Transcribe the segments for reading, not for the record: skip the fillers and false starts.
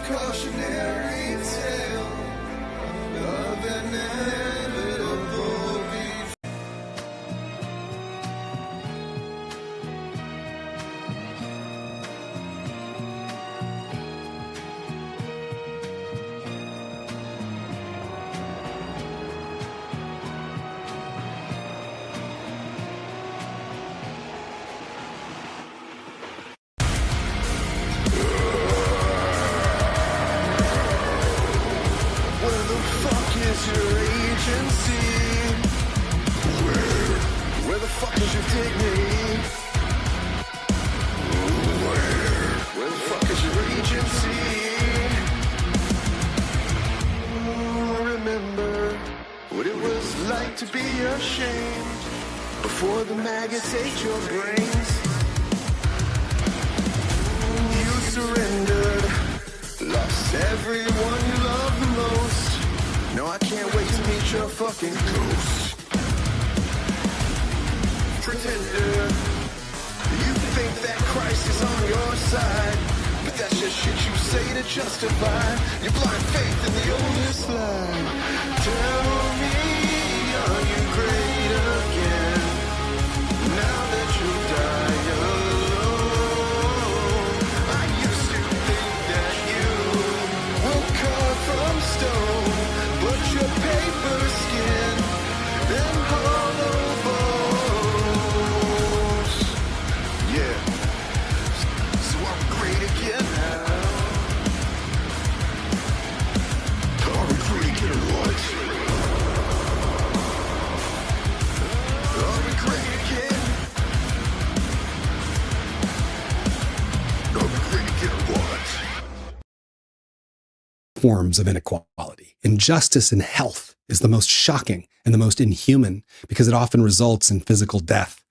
cautionary tale of inevitable defeat. Where the fuck is your agency? Where the fuck is your dignity? Where the fuck is your agency? Remember what it was like to be ashamed before the maggots ate your brains. You surrendered, lost everyone you love the most. No, I can't wait to meet your fucking ghost. Pretender, you think that Christ is on your side, but that's just shit you say to justify your blind faith in the oldest lie. Tell me, are you great again? Now that you die alone, I used to think that you were cut from stone, but your paper skin and hollow bones. Yeah, so I'm great again now. Are we great again or what? Are we great again? Are we great again or what? Forms of inequality. Injustice in health is the most shocking and the most inhuman because it often results in physical death.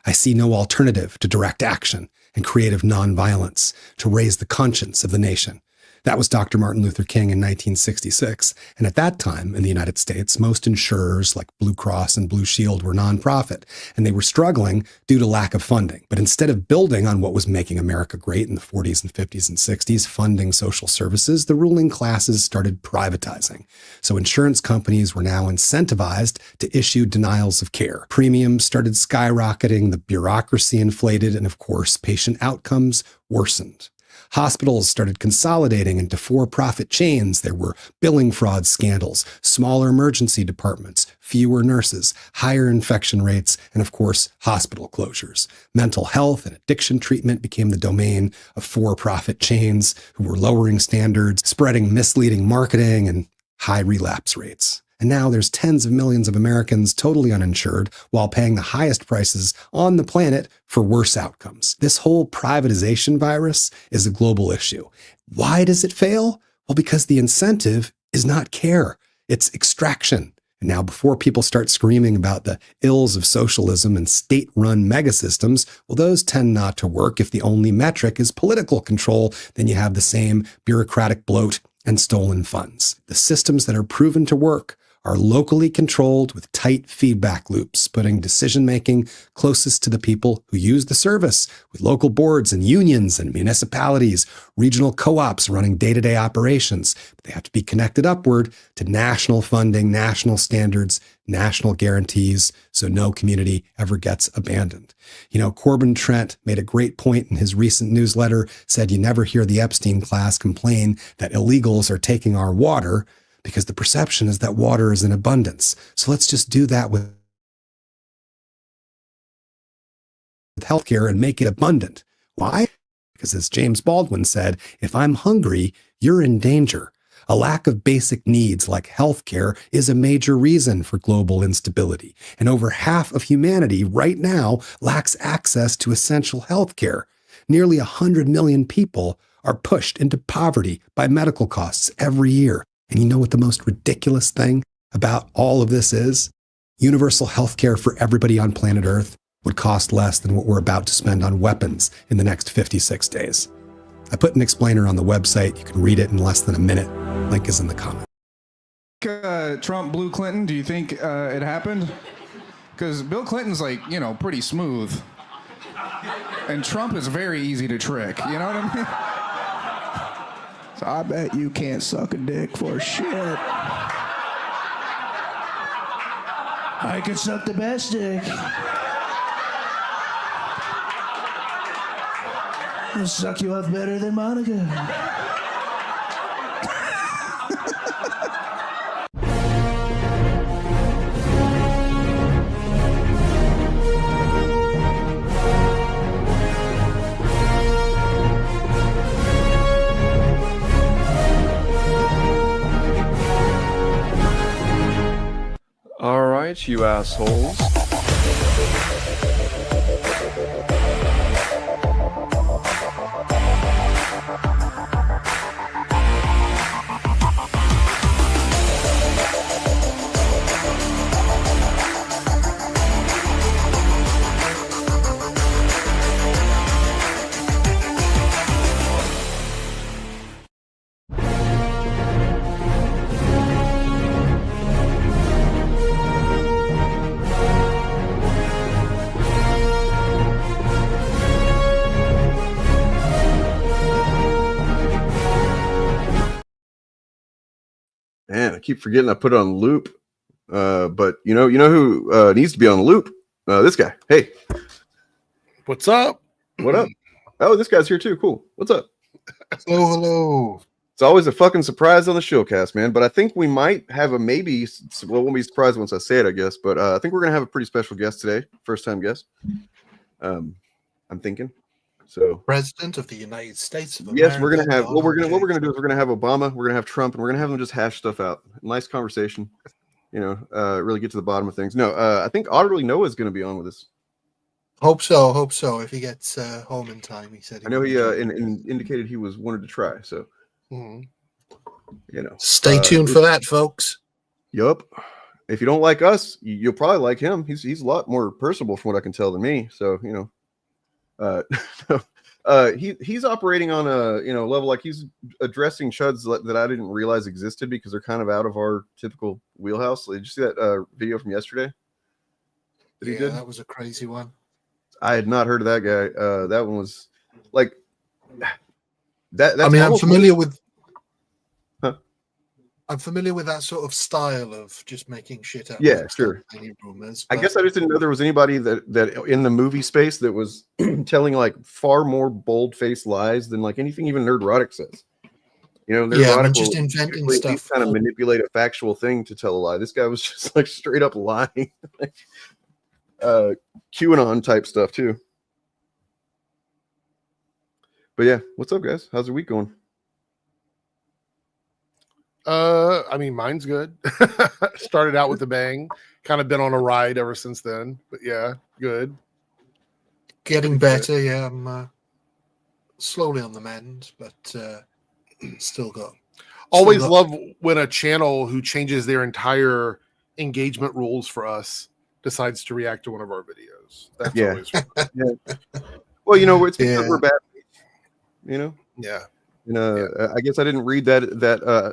I see no alternative to direct action and creative nonviolence to raise the conscience of the nation. That was Dr. Martin Luther King in 1966. And at that time in the United States, most insurers like Blue Cross and Blue Shield were nonprofit, and they were struggling due to lack of funding. But instead of building on what was making America great in the 40s and 50s and 60s, funding social services, the ruling classes started privatizing. So insurance companies were now incentivized to issue denials of care. Premiums started skyrocketing, the bureaucracy inflated, and of course, patient outcomes worsened. Hospitals started consolidating into for-profit chains. There were billing fraud scandals, smaller emergency departments, fewer nurses, higher infection rates, and of course, hospital closures. Mental health and addiction treatment became the domain of for-profit chains who were lowering standards, spreading misleading marketing, and high relapse rates. And now there's tens of millions of Americans totally uninsured while paying the highest prices on the planet for worse outcomes. This whole privatization virus is a global issue. Why does it fail? Well, because the incentive is not care, it's extraction. And now before people start screaming about the ills of socialism and state-run megasystems, well, those tend not to work. If the only metric is political control, then you have the same bureaucratic bloat and stolen funds. The systems that are proven to work are locally controlled with tight feedback loops, putting decision-making closest to the people who use the service, with local boards and unions and municipalities, regional co-ops running day-to-day operations. But they have to be connected upward to national funding, national standards, national guarantees, so no community ever gets abandoned. You know, Corbin Trent made a great point in his recent newsletter, said you never hear the Epstein class complain that illegals are taking our water, because the perception is that water is in abundance. So let's just do that with healthcare and make it abundant. Why? Because as James Baldwin said, if I'm hungry, you're in danger. A lack of basic needs like healthcare is a major reason for global instability. And over half of humanity right now lacks access to essential healthcare. Nearly 100 million people are pushed into poverty by medical costs every year. And you know what the most ridiculous thing about all of this is? Universal health care for everybody on planet Earth would cost less than what we're about to spend on weapons in the next 56 days. I put an explainer on the website. You can read it in less than a minute. Link is in the comment. Trump blew Clinton. Do you think it happened? Because Bill Clinton's like, you know, pretty smooth. And Trump is very easy to trick. You know what I mean? So I bet you can't suck a dick for shit. I can suck the best dick. I'll suck you off better than Monica. All right, you assholes. Man, I keep forgetting I put it on loop. But you know who needs to be on loop? This guy. Hey, What's up? what up? Oh, this guy's here too. Cool. What's up? Hello. It's always a fucking surprise on the Shillcast, man. But I think we might have a maybe. Well, won't be surprised once I say it, I guess. But I think we're gonna have a pretty special guest today. First time guest. I'm thinking. So President of the United States of America. yes, we're gonna have. What we're gonna do is we're gonna have Obama. We're gonna have Trump, and we're gonna have them just hash stuff out. Nice conversation. You know, really get to the bottom of things. No, I think Audrey Noah is gonna be on with us. Hope so. If he gets home in time, he said. I know he indicated he wanted to try. So Mhm. you know, Stay tuned for that, folks. yup. If you don't like us, you'll probably like him. He's a lot more personable from what I can tell than me. So you know, he's operating on a level like he's addressing chuds that I didn't realize existed because they're kind of out of our typical wheelhouse. Did you see that video from yesterday? That he did? That was a crazy one. I had not heard of that guy. That one was like that. I mean, I'm familiar with. Huh? I'm familiar with that sort of style of just making shit up. Yeah, sure. Any rumors? I guess I just didn't know there was anybody that in the movie space that was telling like far more bold-faced lies than like anything even Nerdrotic says. You know, Nerdrotic just will inventing typically stuff. kind of manipulate a factual thing to tell a lie. This guy was just like straight up lying. QAnon type stuff too. But yeah, what's up, guys? How's the week going? I mean, mine's good. Started out with a bang. Kind of been on a ride ever since then. But yeah, good. Getting better. Yeah, I'm slowly on the mend, but still got. Always love when a channel who changes their entire engagement rules for us decides to react to one of our videos. That's always fun. Yeah. Well, you know, it's because we're bad. You know. Yeah. I guess I didn't read that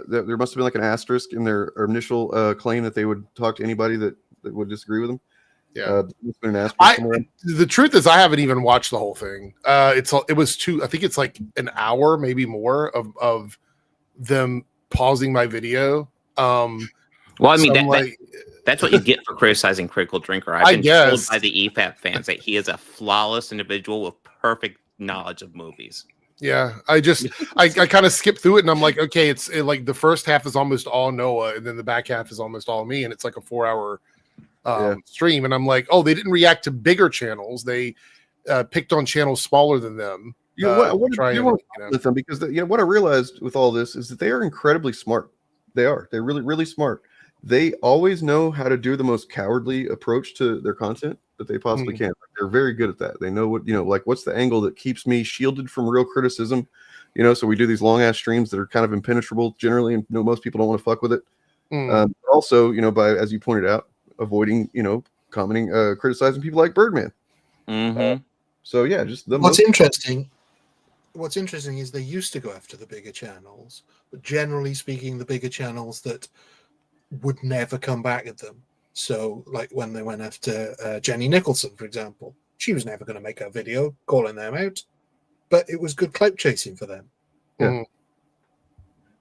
there must have been like an asterisk in their initial claim that they would talk to anybody that would disagree with them. Yeah. Been an asterisk the truth is, I haven't even watched the whole thing. It was I think it's like an hour, maybe more of them pausing my video. Well, I mean, that's what you get for criticizing Critical Drinker. I've been told by the EFAP fans that he is a flawless individual with perfect knowledge of movies. Yeah, I kind of skipped through it, and I'm like, okay, it's like the first half is almost all Noah, and then the back half is almost all me, and it's like a 4-hour stream, and I'm like, oh, they didn't react to bigger channels; they picked on channels smaller than them. With them because what I realized with all this is that they are incredibly smart. They're really, really smart. They always know how to do the most cowardly approach to their content that they possibly can. They're very good at that. They know what, like what's the angle that keeps me shielded from real criticism, so we do these long ass streams that are kind of impenetrable generally, and most people don't want to fuck with it. Also, by, as you pointed out, avoiding, commenting, criticizing people like Birdman. So yeah, just what's interesting is they used to go after the bigger channels, but generally speaking, the bigger channels that would never come back at them. So, like when they went after Jenny Nicholson, for example, she was never going to make a video calling them out, but it was good clout chasing for them. Yeah.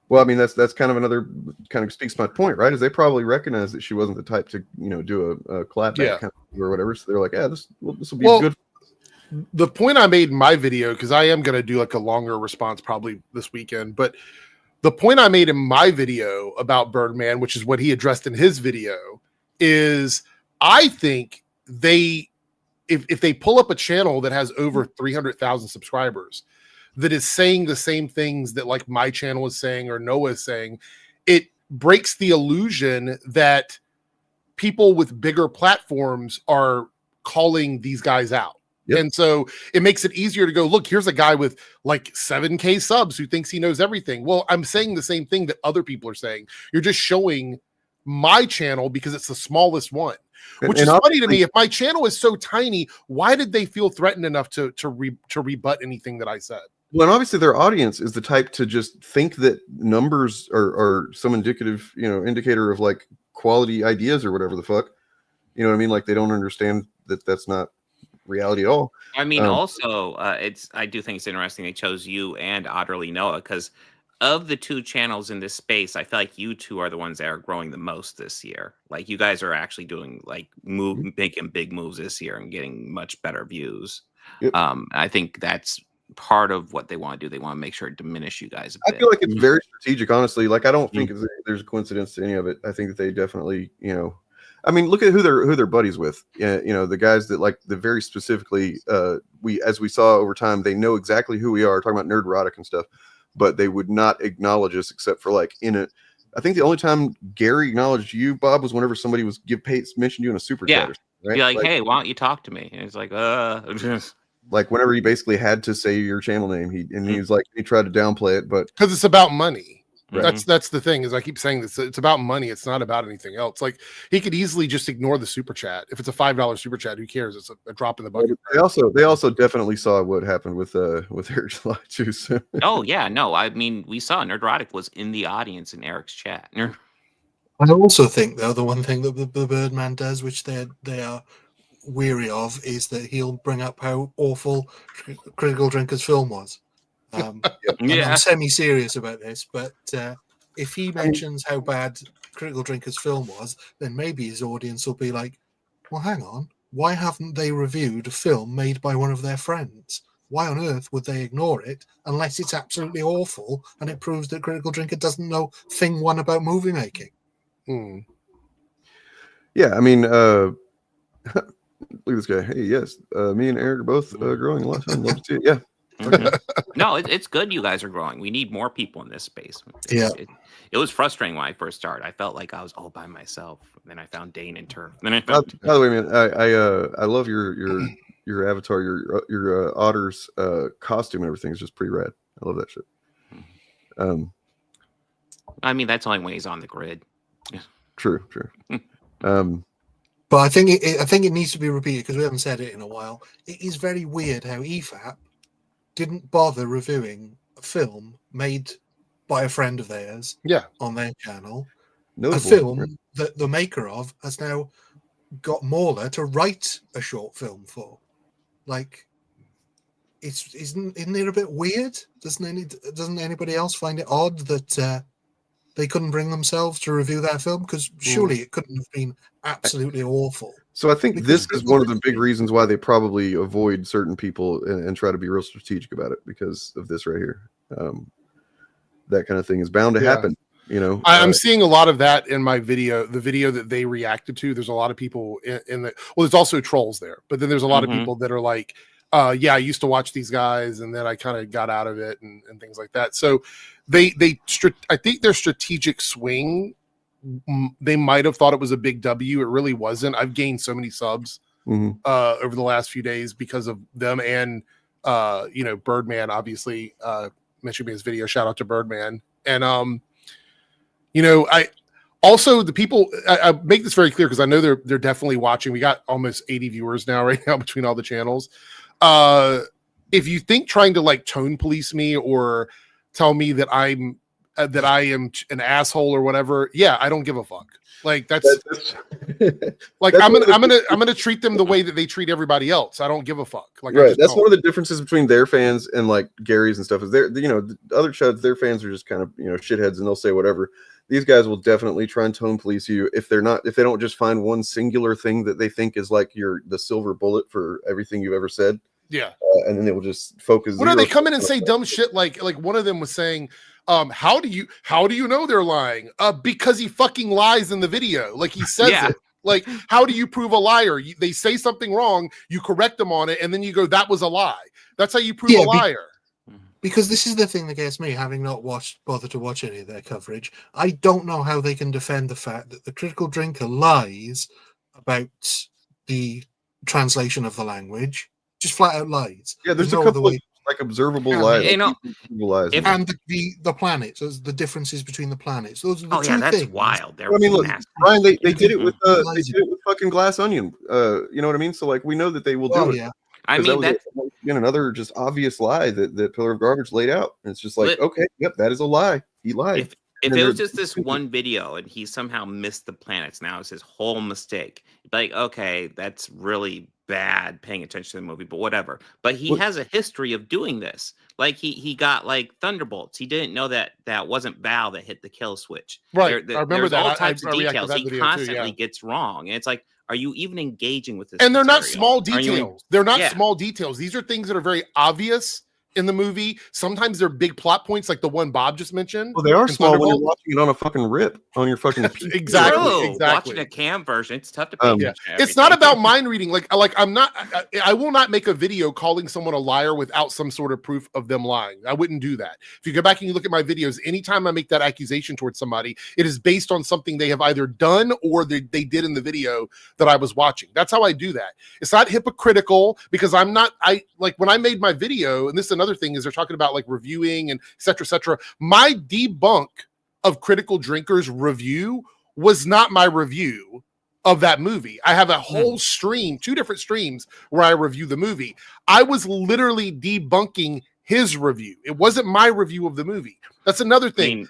Well, I mean, that's kind of another kind of speaks to my point, right? Is they probably recognize that she wasn't the type to, do a clapback kind of or whatever. So they're like, yeah, this will be good. The point I made in my video, because I am going to do like a longer response probably this weekend, but the point I made in my video about Birdman, which is what he addressed in his video, is I think if they pull up a channel that has over 300,000 subscribers that is saying the same things that like my channel is saying or Noah is saying, it breaks the illusion that people with bigger platforms are calling these guys out. Yep. And so it makes it easier to go, look, here's a guy with like 7K subs who thinks he knows everything. Well, I'm saying the same thing that other people are saying. You're just showing my channel because it's the smallest one, which is funny to me. If my channel is so tiny, why did they feel threatened enough to rebut anything that I said? Well, and obviously their audience is the type to just think that numbers are some indicative, indicator of like quality ideas or whatever the fuck. You know what I mean? Like they don't understand that that's not reality at all. I mean, also, I do think it's interesting they chose you and Otterly Noah, because of the two channels in this space, I feel like you two are the ones that are growing the most this year. Like you guys are actually doing like making big moves this year and getting much better views. Yep. I think that's part of what they want to do. They want to make sure to diminish you guys a bit. I feel like it's very strategic, honestly. Like I don't think there's a coincidence to any of it. I think that they definitely, I mean, look at who they're buddies with. The guys that like the very specifically, as we saw over time, they know exactly who we are. Talking about Nerdrotic and stuff, but they would not acknowledge us except for like I think the only time Gary acknowledged you, Bob, was whenever somebody was mentioned you in a super chat. Or right? Be like, hey, why don't you talk to me? And it's like, like whenever he basically had to say your channel name, he was like, he tried to downplay it, but because it's about money. Right. That's the thing, is I keep saying this. It's about money. It's not about anything else. Like he could easily just ignore the super chat. If it's a $5 super chat, who cares? It's a drop in the bucket. They also definitely saw what happened with Eric July too. So. Oh yeah, no. I mean, we saw Nerdrotic was in the audience in Eric's chat. I also think though the one thing that the Birdman does, which they are weary of, is that he'll bring up how awful Critical Drinker's film was. I'm semi-serious about this, but if he mentions how bad Critical Drinker's film was, then maybe his audience will be like, well, hang on, why haven't they reviewed a film made by one of their friends? Why on earth would they ignore it unless it's absolutely awful and it proves that Critical Drinker doesn't know thing one about movie making? Yeah, I mean, look at this guy. Hey, yes, me and Eric are both growing a lot. I'd love to see it. Yeah. Okay. No, it's good you guys are growing. We need more people in this space. It was frustrating when I first started. I felt like I was all by myself. Then I found Dane in turn. Then I found. By the way, man, I love your avatar, your otter's costume and everything is just pretty rad. I love that shit. I mean, that's only when he's on the grid. True. But I think it needs to be repeated because we haven't said it in a while. It is very weird how EFAP didn't bother reviewing a film made by a friend of theirs on their channel. A film that the maker of has now got Mauler to write a short film for. Like, isn't it a bit weird? Doesn't anybody else find it odd that they couldn't bring themselves to review that film? Because surely it couldn't have been absolutely awful. So I think this is one of the big reasons why they probably avoid certain people and try to be real strategic about it, because of this right here. That kind of thing is bound to happen. I'm seeing a lot of that in my video, the video that they reacted to. There's a lot of people in the, well, there's also trolls there, but then there's a lot of people that are like, I used to watch these guys and then I kind of got out of it and things like that. So I think their strategic swing, they might have thought it was a big W. It really wasn't. I've gained so many subs over the last few days because of them, and Birdman obviously mentioned me in his video. Shout out to Birdman. And I also, the people, I make this very clear because I know they're definitely watching. We got almost 80 viewers right now between all the channels. If you think trying to like tone police me or tell me that I'm that I am an asshole or whatever, yeah, I don't give a fuck. Like that's like that's I'm gonna treat them the way that they treat everybody else. I don't give a fuck. Like right. That's one of the differences between their fans and like Gary's and stuff. Is they're, you know, the other chuds, their fans are just kind of, you know, shitheads and they'll say whatever. These guys will definitely try and tone police you if they don't just find one singular thing that they think is like the silver bullet for everything you've ever said. Yeah. And then they will just focus. What do they come in and say dumb shit like one of them was saying, how do you know they're lying? Because he fucking lies in the video. Like he says it. Like, how do you prove a liar? They say something wrong, you correct them on it, and then you go, that was a lie. That's how you prove a liar. Because this is the thing that gets me, having not bothered to watch any of their coverage. I don't know how they can defend the fact that the critical drinker lies about the translation of the language. Just flat out lies. Yeah, there's a couple of like observable lies. You know, and the planets, the differences between the planets. Those are the two that's things. wild. I mean, look, Brian, they did it with fucking Glass Onion. You know what I mean? So like we know that they will do it. Yeah. I mean, that's another just obvious lie that Pillar of Garbage laid out. And it's just like, okay, yep, that is a lie. He lied. If it was just this one video and he somehow missed the planets, now it's his whole mistake. Like, okay, that's really bad paying attention to the movie, but whatever. But he has a history of doing this. Like he got like thunderbolts. He didn't know that wasn't Val that hit the kill switch. Right. I remember there's that. all types I of details he constantly too, gets wrong. And it's like, are you even engaging with this? And they're not material? small details. They're not small details. These are things that are very obvious in the movie. Sometimes they're big plot points, like the one Bob just mentioned. Well, they are small when you're watching it on a fucking rip on your fucking exactly. Watching a cam version, it's tough to pay attention to It's not about mind reading. Like I will not make a video calling someone a liar without some sort of proof of them lying. I wouldn't do that. If you go back and you look at my videos, anytime I make that accusation towards somebody, it is based on something they have either done or they did in the video that I was watching. That's how I do that. It's not hypocritical because when I made my video, and this is another thing is they're talking about like reviewing and et cetera. My debunk of Critical Drinker's review was not my review of that movie. I have a whole stream, 2 different streams where I review the movie. I was literally debunking his review. It wasn't my review of the movie. That's another thing.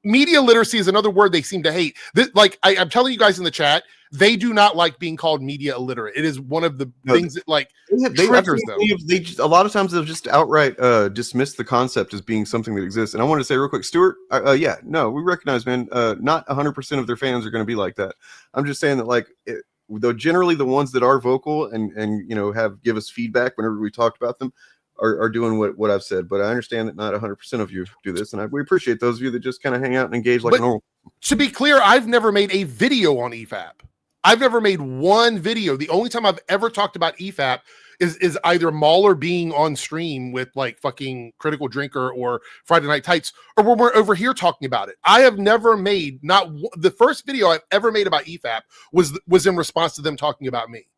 Media literacy is another word they seem to hate. I'm telling you guys in the chat, they do not like being called media illiterate. It is one of the things that triggers them. A lot of times they'll just outright dismiss the concept as being something that exists. And I want to say real quick, Stuart, we recognize, man, not 100% of their fans are going to be like that. I'm just saying that though generally the ones that are vocal and you know give us feedback whenever we talked about them are doing what I've said, but I understand that not 100% of you do this, and we appreciate those of you that just kind of hang out and engage like normal. To be clear, I've never made a video on EFAP. I've never made one video. The only time I've ever talked about EFAP is either Mahler being on stream with like fucking Critical Drinker or Friday Night Tights, or when we're over here talking about it. I have never made the first video I've ever made about EFAP was in response to them talking about me.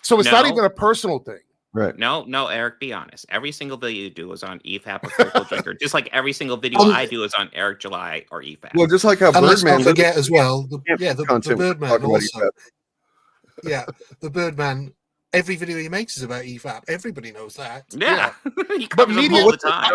So it's not even a personal thing. Right. No, Eric, be honest. Every single video you do is on EFAP or Critical Drinker. Just like every single video I do is on Eric July or EFAP. Well, just like how Birdman forget as well. The Birdman also. Yeah, the Birdman. Every video he makes is about EFAP. Everybody knows that. Yeah. But media all the time.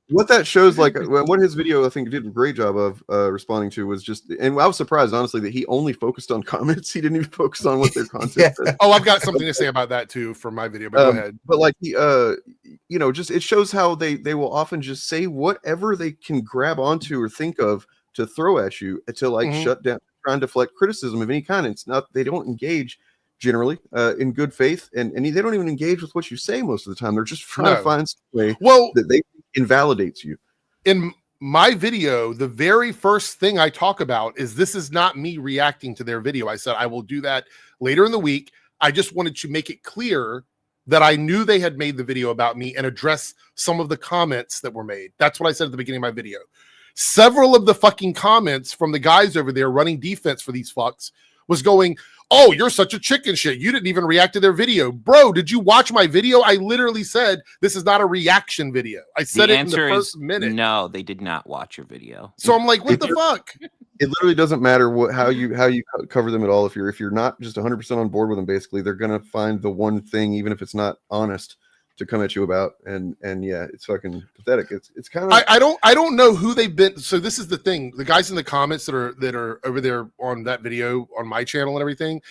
What that shows, like what his video I think did a great job of responding to was just, and I was surprised honestly that he only focused on comments. He didn't even focus on what their content said. Oh, I've got something to say about that too for my video, but go ahead. But like just it shows how they will often just say whatever they can grab onto or think of to throw at you to shut down, try and deflect criticism of any kind. It's not, they don't engage generally in good faith, and they don't even engage with what you say most of the time. They're just trying to find some way that they invalidates you. In my video, the very first thing I talk about is this is not me reacting to their video. I said I will do that later in the week. I just wanted to make it clear that I knew they had made the video about me and address some of the comments that were made. That's what I said at the beginning of my video. Several of the fucking comments from the guys over there running defense for these fucks was going, oh, you're such a chicken shit. You didn't even react to their video. Bro, did you watch my video? I literally said, this is not a reaction video. I said it in the first minute. No, they did not watch your video. So I'm like, what the fuck? It literally doesn't matter how you cover them at all. If you're not just 100% on board with them, basically, they're going to find the one thing, even if it's not honest, to come at you about, and yeah, it's fucking pathetic. It's kind of I don't know who they've been. So this is the thing: the guys in the comments that are over there on that video on my channel and everything.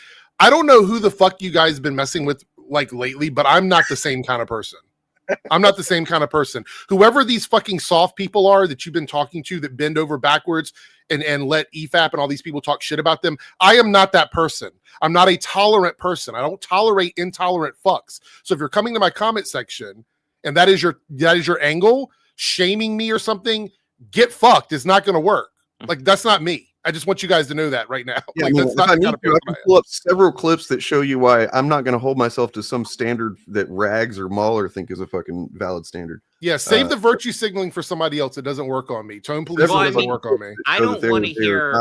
I don't know who the fuck you guys have been messing with like lately, but I'm not the same kind of person. I'm not the same kind of person. Whoever these fucking soft people are that you've been talking to that bend over backwards and let EFAP and all these people talk shit about them, I am not that person. I'm not a tolerant person. I don't tolerate intolerant fucks. So if you're coming to my comment section and that is your angle, shaming me or something, get fucked is not going to work. Like, that's not me. I just want you guys to know that right now. Yeah, like, that's not I the kind of person can pull up several clips that show you why I'm not going to hold myself to some standard that Rags or Mahler think is a fucking valid standard. Yeah, save the virtue signaling for somebody else. It doesn't work on me. Tone police doesn't work on me. I don't want to hear.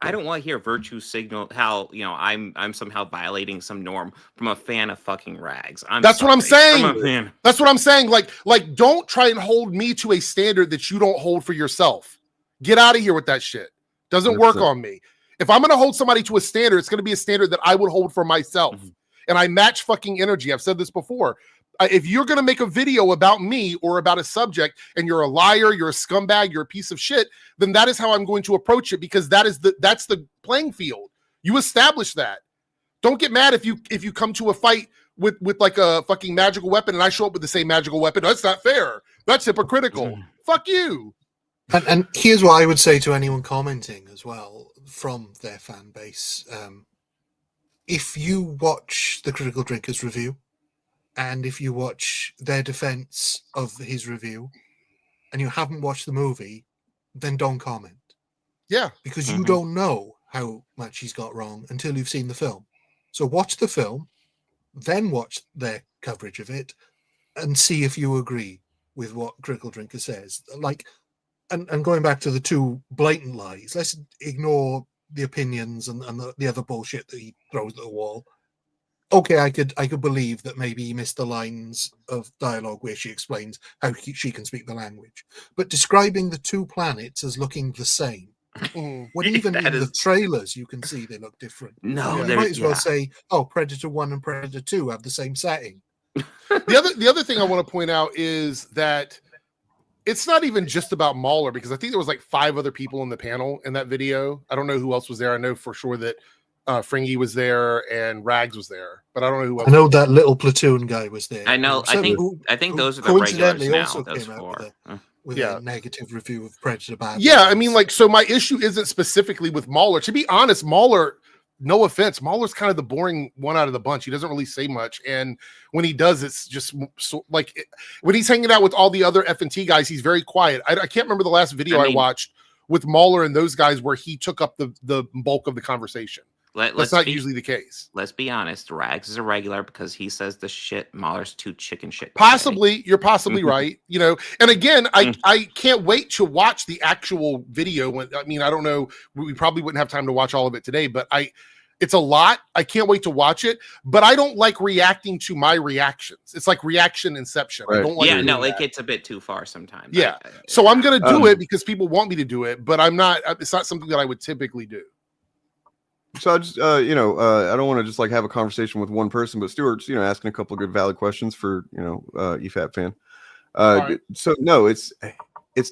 I don't want to hear virtue signal how I'm somehow violating some norm from a fan of fucking Rags. That's what I'm saying. That's what I'm saying. Like, don't try and hold me to a standard that you don't hold for yourself. Get out of here with that shit. Doesn't work on me. If I'm going to hold somebody to a standard, it's going to be a standard that I would hold for myself. And I match fucking energy. I've said this before. If you're going to make a video about me or about a subject and you're a liar, you're a scumbag, you're a piece of shit, then that is how I'm going to approach it, because that's the playing field. You establish that. Don't get mad if you come to a fight with like a fucking magical weapon and I show up with the same magical weapon. That's not fair. That's hypocritical. Fuck you. And here's what I would say to anyone commenting as well from their fan base. If you watch the Critical Drinkers review, and if you watch their defense of his review, and you haven't watched the movie, then don't comment. Yeah. Because you don't know how much he's got wrong until you've seen the film. So watch the film, then watch their coverage of it, and see if you agree with what Critical Drinker says. Like, and going back to the two blatant lies, let's ignore the opinions and the other bullshit that he throws at the wall. Okay, I could believe that maybe he missed the lines of dialogue where she explains how she can speak the language. But describing the two planets as looking the same, when even in the trailers you can see they look different. No, you might as well say, oh, Predator 1 and Predator 2 have the same setting. The other thing I want to point out is that it's not even just about Mahler, because I think there was like 5 other people in the panel in that video. I don't know who else was there. I know for sure that Fringy was there and Rags was there, but I don't know who else. I know that little platoon guy was there. I know. I think those are the regulars now. Those 4. With a negative review of Predator Bad. Yeah, I mean, like, so my issue isn't specifically with Mahler. To be honest, Mahler, no offense, Mahler's kind of the boring one out of the bunch. He doesn't really say much, and when he does, it's just so, like when he's hanging out with all the other F&T guys, he's very quiet. I can't remember the last video I watched with Mahler and those guys where he took up the bulk of the conversation. That's not usually the case. Let's be honest. Rags is a regular because he says the shit. Mahler's too chicken shit. Possibly, you're possibly right. You know, and again, I can't wait to watch the actual video. I don't know. We probably wouldn't have time to watch all of it today, but it's a lot. I can't wait to watch it. But I don't like reacting to my reactions. It's like reaction inception. Right. I don't like. Yeah, no, it gets a bit too far sometimes. Yeah, so I'm gonna do it because people want me to do it, but I'm not. It's not something that I would typically do. So I just, I don't want to just like have a conversation with one person, but Stuart's, asking a couple of good, valid questions for, EFAP fan. Right. So no,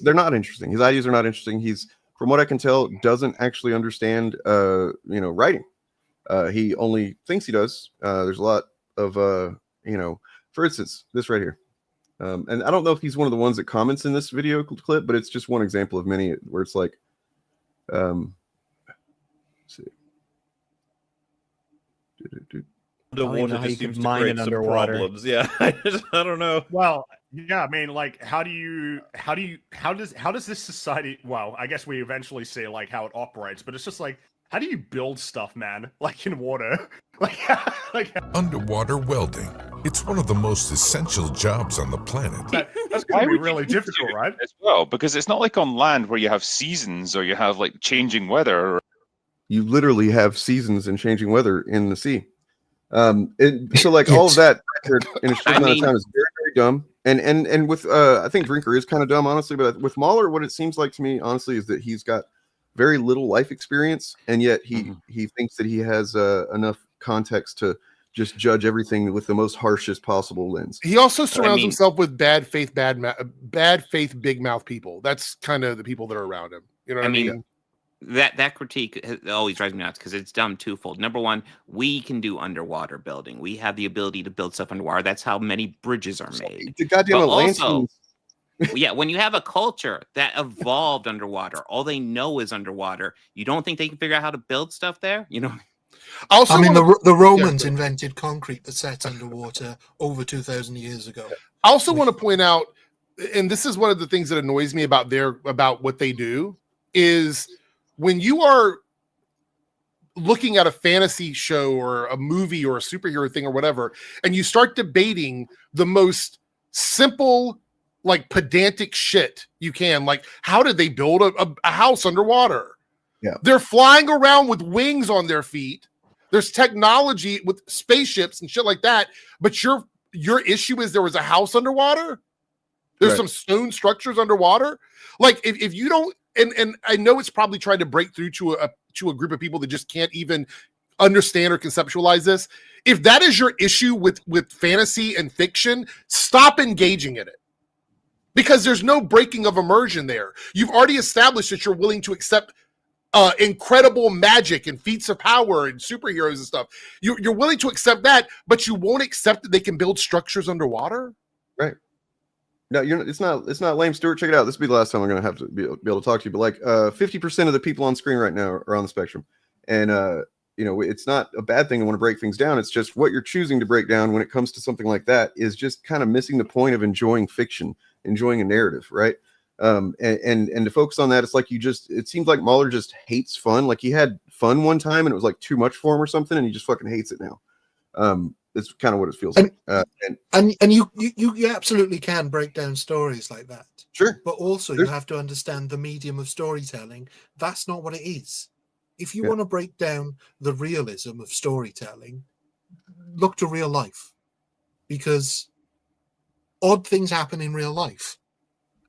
they're not interesting. His ideas are not interesting. He's, from what I can tell, doesn't actually understand, writing. He only thinks he does. There's a lot of, for instance, this right here. And I don't know if he's one of the ones that comments in this video clip, but it's just one example of many where it's like, let's see. Underwater just seems to create some problems. Yeah, I don't know. Well, yeah, I mean, like, how does this society? Well, I guess we eventually see like how it operates, but it's just like, how do you build stuff, man? Like in water, like underwater welding. It's one of the most essential jobs on the planet. That's going to be really difficult, right? As well, because it's not like on land where you have seasons or you have like changing weather. You literally have seasons and changing weather in the sea. So like all of that in a short amount of time is very, very dumb. And with I think Drinker is kind of dumb, honestly, but with Mahler, what it seems like to me, honestly, is that he's got very little life experience, and yet he thinks that he has enough context to just judge everything with the most harshest possible lens. He also surrounds himself with bad faith, big mouth people. That's kind of the people that are around him. You know what I mean? That critique always drives me nuts because it's dumb twofold. Number one, we can do underwater building. We have the ability to build stuff underwater. That's how many bridges are made. The goddamn also, yeah, when you have a culture that evolved underwater, all they know is underwater. You don't think they can figure out how to build stuff there? You know. Also, I mean, the Romans invented concrete that sat underwater over 2,000 years ago. I also want to point out, and this is one of the things that annoys me about what they do, is when you are looking at a fantasy show or a movie or a superhero thing or whatever, and you start debating the most simple, like pedantic shit you can, like how did they build a house underwater? Yeah, they're flying around with wings on their feet. There's technology with spaceships and shit like that, but your issue is there was a house underwater. There's some stone structures underwater. Like if you don't, and I know it's probably trying to break through to a group of people that just can't even understand or conceptualize this. If that is your issue with fantasy and fiction, stop engaging in it. Because there's no breaking of immersion there. You've already established that you're willing to accept incredible magic and feats of power and superheroes and stuff. You're willing to accept that, but you won't accept that they can build structures underwater. Right. No, it's not lame, Stuart. Check it out. This will be the last time I'm going to have to be able to talk to you. But like 50% of the people on screen right now are on the spectrum, and it's not a bad thing to want to break things down. It's just what you're choosing to break down when it comes to something like that is just kind of missing the point of enjoying fiction, enjoying a narrative, right? And to focus on that, it's like it seems like Mahler just hates fun. Like he had fun one time and it was like too much for him or something, and he just fucking hates it now. It's kind of what it feels like. And you absolutely can break down stories like that. Sure. But also you have to understand the medium of storytelling. That's not what it is. If you want to break down the realism of storytelling, look to real life, because odd things happen in real life.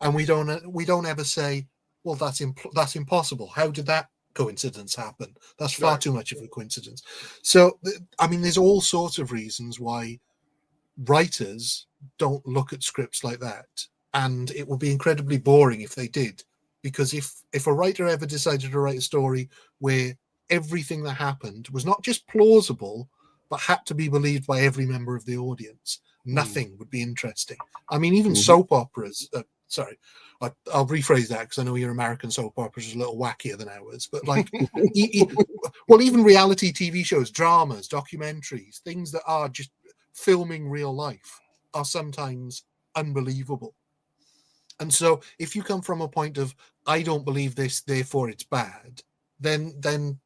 And we don't ever say, well, that's impossible. How did that coincidence happen? That's far too much of a coincidence. So, I mean, there's all sorts of reasons why writers don't look at scripts like that. And it would be incredibly boring if they did. Because if a writer ever decided to write a story where everything that happened was not just plausible, but had to be believed by every member of the audience, nothing would be interesting. I mean, even soap operas... sorry, I'll rephrase that because I know your American soap operas is a little wackier than ours. But like, even reality TV shows, dramas, documentaries, things that are just filming real life are sometimes unbelievable. And so, if you come from a point of I don't believe this, therefore it's bad, then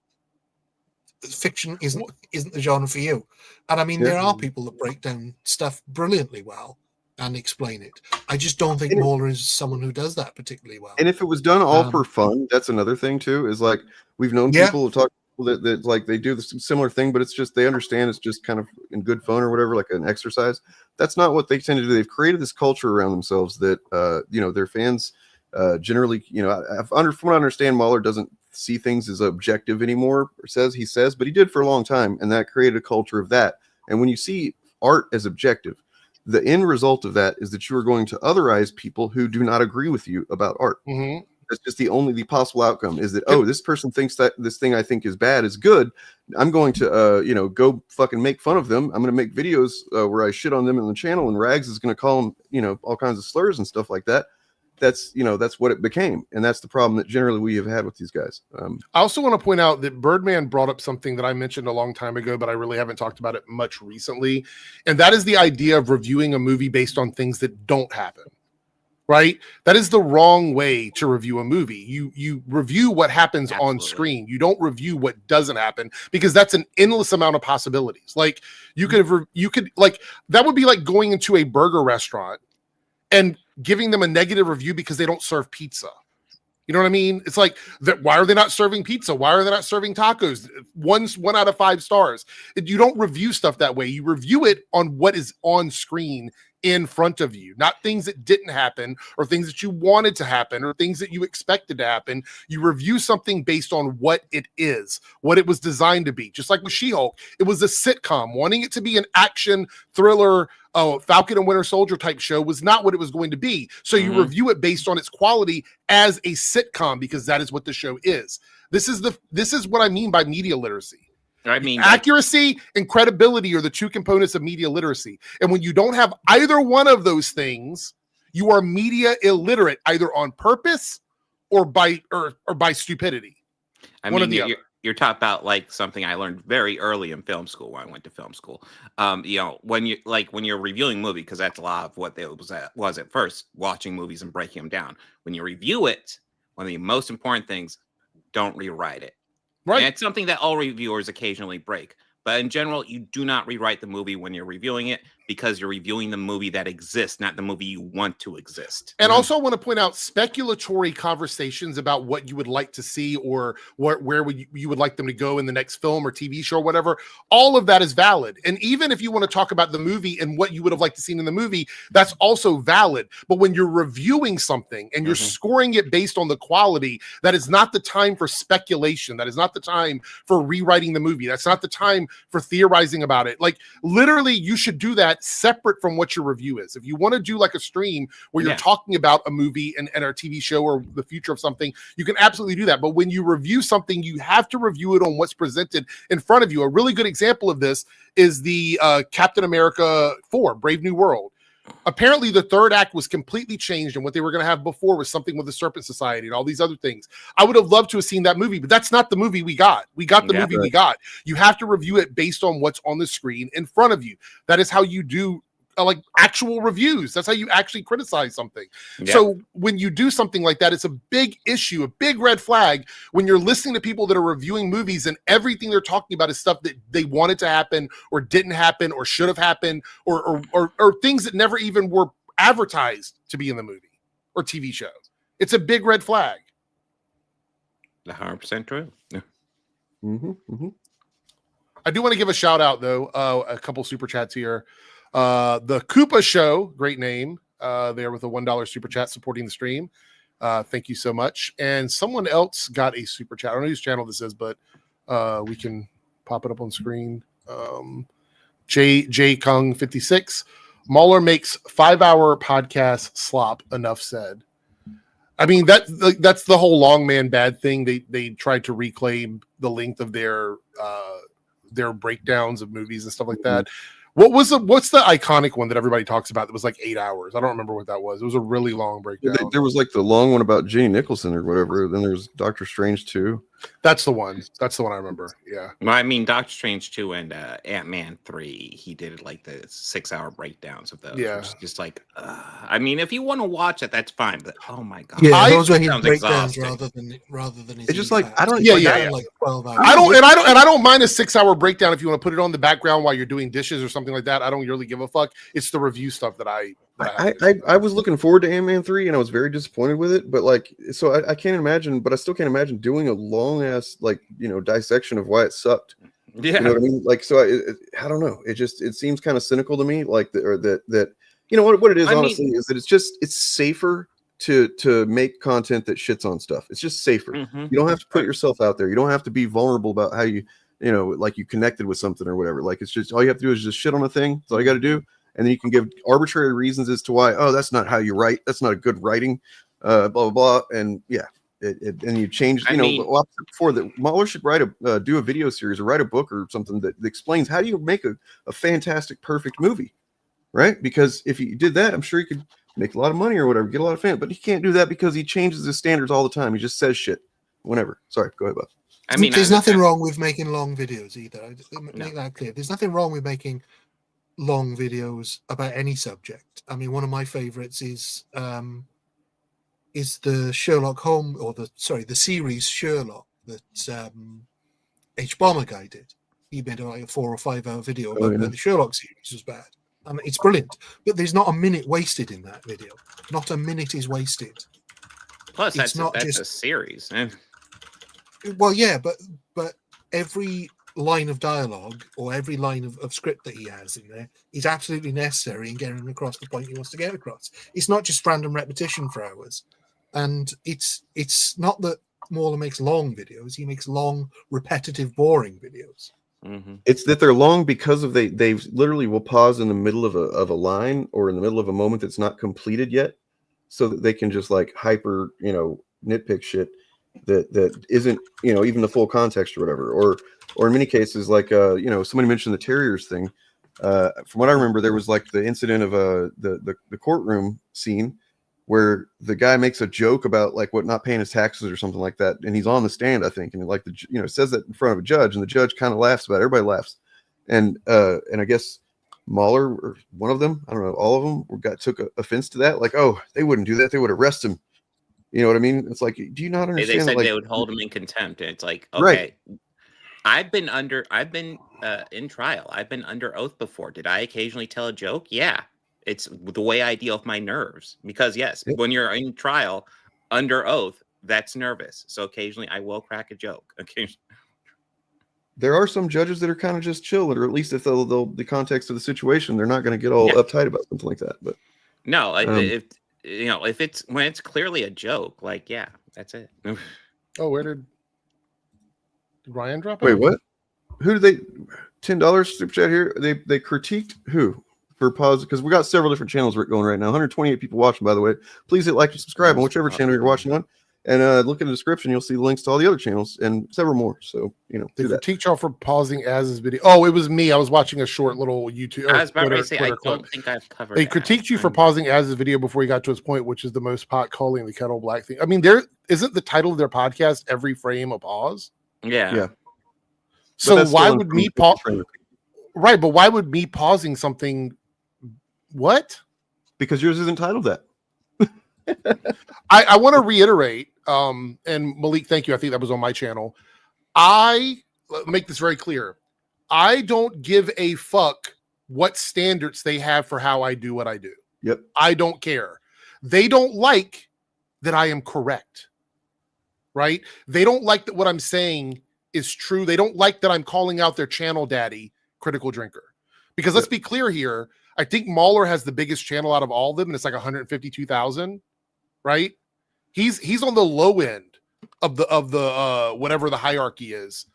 fiction isn't the genre for you. And I mean, there are people that break down stuff brilliantly well and explain it. I just don't think Mahler is someone who does that particularly well. And if it was done all for fun, that's another thing too. Is like we've known people who talk that like they do the similar thing, but it's just they understand it's just kind of in good fun or whatever, like an exercise. That's not what they tend to do. They've created this culture around themselves that their fans generally, from what I understand, Mahler doesn't see things as objective anymore, or he says, but he did for a long time, and that created a culture of that. And when you see art as objective, the end result of that is that you are going to otherize people who do not agree with you about art. Mm-hmm. That's just the possible outcome is that, this person thinks that this thing I think is bad is good. I'm going to, go fucking make fun of them. I'm going to make videos where I shit on them on the channel, and Rags is going to call them, all kinds of slurs and stuff like that. That's what it became. And that's the problem that generally we have had with these guys. I also want to point out that Birdman brought up something that I mentioned a long time ago, but I really haven't talked about it much recently. And that is the idea of reviewing a movie based on things that don't happen, right? That is the wrong way to review a movie. You review what happens on screen. You don't review what doesn't happen, because that's an endless amount of possibilities. Like you could that would be like going into a burger restaurant and giving them a negative review because they don't serve pizza. You know what I mean? It's like, why are they not serving pizza? Why are they not serving tacos? 1 out of 5 stars. You don't review stuff that way. You review it on what is on screen in front of you, not things that didn't happen or things that you wanted to happen or things that you expected to happen. You review something based on what it is, what it was designed to be. Just like with She-Hulk, it was a sitcom. Wanting it to be an action thriller, Falcon and Winter Soldier type show was not what it was going to be. So you review it based on its quality as a sitcom, because that is what the show is. This is what I mean by media literacy. I mean, accuracy and credibility are the two components of media literacy. And when you don't have either one of those things, you are media illiterate, either on purpose or by stupidity. I mean, you're talking about like something I learned very early in film school when I went to film school. You know, when you're reviewing a movie, because that's a lot of what it was at first, watching movies and breaking them down. When you review it, one of the most important things, don't rewrite it. Right. And it's something that all reviewers occasionally break. But in general, you do not rewrite the movie when you're reviewing it, because you're reviewing the movie that exists, not the movie you want to exist. And also I want to point out speculatory conversations about what you would like to see or where you would like them to go in the next film or TV show or whatever. All of that is valid. And even if you want to talk about the movie and what you would have liked to see in the movie, that's also valid. But when you're reviewing something and you're scoring it based on the quality, that is not the time for speculation. That is not the time for rewriting the movie. That's not the time for theorizing about it. Like, literally, you should do that separate from what your review is. If you want to do like a stream where you're talking about a movie and a TV show or the future of something, you can absolutely do that. But when you review something, you have to review it on what's presented in front of you. A really good example of this is the Captain America 4, Brave New World. Apparently, the third act was completely changed, and what they were going to have before was something with the Serpent Society and all these other things. I would have loved to have seen that movie, but that's not the movie we got. We got the movie we got. You have to review it based on what's on the screen in front of you. That is how you do like actual reviews. That's how you actually criticize something. So when you do something like that, it's a big issue, a big red flag when you're listening to people that are reviewing movies and everything they're talking about is stuff that they wanted to happen or didn't happen or should have happened or things that never even were advertised to be in the movie or TV show. It's a big red flag. 100% true. Yeah. I do want to give a shout out though. A couple super chats here. The Koopa Show, great name, there with a $1 super chat supporting the stream. Thank you so much. And someone else got a super chat. I don't know whose channel this is, but we can pop it up on screen. J Kung 56. Mahler makes 5-hour podcast slop. Enough said. I mean, that's the whole long man bad thing. They tried to reclaim the length of their breakdowns of movies and stuff like that. What's the iconic one that everybody talks about that was like 8 hours? I don't remember what that was. It was a really long breakdown. There was like the long one about Jenny Nicholson or whatever. Then there's Doctor Strange 2. That's the one. That's the one I remember. Yeah. Well, I mean, Doctor Strange 2 and Ant-Man 3, he did like the 6-hour breakdowns of those. Yeah. Just like, I mean, if you want to watch it, that's fine. But oh my god, yeah, those were his breakdowns rather than his. It's just like I don't. Like 12 hours. I don't mind a 6-hour breakdown if you want to put it on the background while you're doing dishes or something like that. I don't really give a fuck. It's the review stuff that I was looking forward to Ant-Man 3 and I was very disappointed with it, but like, so I can't imagine, but I still can't imagine doing a long ass, like, dissection of why it sucked. Yeah. You know what I mean? Like, so I don't know. It seems kind of cynical to me. Like that, what it is, honestly, is that it's safer to make content that shits on stuff. It's just safer. You don't have to put yourself out there. You don't have to be vulnerable about how like you connected with something or whatever. Like, it's just, all you have to do is just shit on a thing. That's all you got to do. And then you can give arbitrary reasons as to why, that's not how you write. That's not a good writing, blah, blah, blah. And and you change, before that, Mahler should do a video series or write a book or something that explains how do you make a fantastic, perfect movie, right? Because if you did that, I'm sure you could make a lot of money or whatever, get a lot of fans, but he can't do that because he changes his standards all the time. He just says shit whenever. Sorry, go ahead, Bob. I mean, there's nothing wrong with making long videos either. Make that clear. There's nothing wrong with making long videos about any subject. I mean, one of my favorites is the Sherlock Holmes, the series Sherlock that H. Bomber Guy did. He made like a 4 or 5 hour video about the Sherlock series was bad. I mean, it's brilliant, but there's not a minute wasted in that video. Not a minute is wasted. Plus, that's a series. Well, yeah, but every line of dialogue or every line of script that he has in there is absolutely necessary in getting across the point he wants to get across. It's not just random repetition for hours. And it's not that Mauler makes long videos. He makes long, repetitive, boring videos. Mm-hmm. It's that they're long because of they literally will pause in the middle of a line or in the middle of a moment that's not completed yet, so that they can just like hyper, nitpick shit that isn't, even the full context or whatever. Or in many cases, like somebody mentioned the Terriers thing. From what I remember, there was like the incident of the courtroom scene where the guy makes a joke about like not paying his taxes or something like that, and he's on the stand, I think, and like says that in front of a judge, and the judge kind of laughs about it. Everybody laughs, and I guess Mauler, or one of them, I don't know, all of them took offense to that. Like, oh, they wouldn't do that; they would arrest him. You know what I mean? It's like, do you not understand? They said that, like, they would hold him in contempt, and it's like, okay, right. I've been in trial. I've been under oath before. Did I occasionally tell a joke? Yeah. It's the way I deal with my nerves, because yes, when you're in trial under oath, that's nervous. So occasionally I will crack a joke. Occasionally. There are some judges that are kind of just chill, or at least if they'll the context of the situation, they're not going to get all uptight about something like that. But no, if it's when it's clearly a joke, like, yeah, that's it. Oh, where did Ryan drop? Wait, what? Who did they? $10 super chat here. They critiqued who? For pause, because we got several different channels going right now. 128 people watching, by the way. Please hit like and subscribe on whichever channel you're watching on, and look in the description. You'll see the links to all the other channels and several more. So they teach y'all for pausing as his video. Oh, it was me. I was watching a short little YouTube. I was about to say, I don't think I've covered. They critiqued you for pausing as his video before he got to his point, which is the most pot calling the kettle black thing. I mean, there isn't the title of their podcast every frame a pause. Yeah. So why would me pause? Right, but why would me pausing something? What? Because yours isn't titled that. I want to reiterate, and Malik, thank you. I think that was on my channel. I make this very clear. I don't give a fuck what standards they have for how I do what I do. Yep. I don't care. They don't like that I am correct. Right? They don't like that what I'm saying is true. They don't like that I'm calling out their channel daddy, Critical Drinker. Because let's be clear here. I think Mauler has the biggest channel out of all of them, and it's like 152,000, right? He's on the low end of the whatever the hierarchy is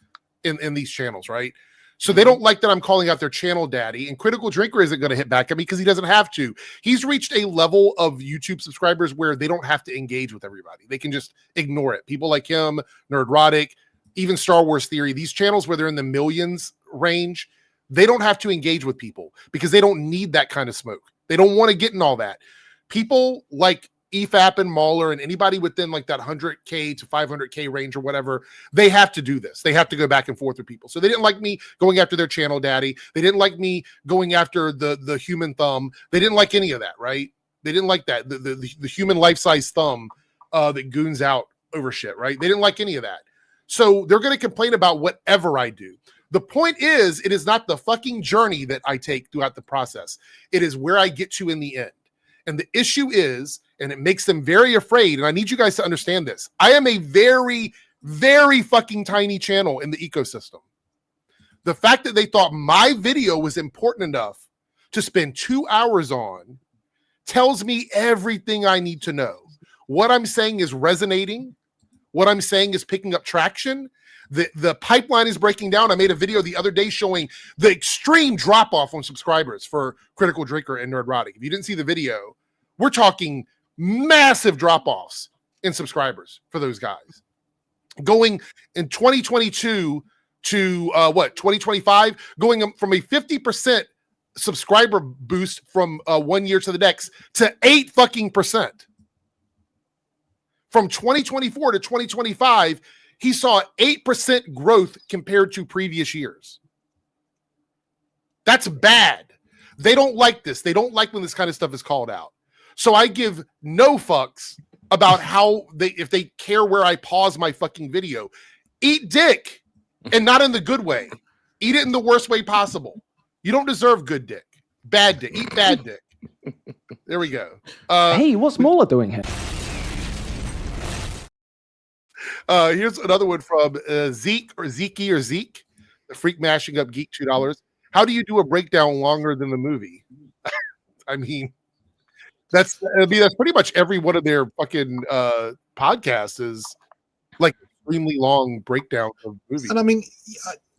in these channels, right? So they don't like that I'm calling out their channel daddy, and Critical Drinker isn't going to hit back at me because he doesn't have to. He's reached a level of YouTube subscribers where they don't have to engage with everybody. They can just ignore it. People like him, Nerdrotic, even Star Wars Theory, these channels where they're in the millions range, they don't have to engage with people because they don't need that kind of smoke. They don't want to get in all that. People like EFAP and Mauler and anybody within like that 100K to 500K range or whatever, they have to do this. They have to go back and forth with people. So they didn't like me going after their channel daddy. They didn't like me going after the human thumb. They didn't like any of that, right? They didn't like that. The human life-size thumb that goons out over shit, right? They didn't like any of that. So they're going to complain about whatever I do. The point is, it is not the fucking journey that I take throughout the process. It is where I get to in the end. And the issue is, and it makes them very afraid, and I need you guys to understand this. I am a very, very fucking tiny channel in the ecosystem. The fact that they thought my video was important enough to spend 2 hours on tells me everything I need to know. What I'm saying is resonating. What I'm saying is picking up traction. The pipeline is breaking down. I made a video the other day showing the extreme drop-off on subscribers for Critical Drinker and Nerdrotic. If you didn't see the video, we're talking massive drop-offs in subscribers for those guys. Going in 2022 to 2025, going from a 50% subscriber boost from 1 year to the next to 8%. From 2024 to 2025, he saw 8% growth compared to previous years. That's bad. They don't like this. They don't like when this kind of stuff is called out. So I give no fucks about if they care where I pause my fucking video. Eat dick, and not in the good way. Eat it in the worst way possible. You don't deserve good dick. Bad dick. Eat bad dick. There we go. Hey, what's Mauler doing here? Here's another one from Zeke. The Freak Mashing Up Geek $2. How do you do a breakdown longer than the movie? I mean, that's pretty much every one of their fucking podcasts is like extremely long breakdown of movies. And I mean,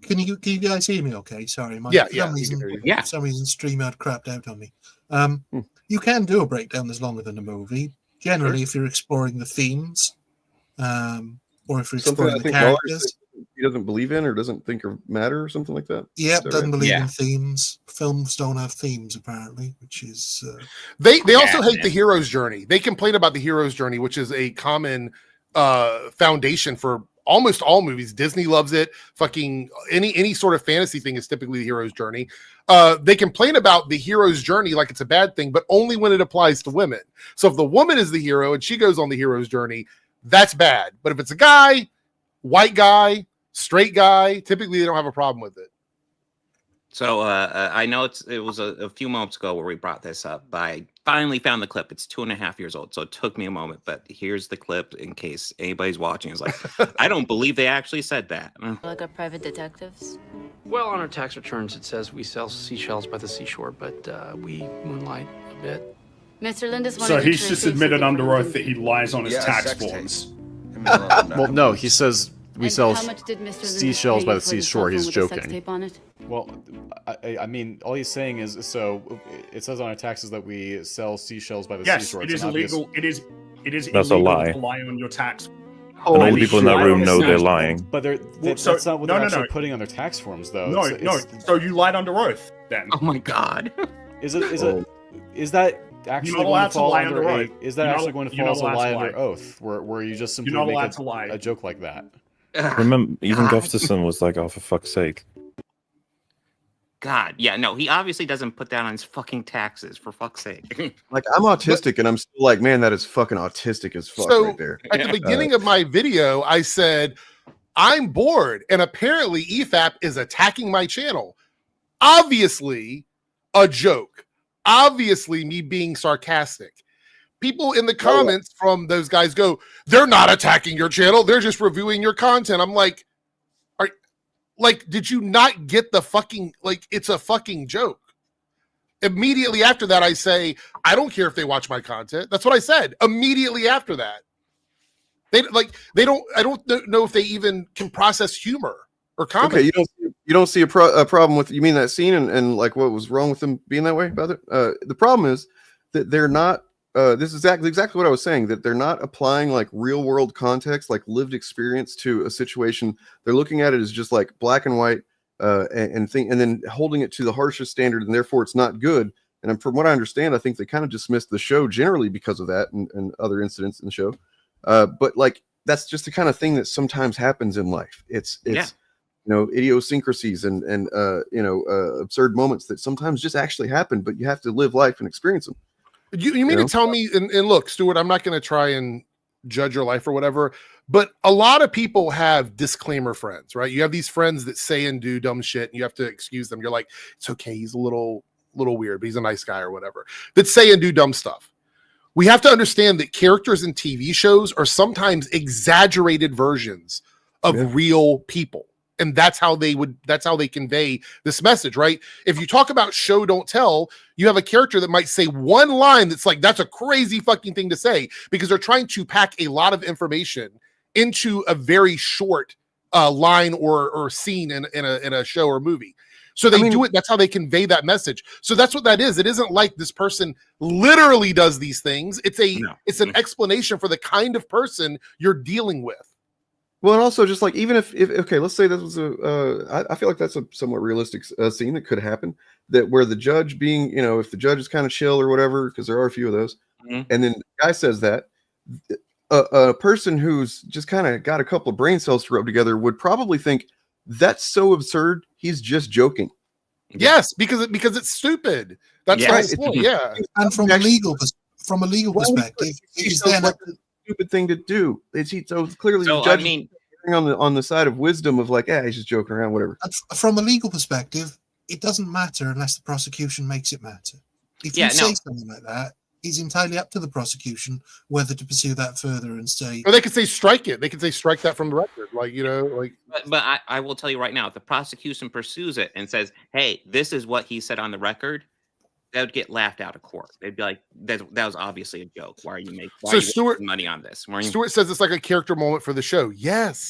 can you guys hear me? Okay, sorry, for some reason, StreamYard crapped out on me. You can do a breakdown that's longer than a movie. Generally, if you're exploring the themes, or if you're exploring the characters. He doesn't believe in or doesn't think matter or something like that. Yeah, doesn't believe in themes. Films don't have themes apparently, which is they also hate the hero's journey. They complain about the hero's journey, which is a common foundation for almost all movies. Disney loves it. Fucking any sort of fantasy thing is typically the hero's journey. They complain about the hero's journey like it's a bad thing, but only when it applies to women. So if the woman is the hero and she goes on the hero's journey, that's bad. But if it's a guy, white guy, straight guy, typically they don't have a problem with it. So I know it was a few moments ago where we brought this up, but I finally found the clip. It's 2.5 years old, so it took me a moment, but here's the clip in case anybody's watching is like, I don't believe they actually said that. Like our private detectives? Well, on our tax returns, it says we sell seashells by the seashore, but we moonlight a bit. Mr. Lindis So he's just admitted under oath that he lies on his tax forms. Well, no, he says we sell how much did Mr. seashells by the seashore. He's joking. Tape on it? Well, I mean, all he's saying is, so it says on our taxes that we sell seashells by the seashore. Yes, it is illegal. It is That's illegal a lie. to lie on your tax. And all the people in that room know they're lying. But that's not what they're actually putting on their tax forms, though. No. So you lied under oath, then? Oh my God! Is that actually going to fall under oath? Is that actually going to fall as a lie under oath, where you just simply make a joke like that? Remember, even Gustafson was like, "Oh, for fuck's sake." God, yeah, no, he obviously doesn't put that on his fucking taxes, for fuck's sake. Like, I'm autistic, and I'm still like, man, that is fucking autistic as fuck right there. At the beginning of my video, I said, I'm bored, and apparently EFAP is attacking my channel. Obviously, a joke. Obviously, me being sarcastic. People in the comments from those guys go, they're not attacking your channel, they're just reviewing your content. I'm like, did you not get the fucking, it's a fucking joke. Immediately after that, I say, I don't care if they watch my content. That's what I said. Immediately after that. I don't know if they even can process humor or comedy. Okay, you don't see a problem with, you mean that scene and like what was wrong with them being that way about it? The problem is that they're not, this is exactly what I was saying, that they're not applying like real world context, like lived experience to a situation. They're looking at it as just like black and white, and then holding it to the harshest standard, and therefore it's not good. And from what I understand, I think they kind of dismissed the show generally because of that and other incidents in the show. But like, that's just the kind of thing that sometimes happens in life. It's idiosyncrasies and absurd moments that sometimes just actually happen, but you have to live life and experience them. You mean to tell me, and look, Stuart, I'm not going to try and judge your life or whatever, but a lot of people have disclaimer friends, right? You have these friends that say and do dumb shit, and you have to excuse them. You're like, it's okay, he's a little weird, but he's a nice guy or whatever. That say and do dumb stuff. We have to understand that characters in TV shows are sometimes exaggerated versions of real people. And that's how they convey this message, right? If you talk about show don't tell, you have a character that might say one line that's like, that's a crazy fucking thing to say, because they're trying to pack a lot of information into a very short line or scene in a show or movie. So they do it. That's how they convey that message. So that's what that is. It isn't like this person literally does these things. It's an explanation for the kind of person you're dealing with. Well, and also just like, even if okay, let's say this was I feel like that's a somewhat realistic scene that could happen, that where the judge being, if the judge is kind of chill or whatever, because there are a few of those, and then the guy says that, a person who's just kind of got a couple of brain cells to rub together would probably think that's so absurd, he's just joking. Yes, because it's stupid. That's right. Yeah, and from a legal perspective, it's then like a stupid thing to do. So clearly the judge on the side of wisdom of like, he's just joking around, whatever. And from a legal perspective, it doesn't matter unless the prosecution makes it matter. If you say something like that, it's entirely up to the prosecution whether to pursue that further and say. Or they could say strike it. They could say strike that from the record. Like, you know, like. But I will tell you right now, if the prosecution pursues it and says, "Hey, this is what he said on the record," that would get laughed out of court. They'd be like, "That was obviously a joke. Why are you making money on this?" Stuart says it's like a character moment for the show. Yes.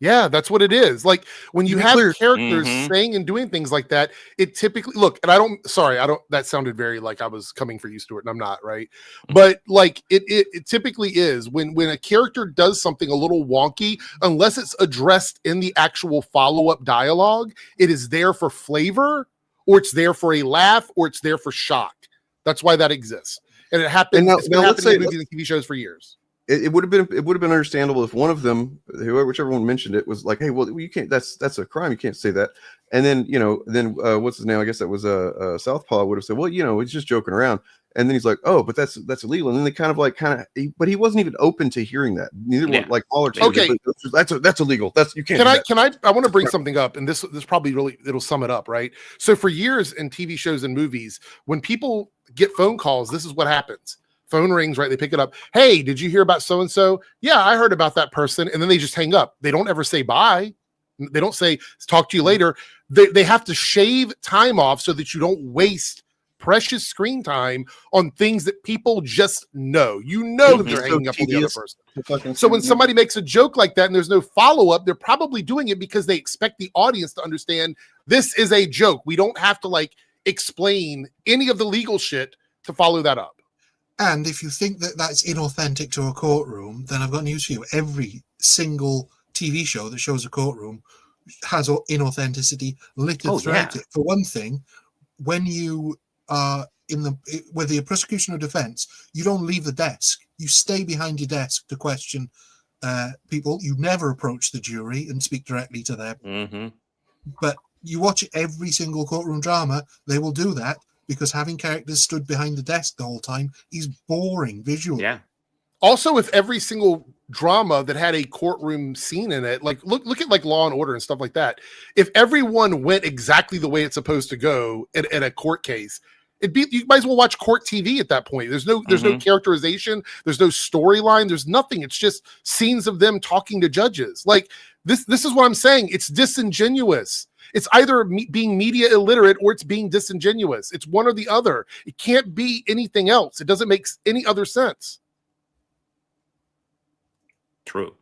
Yeah, that's what it is. Like when you have characters saying and doing things like that, it typically that sounded very like I was coming for you, Stuart, and I'm not, right? But like it typically is when a character does something a little wonky, unless it's addressed in the actual follow-up dialogue, it is there for flavor, or it's there for a laugh, or it's there for shock. That's why that exists. And it happened. It's been happening in movies and TV shows for years. It would have been understandable if one of them, whichever one mentioned it, was like, "Hey, well, you can't. That's a crime. You can't say that." And then what's his name? I guess that was Southpaw would have said, "Well, he's just joking around." And then he's like, "Oh, but that's illegal." And then they but he wasn't even open to hearing that. Neither one, like all or two. Okay, that's illegal. You can't. I want to bring something up, and this probably really it'll sum it up, right? So for years in TV shows and movies, when people get phone calls, this is what happens. Phone rings, right? They pick it up. "Hey, did you hear about so-and-so?" "Yeah, I heard about that person." And then they just hang up. They don't ever say bye. They don't say, "Talk to you later." They have to shave time off so that you don't waste precious screen time on things that people just know. That they're hanging up on the other person. So when somebody makes a joke like that and there's no follow-up, they're probably doing it because they expect the audience to understand this is a joke. We don't have to like explain any of the legal shit to follow that up. And if you think that that's inauthentic to a courtroom, then I've got news for you. Every single TV show that shows a courtroom has inauthenticity littered throughout it. For one thing, when you are whether you're prosecution or defense, you don't leave the desk. You stay behind your desk to question people. You never approach the jury and speak directly to them. But you watch every single courtroom drama, they will do that. Because having characters stood behind the desk the whole time is boring visually. Yeah. Also, if every single drama that had a courtroom scene in it, like look at like Law and Order and stuff like that. If everyone went exactly the way it's supposed to go in a court case, you might as well watch court TV at that point. There's no characterization, there's no storyline, there's nothing. It's just scenes of them talking to judges. Like this is what I'm saying. It's disingenuous. It's either being media illiterate or it's being disingenuous. It's one or the other. It can't be anything else. It doesn't make any other sense. True.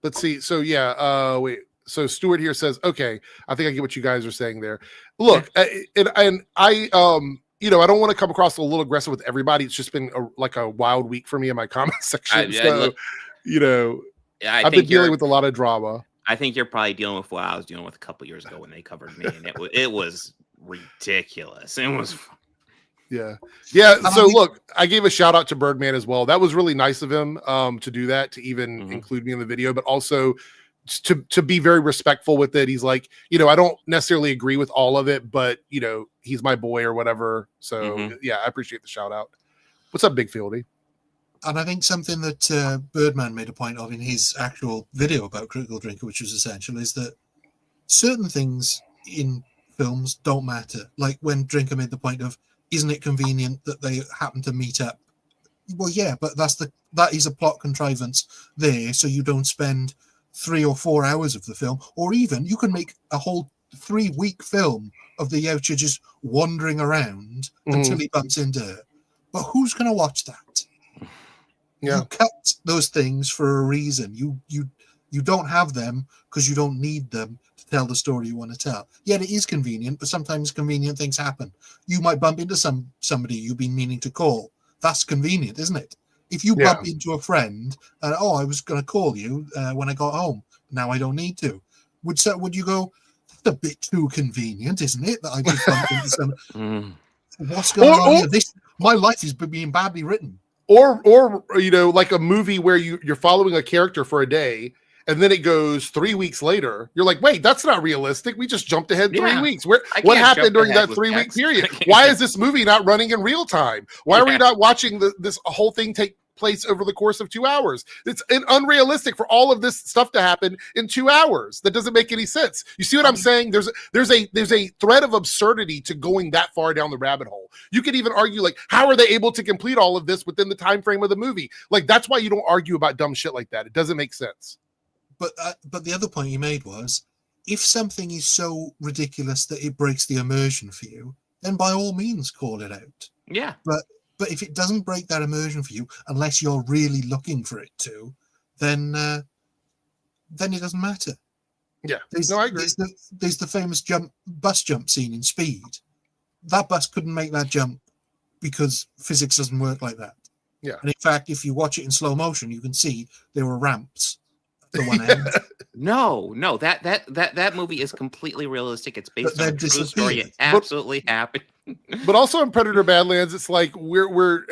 Let's see. So yeah, wait. So Stuart here says, "Okay, I think I get what you guys are saying there." Look, I don't want to come across a little aggressive with everybody. It's just been like a wild week for me in my comment section. I've been dealing with a lot of drama. I think you're probably dealing with what I was dealing with a couple years ago when they covered me, and it was ridiculous. It was. Yeah. So look, I gave a shout out to Birdman as well. That was really nice of him to do that, to even include me in the video, but also to be very respectful with it. He's like, I don't necessarily agree with all of it, but he's my boy or whatever. So yeah, I appreciate the shout out. What's up, Big Fieldy? And I think something that Birdman made a point of in his actual video about Critical Drinker, which was essential, is that certain things in films don't matter. Like when Drinker made the point of, isn't it convenient that they happen to meet up? Well, yeah, but that is a plot contrivance there, so you don't spend 3 or 4 hours of the film, or even you can make a whole 3-week film of the Youcher just wandering around until he bumps into her. But who's going to watch that? Yeah. You cut those things for a reason. You don't have them because you don't need them to tell the story you want to tell. Yet it is convenient, but sometimes convenient things happen. You might bump into somebody you've been meaning to call. That's convenient, isn't it? If you bump into a friend, I was going to call you when I got home. Now I don't need to. Would you go, that's a bit too convenient, isn't it? That I just bumped into some. What's going on here? My life is being badly written. Or like a movie where you're following a character for a day, and then it goes 3 weeks later. You're like, wait, that's not realistic. We just jumped ahead 3 weeks. What happened during that 3-week period? Why is this movie not running in real time? Why are we not watching this whole thing take place over the course of 2 hours. It's unrealistic for all of this stuff to happen in 2 hours. That doesn't make any sense. You see what I'm saying? There's a thread of absurdity to going that far down the rabbit hole. You could even argue, like, how are they able to complete all of this within the time frame of the movie? Like, that's why you don't argue about dumb shit like that. It doesn't make sense. But the other point you made was, if something is so ridiculous that it breaks the immersion for you, then by all means call it out. Yeah. But if it doesn't break that immersion for you, unless you're really looking for it to, then it doesn't matter. Yeah. I agree. There's the famous bus jump scene in Speed. That bus couldn't make that jump because physics doesn't work like that. Yeah. And in fact, if you watch it in slow motion, you can see there were ramps at the one end. No, that movie is completely realistic. It's based on a true story. It absolutely happened. But also in Predator Badlands, it's like we're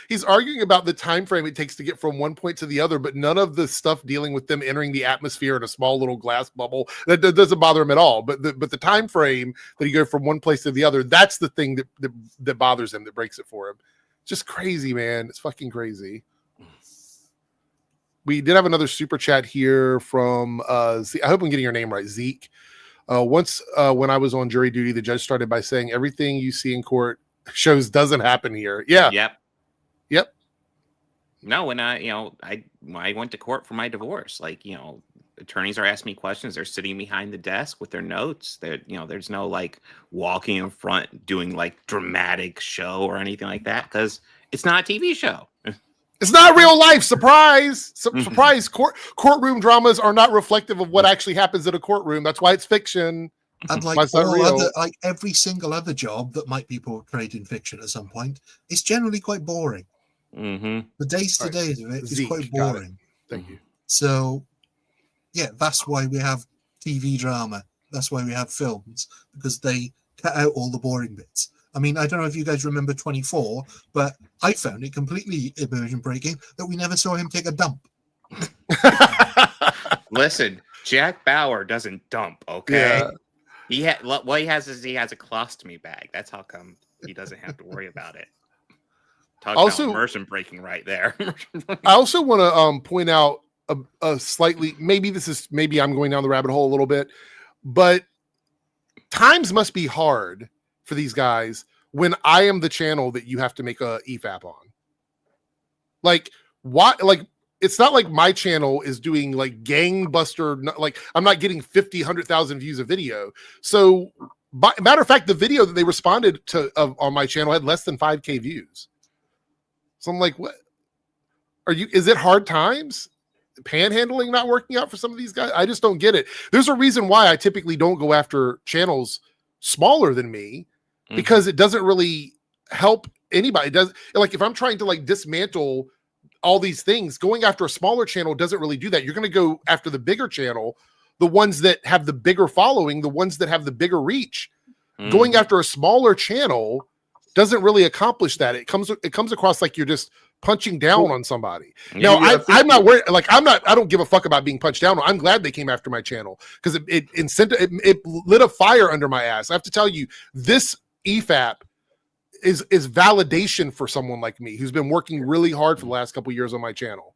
he's arguing about the time frame it takes to get from one point to the other, but none of the stuff dealing with them entering the atmosphere in a small little glass bubble, that doesn't bother him at all. But the time frame that you go from one place to the other, that's the thing that bothers him, that breaks it for him. Just crazy, man. It's fucking crazy. We did have another super chat here from I hope I'm getting your name right, Zeke. Once when I was on jury duty, the judge started by saying, everything you see in court shows doesn't happen here. Yeah. Yep. No, when I went to court for my divorce, like, attorneys are asking me questions. They're sitting behind the desk with their notes. There's no like walking in front doing like dramatic show or anything like that, because it's not a TV show. It's not real life. Surprise. Surprise. Courtroom dramas are not reflective of what actually happens in a courtroom. That's why it's fiction. And like every single other job that might be portrayed in fiction at some point, it's generally quite boring. Mm-hmm. The days to days of it is quite boring. Thank you. So, yeah, that's why we have TV drama. That's why we have films, because they cut out all the boring bits. I mean, I don't know if you guys remember 24, but I found it completely immersion breaking that we never saw him take a dump. Listen, Jack Bauer doesn't dump, okay? Yeah. What he has is he has a colostomy bag. That's how come he doesn't have to worry about it. Talk about immersion breaking right there. I also want to point out a slightly, maybe I'm going down the rabbit hole a little bit, but times must be hard for these guys when I am the channel that you have to make a EFAP on. Like, what? Like, it's not like my channel is doing like gangbuster, like I'm not getting 50, 100,000 views a video. So, matter of fact, the video that they responded to on my channel had less than 5K views. So I'm like, what? Is it hard times? Panhandling not working out for some of these guys? I just don't get it. There's a reason why I typically don't go after channels smaller than me, because it doesn't really help anybody. It does, like, if I'm trying to like dismantle all these things, going after a smaller channel doesn't really do that. You're going to go after the bigger channel, the ones that have the bigger following, the ones that have the bigger reach. Going after a smaller channel doesn't really accomplish that. It comes across like you're just punching down on somebody. Now, I'm not worried. Like, I don't give a fuck about being punched down on. I'm glad they came after my channel, because it lit a fire under my ass. I have to tell you, this EFAP is validation for someone like me who's been working really hard for the last couple of years on my channel.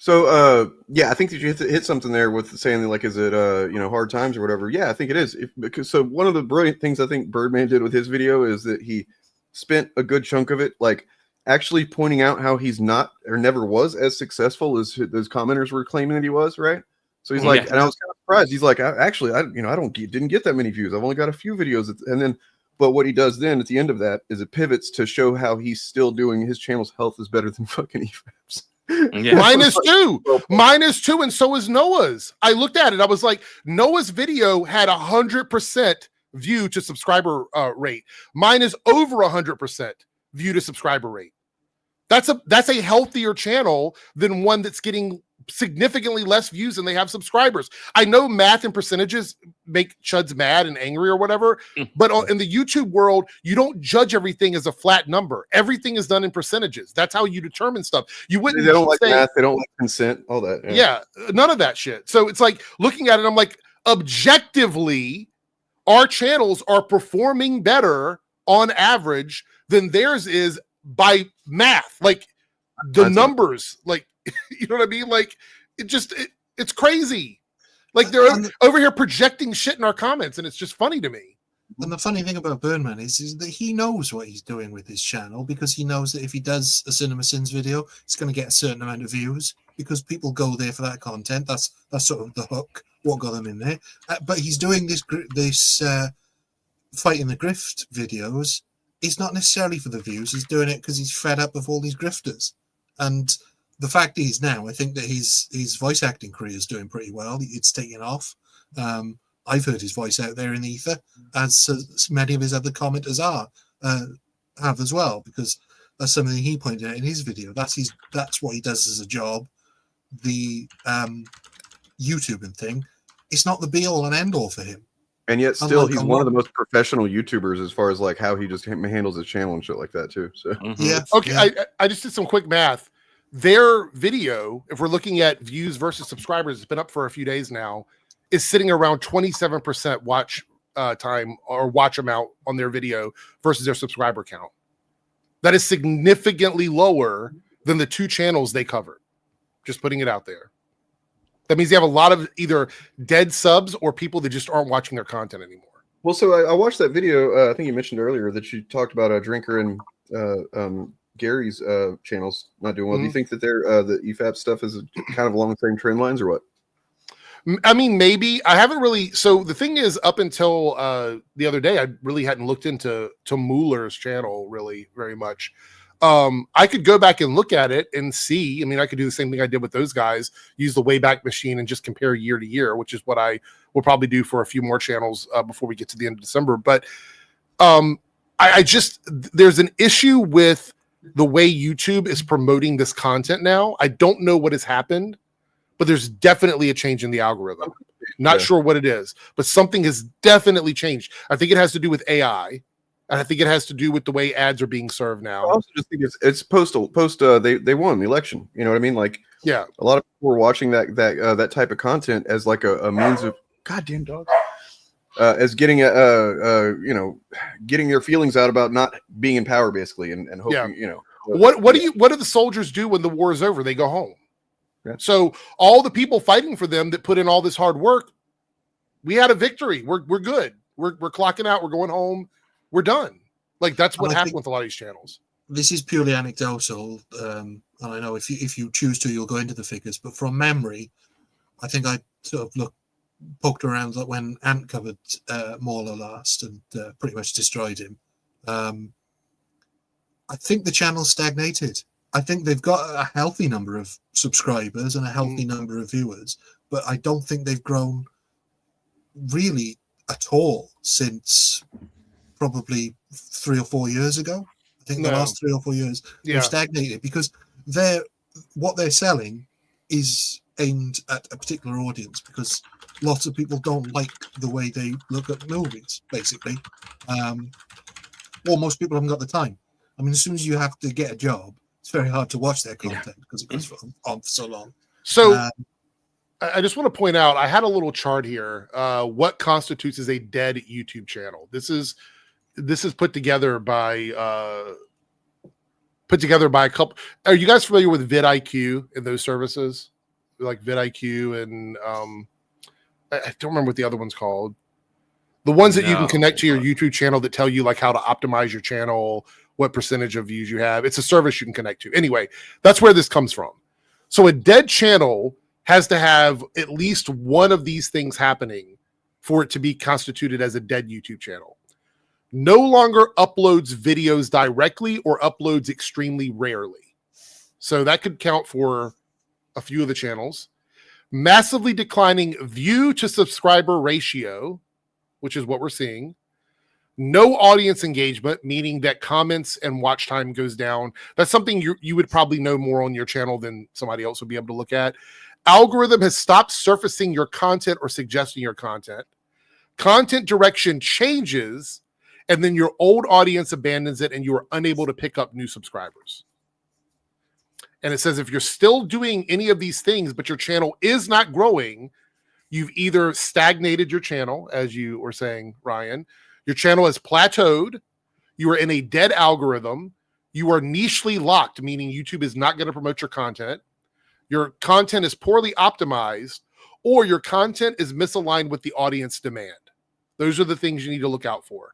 So, yeah, I think that you hit something there with saying, like, is it, hard times or whatever? Yeah, I think it is. Because one of the brilliant things I think Birdman did with his video is that he spent a good chunk of it, like, actually pointing out how he's not or never was as successful as those commenters were claiming that he was, right? So he's like, and I was kind of surprised. He's like, actually, I didn't get that many views. I've only got a few videos. And then, but what he does then at the end of that is it pivots to show how he's still doing, his channel's health is better than fucking EFAPs. Yeah. Mine is too, and so is Noah's. I looked at it. I was like, Noah's video had 100% view to subscriber rate. Mine is over 100% view to subscriber rate. That's a healthier channel than one that's getting significantly less views and they have subscribers. I know math and percentages make chuds mad and angry or whatever, but in the YouTube world, you don't judge everything as a flat number. Everything is done in percentages. That's how you determine stuff. You wouldn't. They don't like math. They don't like consent. All that. Yeah, none of that shit. So it's like looking at it, I'm like, objectively, our channels are performing better on average than theirs is by math, like the numbers, like you know what I mean? Like it's crazy. Like they're over here projecting shit in our comments, and it's just funny to me. And the funny thing about Birdman is that he knows what he's doing with his channel, because he knows that if he does a Cinema Sins video, it's going to get a certain amount of views because people go there for that content. That's sort of the hook, what got them in there. But he's doing this fighting the grift videos. It's not necessarily for the views. He's doing it because he's fed up of all these grifters. And the fact is now, I think that his voice acting career is doing pretty well. It's taking off. I've heard his voice out there in the ether, as many of his other commenters have as well, because that's something he pointed out in his video. That's what he does as a job. The YouTubing thing, it's not the be all and end all for him. And yet still, he's one of the most professional YouTubers as far as like how he just handles his channel and shit like that too. So yeah. Okay, yeah. I just did some quick math. Their video, if we're looking at views versus subscribers, it's been up for a few days now, is sitting around 27% watch time or watch amount on their video versus their subscriber count. That is significantly lower than the two channels they covered. Just putting it out there. That means they have a lot of either dead subs or people that just aren't watching their content anymore. Well, so I watched that video. I think you mentioned earlier that you talked about a Drinker and Gary's channels not doing well. Do you think that the EFAP stuff is kind of along the same trend lines, or what? I mean, maybe. I haven't really. So the thing is, up until the other day, I really hadn't looked into Mueller's channel really very much. I could go back and look at it and see. I mean, I could do the same thing I did with those guys, use the Wayback Machine and just compare year to year, which is what I will probably do for a few more channels before we get to the end of December. But I just, there's an issue with the way YouTube is promoting this content now. I don't know what has happened, but there's definitely a change in the algorithm. Not sure what it is, but something has definitely changed. I think it has to do with AI. And I think it has to do with the way ads are being served now. I also just think it's post they won the election. You know what I mean? Like, yeah, a lot of people were watching that type of content as like a means of goddamn dog, as getting getting their feelings out about not being in power, basically, and hoping What do the soldiers do when the war is over? They go home. Yeah. So all the people fighting for them that put in all this hard work, we had a victory. We're good. We're clocking out. We're going home. We're done. Like that's what happened with a lot of these channels. This is purely anecdotal, and I know if you choose to, you'll go into the figures. But from memory, I think I sort of poked around when Ant covered Mauler last and pretty much destroyed him. I think the channel stagnated. I think they've got a healthy number of subscribers and a healthy number of viewers, but I don't think they've grown really at all since probably 3 or 4 years ago. I think the last 3 or 4 years they've stagnated because what they're selling is aimed at a particular audience, because lots of people don't like the way they look at movies, basically. Or most people haven't got the time. I mean, as soon as you have to get a job, it's very hard to watch their content because it goes on for so long. So I just want to point out, I had a little chart here. What constitutes as a dead YouTube channel? This is put together by a couple. Are you guys familiar with vidIQ and those services, like vidIQ and I don't remember what the other one's called. The ones that you can connect to your YouTube channel that tell you like how to optimize your channel, what percentage of views you have. It's a service you can connect to. Anyway, that's where this comes from. So a dead channel has to have at least one of these things happening for it to be constituted as a dead YouTube channel. No longer uploads videos directly or uploads extremely rarely. So that could count for a few of the channels. Massively declining view to subscriber ratio, which is what we're seeing. No audience engagement, meaning that comments and watch time goes down. That's something you would probably know more on your channel than somebody else would be able to look at. Algorithm has stopped surfacing your content or suggesting your content. Content direction changes, and then your old audience abandons it, and you are unable to pick up new subscribers. And it says if you're still doing any of these things, but your channel is not growing, you've either stagnated your channel, as you were saying, Ryan. Your channel has plateaued. You are in a dead algorithm. you are nichely locked, meaning YouTube is not going to promote your content. Your content is poorly optimized, or your content is misaligned with the audience demand. Those are the things you need to look out for.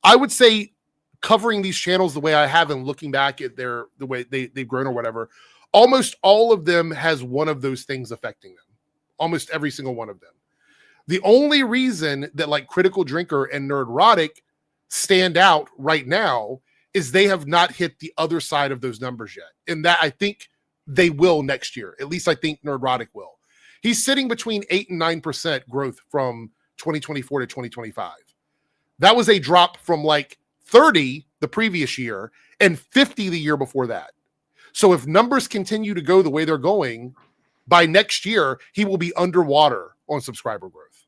I would say covering these channels the way I have and looking back at the way they've grown or whatever, almost all of them has one of those things affecting them. Almost every single one of them. The only reason that like Critical Drinker and Nerdrotic stand out right now is they have not hit the other side of those numbers yet. And that I think they will next year. At least I think Nerdrotic will. He's sitting between 8 and 9% growth from 2024 to 2025. That was a drop from like 30 the previous year and 50 the year before that. So if numbers continue to go the way they're going, by next year, he will be underwater on subscriber growth.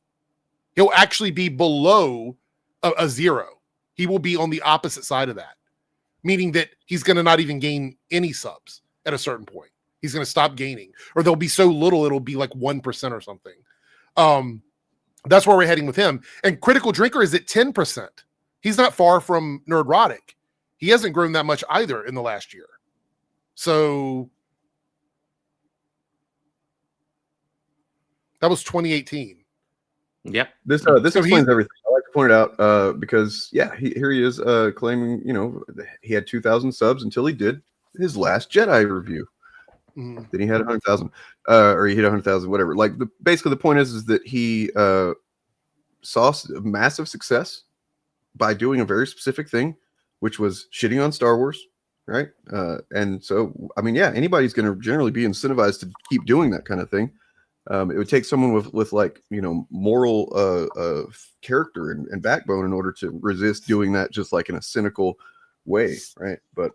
He'll actually be below a 0. He will be on the opposite side of that, meaning that he's going to not even gain any subs at a certain point. He's going to stop gaining, or there'll be so little, it'll be like 1% or something. That's where we're heading with him. And Critical Drinker is at 10%. He's not far from Nerdrotic. He hasn't grown that much either in the last year. So that was 2018. Yep. This explains everything. I like to point it out because here he is claiming, he had 2,000 subs until he did his last Jedi review. Mm-hmm. Then he had 100,000, or he hit 100,000, whatever. Like basically the point is that he saw massive success by doing a very specific thing, which was shitting on Star Wars, right? And so, I mean, anybody's going to generally be incentivized to keep doing that kind of thing. It would take someone with like, moral character and backbone in order to resist doing that just like in a cynical way, right? But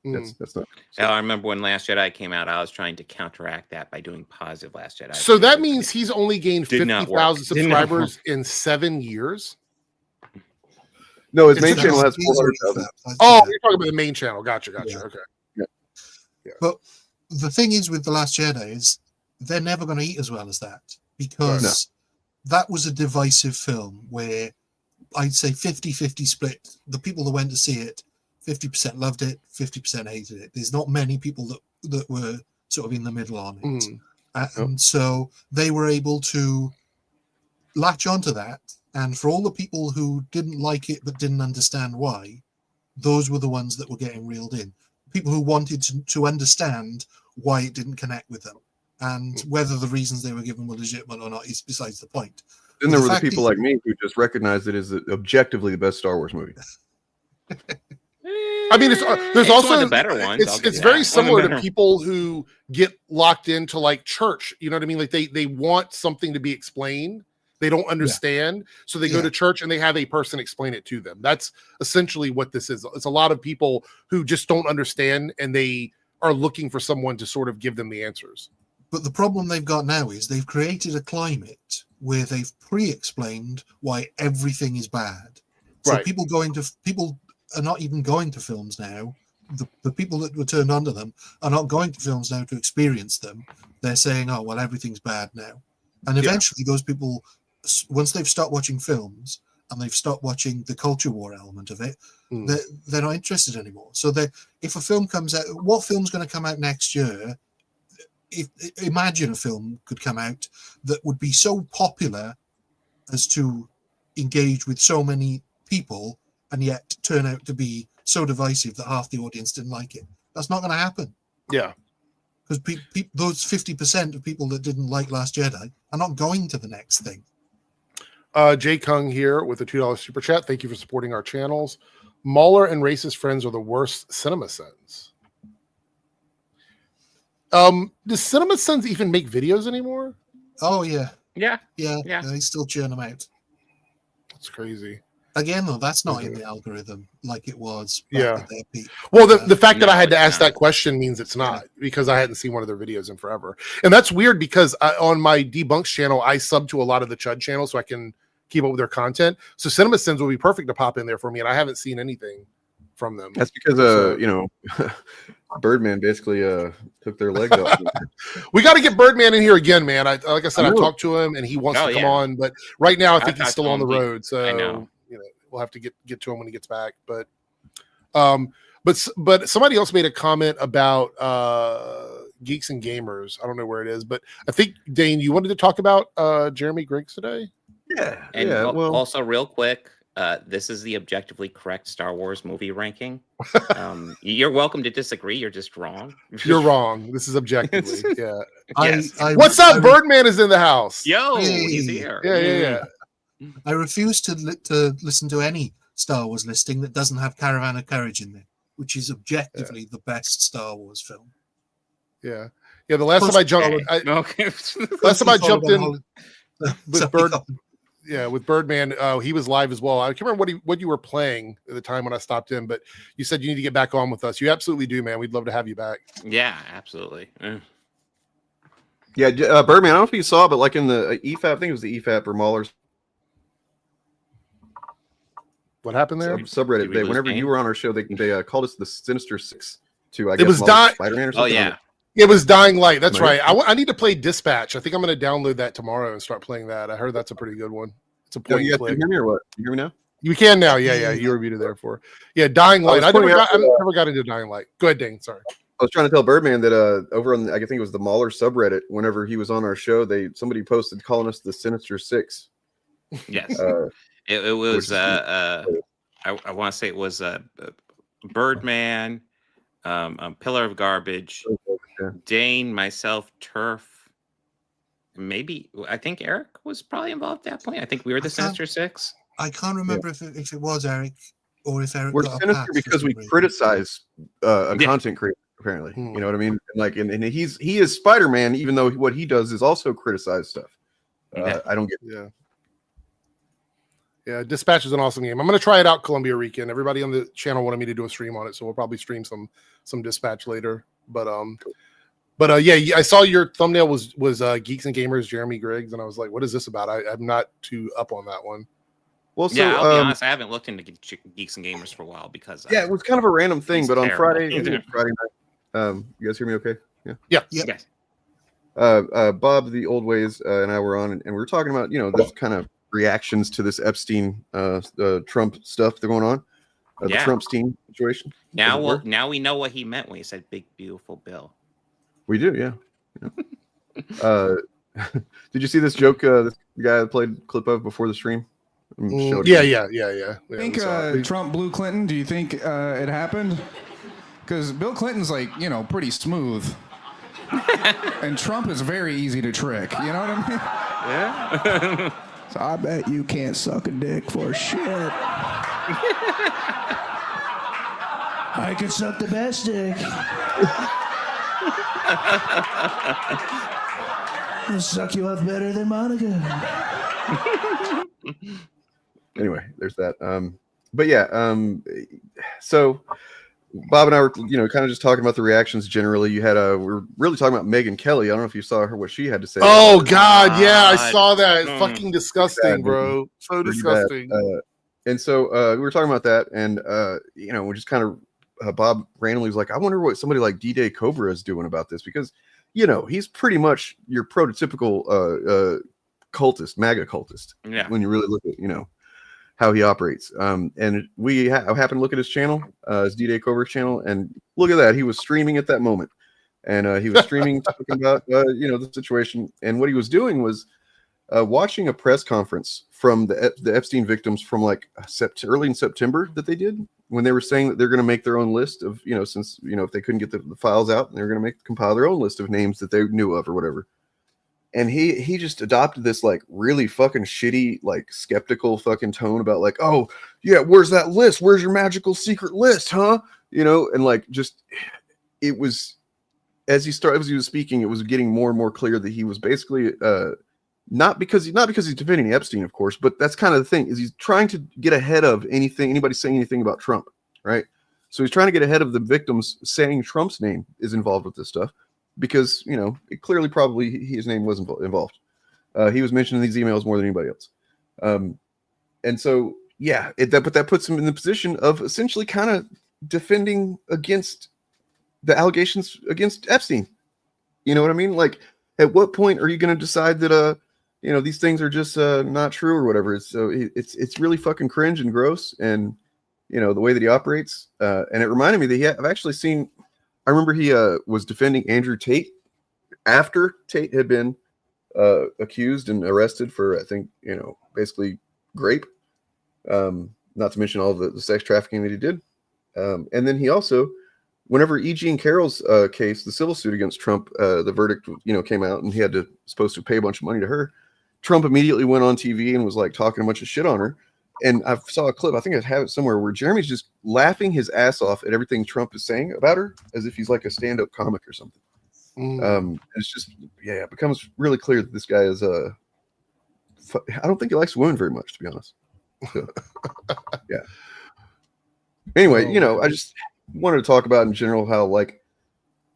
that's not. So. I remember when Last Jedi came out, I was trying to counteract that by doing positive Last Jedi. So that means he's only gained 50,000 subscribers in 7 years? No, his main channel has 400,000. Oh, you're talking about the main channel. Gotcha. Yeah. Okay. Yeah. But the thing is with The Last Jedi is they're never going to eat as well as that, because that was a divisive film where I'd say 50-50 split. The people that went to see it, 50% loved it, 50% hated it. There's not many people that were sort of in the middle on it. And so they were able to latch onto that. And for all the people who didn't like it but didn't understand why, those were the ones that were getting reeled in. People who wanted to understand why it didn't connect with them. And whether the reasons they were given were legitimate or not is besides the point. Then there were the people like me who just recognized it as objectively the best Star Wars movie. I mean, there's also one of the better ones. It's very similar to people who get locked into like church. You know what I mean? Like they want something to be explained. They don't understand. So they go to church and they have a person explain it to them. That's essentially what this is. It's a lot of people who just don't understand and they are looking for someone to sort of give them the answers. But the problem they've got now is they've created a climate where they've pre-explained why everything is bad. So people are not even going to films now. The people that were turned on to them are not going to films now to experience them. They're saying, oh, well, everything's bad now. And eventually those people, once they've stopped watching films and they've stopped watching the culture war element of it, they're not interested anymore. So if a film comes out, what film's going to come out next year? Imagine a film could come out that would be so popular as to engage with so many people and yet turn out to be so divisive that half the audience didn't like it. That's not going to happen. Yeah. Because those 50% of people that didn't like Last Jedi are not going to the next thing. Jay Kung here with a $2 super chat. Thank you for supporting our channels. Mauler and racist friends are the worst Cinema Sins. Does Cinema Sins even make videos anymore? Oh, yeah. Yeah. They still churn them out. That's crazy. Again, though, that's not in the algorithm like it was back at their peak. Well, the fact that I had to ask that question means it's not, because I hadn't seen one of their videos in forever. And that's weird because on my Debunks channel, I sub to a lot of the Chud channels so I can keep up with their content. So Cinema Sins will be perfect to pop in there for me, and I haven't seen anything from them. That's because, Birdman basically took their legs off. We got to get Birdman in here again, man. Like I said, I've talked to him, and he wants to come on. But right now, I think he's still on the road. So we'll have to get to him when he gets back. But But somebody else made a comment about Geeks and Gamers. I don't know where it is, but I think Dane, you wanted to talk about Jeremy Griggs today. Yeah, And yeah. Well, also real quick, this is the objectively correct Star Wars movie ranking. You're welcome to disagree. You're just wrong. You're wrong. This is objectively. Yeah. Yes. What's up? Birdman is in the house. Yo, Hey. he's here. Yeah. I refuse to listen to any Star Wars listing that doesn't have Caravan of Courage in there, which is objectively the best Star Wars film. Yeah. The last time I jumped, last time I jumped in with with Birdman, he was live as well. I can't remember what you were playing at the time when I stopped in, but you said you need to get back on with us. You absolutely do, man. We'd love to have you back. Yeah, absolutely. Yeah, Birdman. I don't know if you saw, but like in the EFAP, I think it was the EFAP or Mahler's. What happened there? Subreddit. Whenever you were on our show, they called us the Sinister Six. To I It guess was Spider-Man or something. Oh yeah. It was Dying Light. That's right. I need to play Dispatch. I think I'm going to download that tomorrow and start playing that. I heard that's a pretty good one. It's a point and click. You hear me or what? You hear me now? You can now. Yeah. You reviewed it there for. Yeah, Dying Light. I never got into Dying Light. Go ahead, Dane. Sorry. I was trying to tell Birdman that over on I think it was the Mahler subreddit. Whenever he was on our show, somebody posted calling us the Sinister Six. Yes. It was. I want to say it was Birdman, Pillar of Garbage, Dane, myself, Turf. Maybe I think Eric was probably involved at that point. I think we were the Sinister Six. I can't remember if it was Eric or if Eric. We're sinister because we criticize a content creator. Apparently, you know what I mean. And he is Spider-Man, even though what he does is also criticize stuff. I don't get. Yeah, Dispatch is an awesome game. I'm going to try it out Columbia weekend. Everybody on the channel wanted me to do a stream on it, so we'll probably stream some Dispatch later. But I saw your thumbnail was Geeks and Gamers Jeremy Griggs, and I was like, what is this about? I'm not too up on that one. Well, so I'll be honest, I haven't looked into Geeks and Gamers for a while because it was kind of a random thing. But on terrible. Friday night, you guys hear me okay? Yeah. Yes. Bob, the Old Ways, and I were on, and we were talking about this kind of reactions to this Epstein Trump stuff that's going on, the Trumpstein situation. Now we know what he meant when he said "big beautiful bill." We do, yeah. Did you see this joke? This guy I played a clip of before the stream. Yeah. Think Trump blew Clinton? Do you think it happened? Because Bill Clinton's pretty smooth, and Trump is very easy to trick. You know what I mean? Yeah. So I bet you can't suck a dick for shit. I can suck the best dick. I'll suck you off better than Monica. Anyway, there's that. But yeah, so Bob and I were, kind of just talking about the reactions generally. You had we were really talking about Megyn Kelly. I don't know if you saw what she had to say. Oh God, yeah, I saw that. It's fucking disgusting, bro. So disgusting. And so we were talking about that, and we just kind of Bob randomly was like, I wonder what somebody like D-Day Cobra is doing about this, because he's pretty much your prototypical cultist, MAGA cultist. Yeah. When you really look at how he operates. And we happened to look at his channel, his D-Day Cobra channel, and look at that. He was streaming at that moment. And he was streaming talking about, the situation. And what he was doing was watching a press conference from the Epstein victims from early in September that they did, when they were saying that they're going to make their own list of, since, if they couldn't get the files out, they're going to compile their own list of names that they knew of or whatever. And he just adopted this really fucking shitty, skeptical fucking tone about oh yeah, where's that list? Where's your magical secret list, huh? And it was as he was speaking, it was getting more and more clear that he was basically not because he's defending Epstein, of course, but that's kind of the thing, is he's trying to get ahead of anybody saying anything about Trump, right? So he's trying to get ahead of the victims saying Trump's name is involved with this stuff. Because, it clearly probably his name was involved. He was mentioned in these emails more than anybody else. And so, yeah, but that puts him in the position of essentially kind of defending against the allegations against Epstein. You know what I mean? At what point are you going to decide that, these things are just not true or whatever? It's really fucking cringe and gross. And, the way that he operates. And it reminded me that I've actually seen. I remember he was defending Andrew Tate after Tate had been accused and arrested for, I think, basically grape. Not to mention all the sex trafficking that he did. And then he also, whenever E. Jean Carroll's case, the civil suit against Trump, the verdict, came out, and he had supposed to pay a bunch of money to her. Trump immediately went on TV and was like talking a bunch of shit on her. And I saw a clip, I think I have it somewhere, where Jeremy's just laughing his ass off at everything Trump is saying about her, as if he's like a stand-up comic or something. It's just, it becomes really clear that this guy is I don't think he likes women very much, to be honest. So, yeah. Anyway, I just wanted to talk about in general how like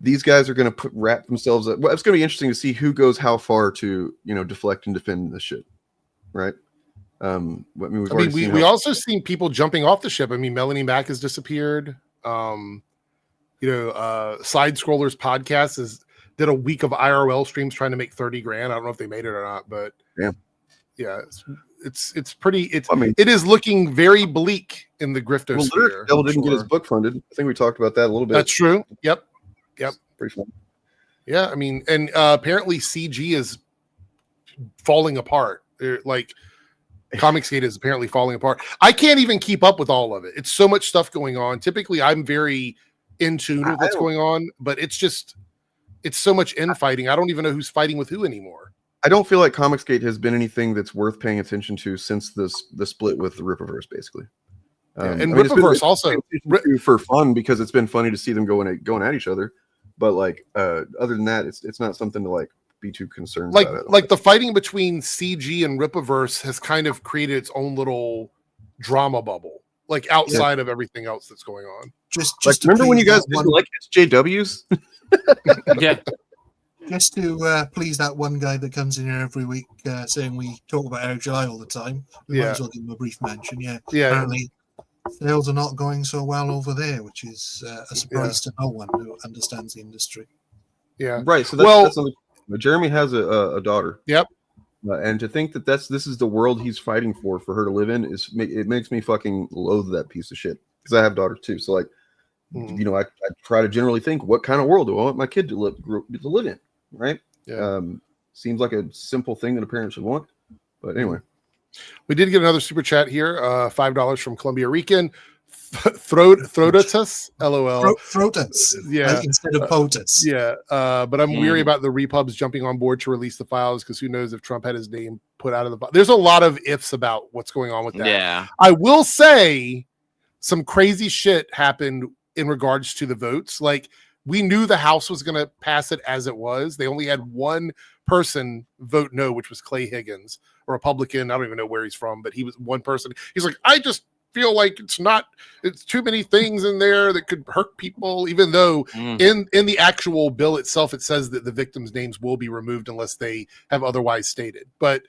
these guys are going to wrap themselves up. Well, it's going to be interesting to see who goes how far to deflect and defend this shit, right? We also seen people jumping off the ship. I mean, Melanie Mack has disappeared. Side Scrollers podcast did a week of IRL streams trying to make $30,000. I don't know if they made it or not, but it's pretty. It is looking very bleak in the griftosphere. Devil didn't get his book funded. I think we talked about that a little bit. That's true. Yep. Pretty fun. Yeah, I mean, and apparently CG is falling apart. Like Comicsgate is apparently falling apart. I can't even keep up with all of it. It's so much stuff going on. Typically, I'm very in tune with what's going on, but it's so much infighting. I don't even know who's fighting with who anymore. I don't feel like Comicsgate has been anything that's worth paying attention to since the split with the Rippaverse, basically. And Rippaverse also for fun, because it's been funny to see them going at each other. But like other than that, it's not something to like be too concerned about. Like the fighting between CG and Rippaverse has kind of created its own little drama bubble, like outside of everything else that's going on. Just remember when you guys didn't like SJWs? Yeah. Just to please that one guy that comes in here every week saying we talk about our July all the time. We might as well give him a brief mention. Apparently sales are not going so well over there, which is a surprise to no one who understands the industry. Yeah. Right. So that's something. Jeremy has a daughter. Yep. And to think that this is the world he's fighting for her to live in it makes me fucking loathe that piece of shit, because I have daughters too. So like, I try to generally think, what kind of world do I want my kid to live in? Right. Yeah. Seems like a simple thing that a parent should want. But anyway. We did get another super chat here, $5 from Columbia Rican. Throatus, LOL. Throatus, instead of POTUS. But I'm weary about the repubs jumping on board to release the files, because who knows if Trump had his name put out of the. There's a lot of ifs about what's going on with that. Yeah, I will say some crazy shit happened in regards to the votes. Like, we knew the House was going to pass it as it was. They only had one person vote no, which was Clay Higgins, a Republican. I don't even know where he's from, but he was one person. He's like, I just feel like it's too many things in there that could hurt people, even though in the actual bill itself it says that the victims' names will be removed unless they have otherwise stated. But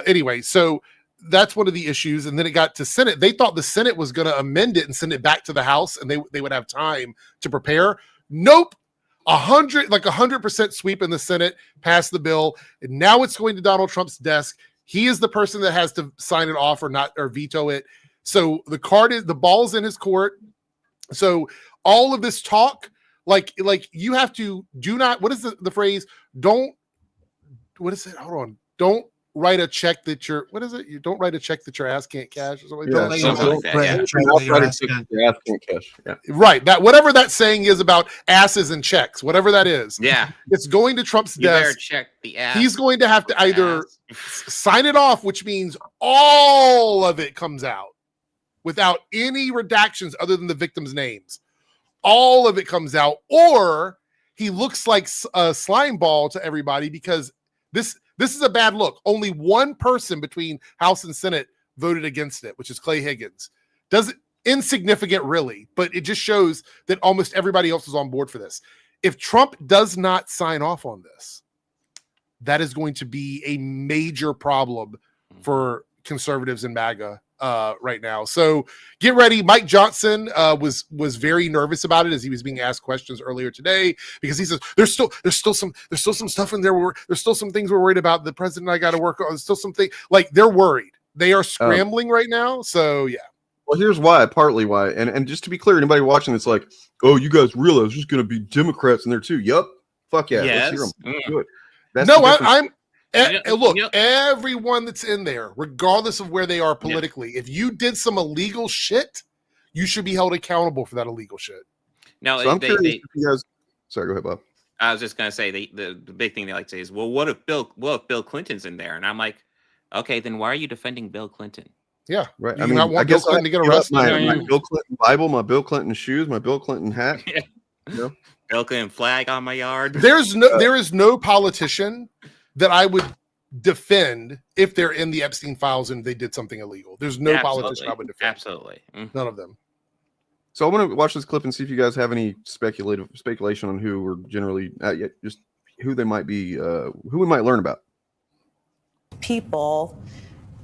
anyway, so that's one of the issues. And then it got to Senate. They thought the Senate was going to amend it and send it back to the House, and they would have time to prepare. Nope. 100% sweep in the Senate, passed the bill, and now it's going to Donald Trump's desk. He is the person that has to sign it off or veto it. So the ball's in his court. So all of this talk, like you have to what is the phrase? Don't write a check that you don't write a check that your ass can't cash or something. Right. That whatever that saying is about asses and checks, whatever that is. Yeah. It's going to Trump's desk. Check the ass. He's going to have to either sign it off, which means all of it comes out without any redactions other than the victims' names. All of it comes out, or he looks like a slime ball to everybody, because this is a bad look. Only one person between House and Senate voted against it, which is Clay Higgins. Insignificant, really, but it just shows that almost everybody else is on board for this. If Trump does not sign off on this, that is going to be a major problem for conservatives in MAGA right now. So get ready. Mike Johnson was very nervous about it as he was being asked questions earlier today, because he says there's still some stuff in there where there's still some things we're worried about. The president and I got to work on. There's still something, like, they're worried. They are scrambling right now. So yeah. Well, here's why, partly why. And just to be clear, anybody watching that's like, oh, you guys realize there's going to be Democrats in there too. Yup. Fuck yeah. Yes. Let's hear them. Do it. That's look, everyone that's in there, regardless of where they are politically, if you did some illegal shit, you should be held accountable for that illegal shit. No, so I'm curious if you guys. Sorry, go ahead, Bob. I was just gonna say the big thing they like to say is, well, what if Bill Clinton's in there? And I'm like, okay, then why are you defending Bill Clinton? Yeah, right. I mean, I guess Bill Clinton to get arrested. My Bill Clinton Bible, my Bill Clinton shoes, my Bill Clinton hat. You know? Bill Clinton flag on my yard. There is no politician that I would defend if they're in the Epstein files and they did something illegal. There's no politician I would defend. Absolutely. None of them. So I want to watch this clip and see if you guys have any speculation on who, or generally just who they might be, who we might learn about. People,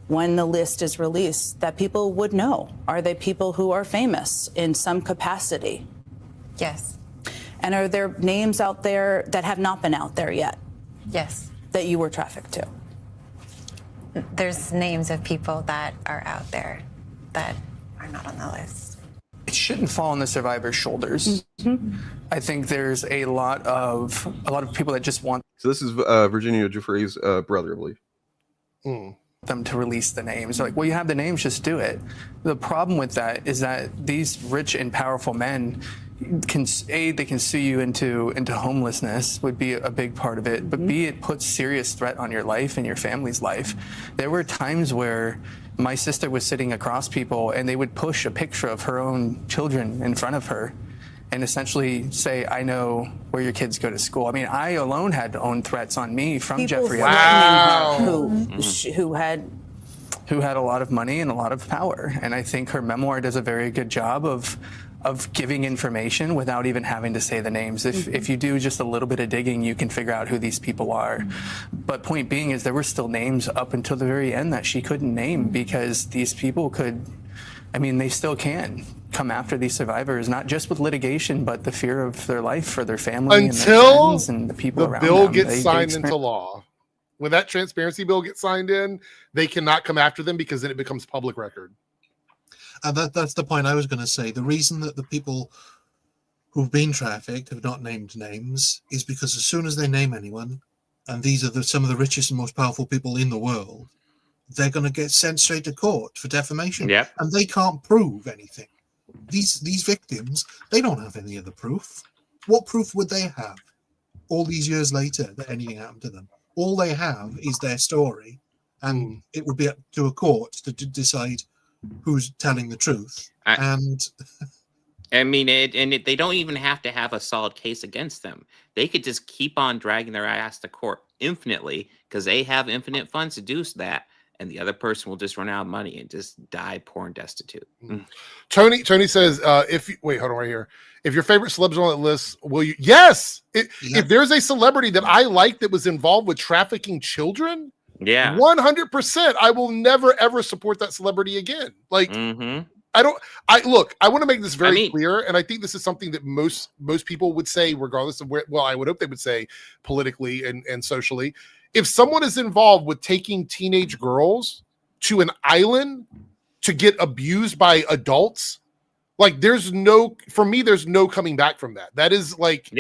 when the list is released, that people would know. Are they people who are famous in some capacity? Yes. And are there names out there that have not been out there yet? Yes. That you were trafficked to? There's names of people that are out there that are not on the list. It shouldn't fall on the survivor's shoulders. I think there's a lot of people that just want. So this is Virginia Giuffre's brother, I believe. Them to release the names. They're like, well, you have the names, just do it. The problem with that is that these rich and powerful men can they can sue you into homelessness, would be a big part of it, but B, it puts serious threat on your life and your family's life. There were times where my sister was sitting across people and they would push a picture of her own children in front of her and essentially say, I know where your kids go to school. I mean, I alone had own threats on me from people Jeffrey who had a lot of money and a lot of power. And I think her memoir does a very good job of giving information without even having to say the names. If you do just a little bit of digging, you can figure out who these people are. But point being is there were still names up until the very end that she couldn't name because these people could, I mean, they still can come after these survivors, not just with litigation, but the fear of their life for their family and their friends and the people around them. Until the bill gets signed into law. When that transparency bill gets signed in, they cannot come after them because then it becomes public record. And that's the point I was going to say. The reason that the people who've been trafficked have not named names is because as soon as they name anyone, and these are some of the richest and most powerful people in the world, they're going to get sent straight to court for defamation. Yeah. And they can't prove anything. These victims, they don't have any other proof. What proof would they have all these years later that anything happened to them? All they have is their story, and it would be up to a court to decide who's telling the truth. I mean, they don't even have to have a solid case against them. They could just keep on dragging their ass to court infinitely because they have infinite funds to do that, and the other person will just run out of money and just die poor and destitute. Tony says, wait, hold on right here. If your favorite celebs are on that list, will you? Yes. If there's a celebrity that I like that was involved with trafficking children, 100%, I will never ever support that celebrity again. Like, I want to make this very clear, and I think this is something that most people would say, regardless of where. Well, I would hope they would say politically and socially. If someone is involved with taking teenage girls to an island to get abused by adults, like there's no coming back from that. That is like,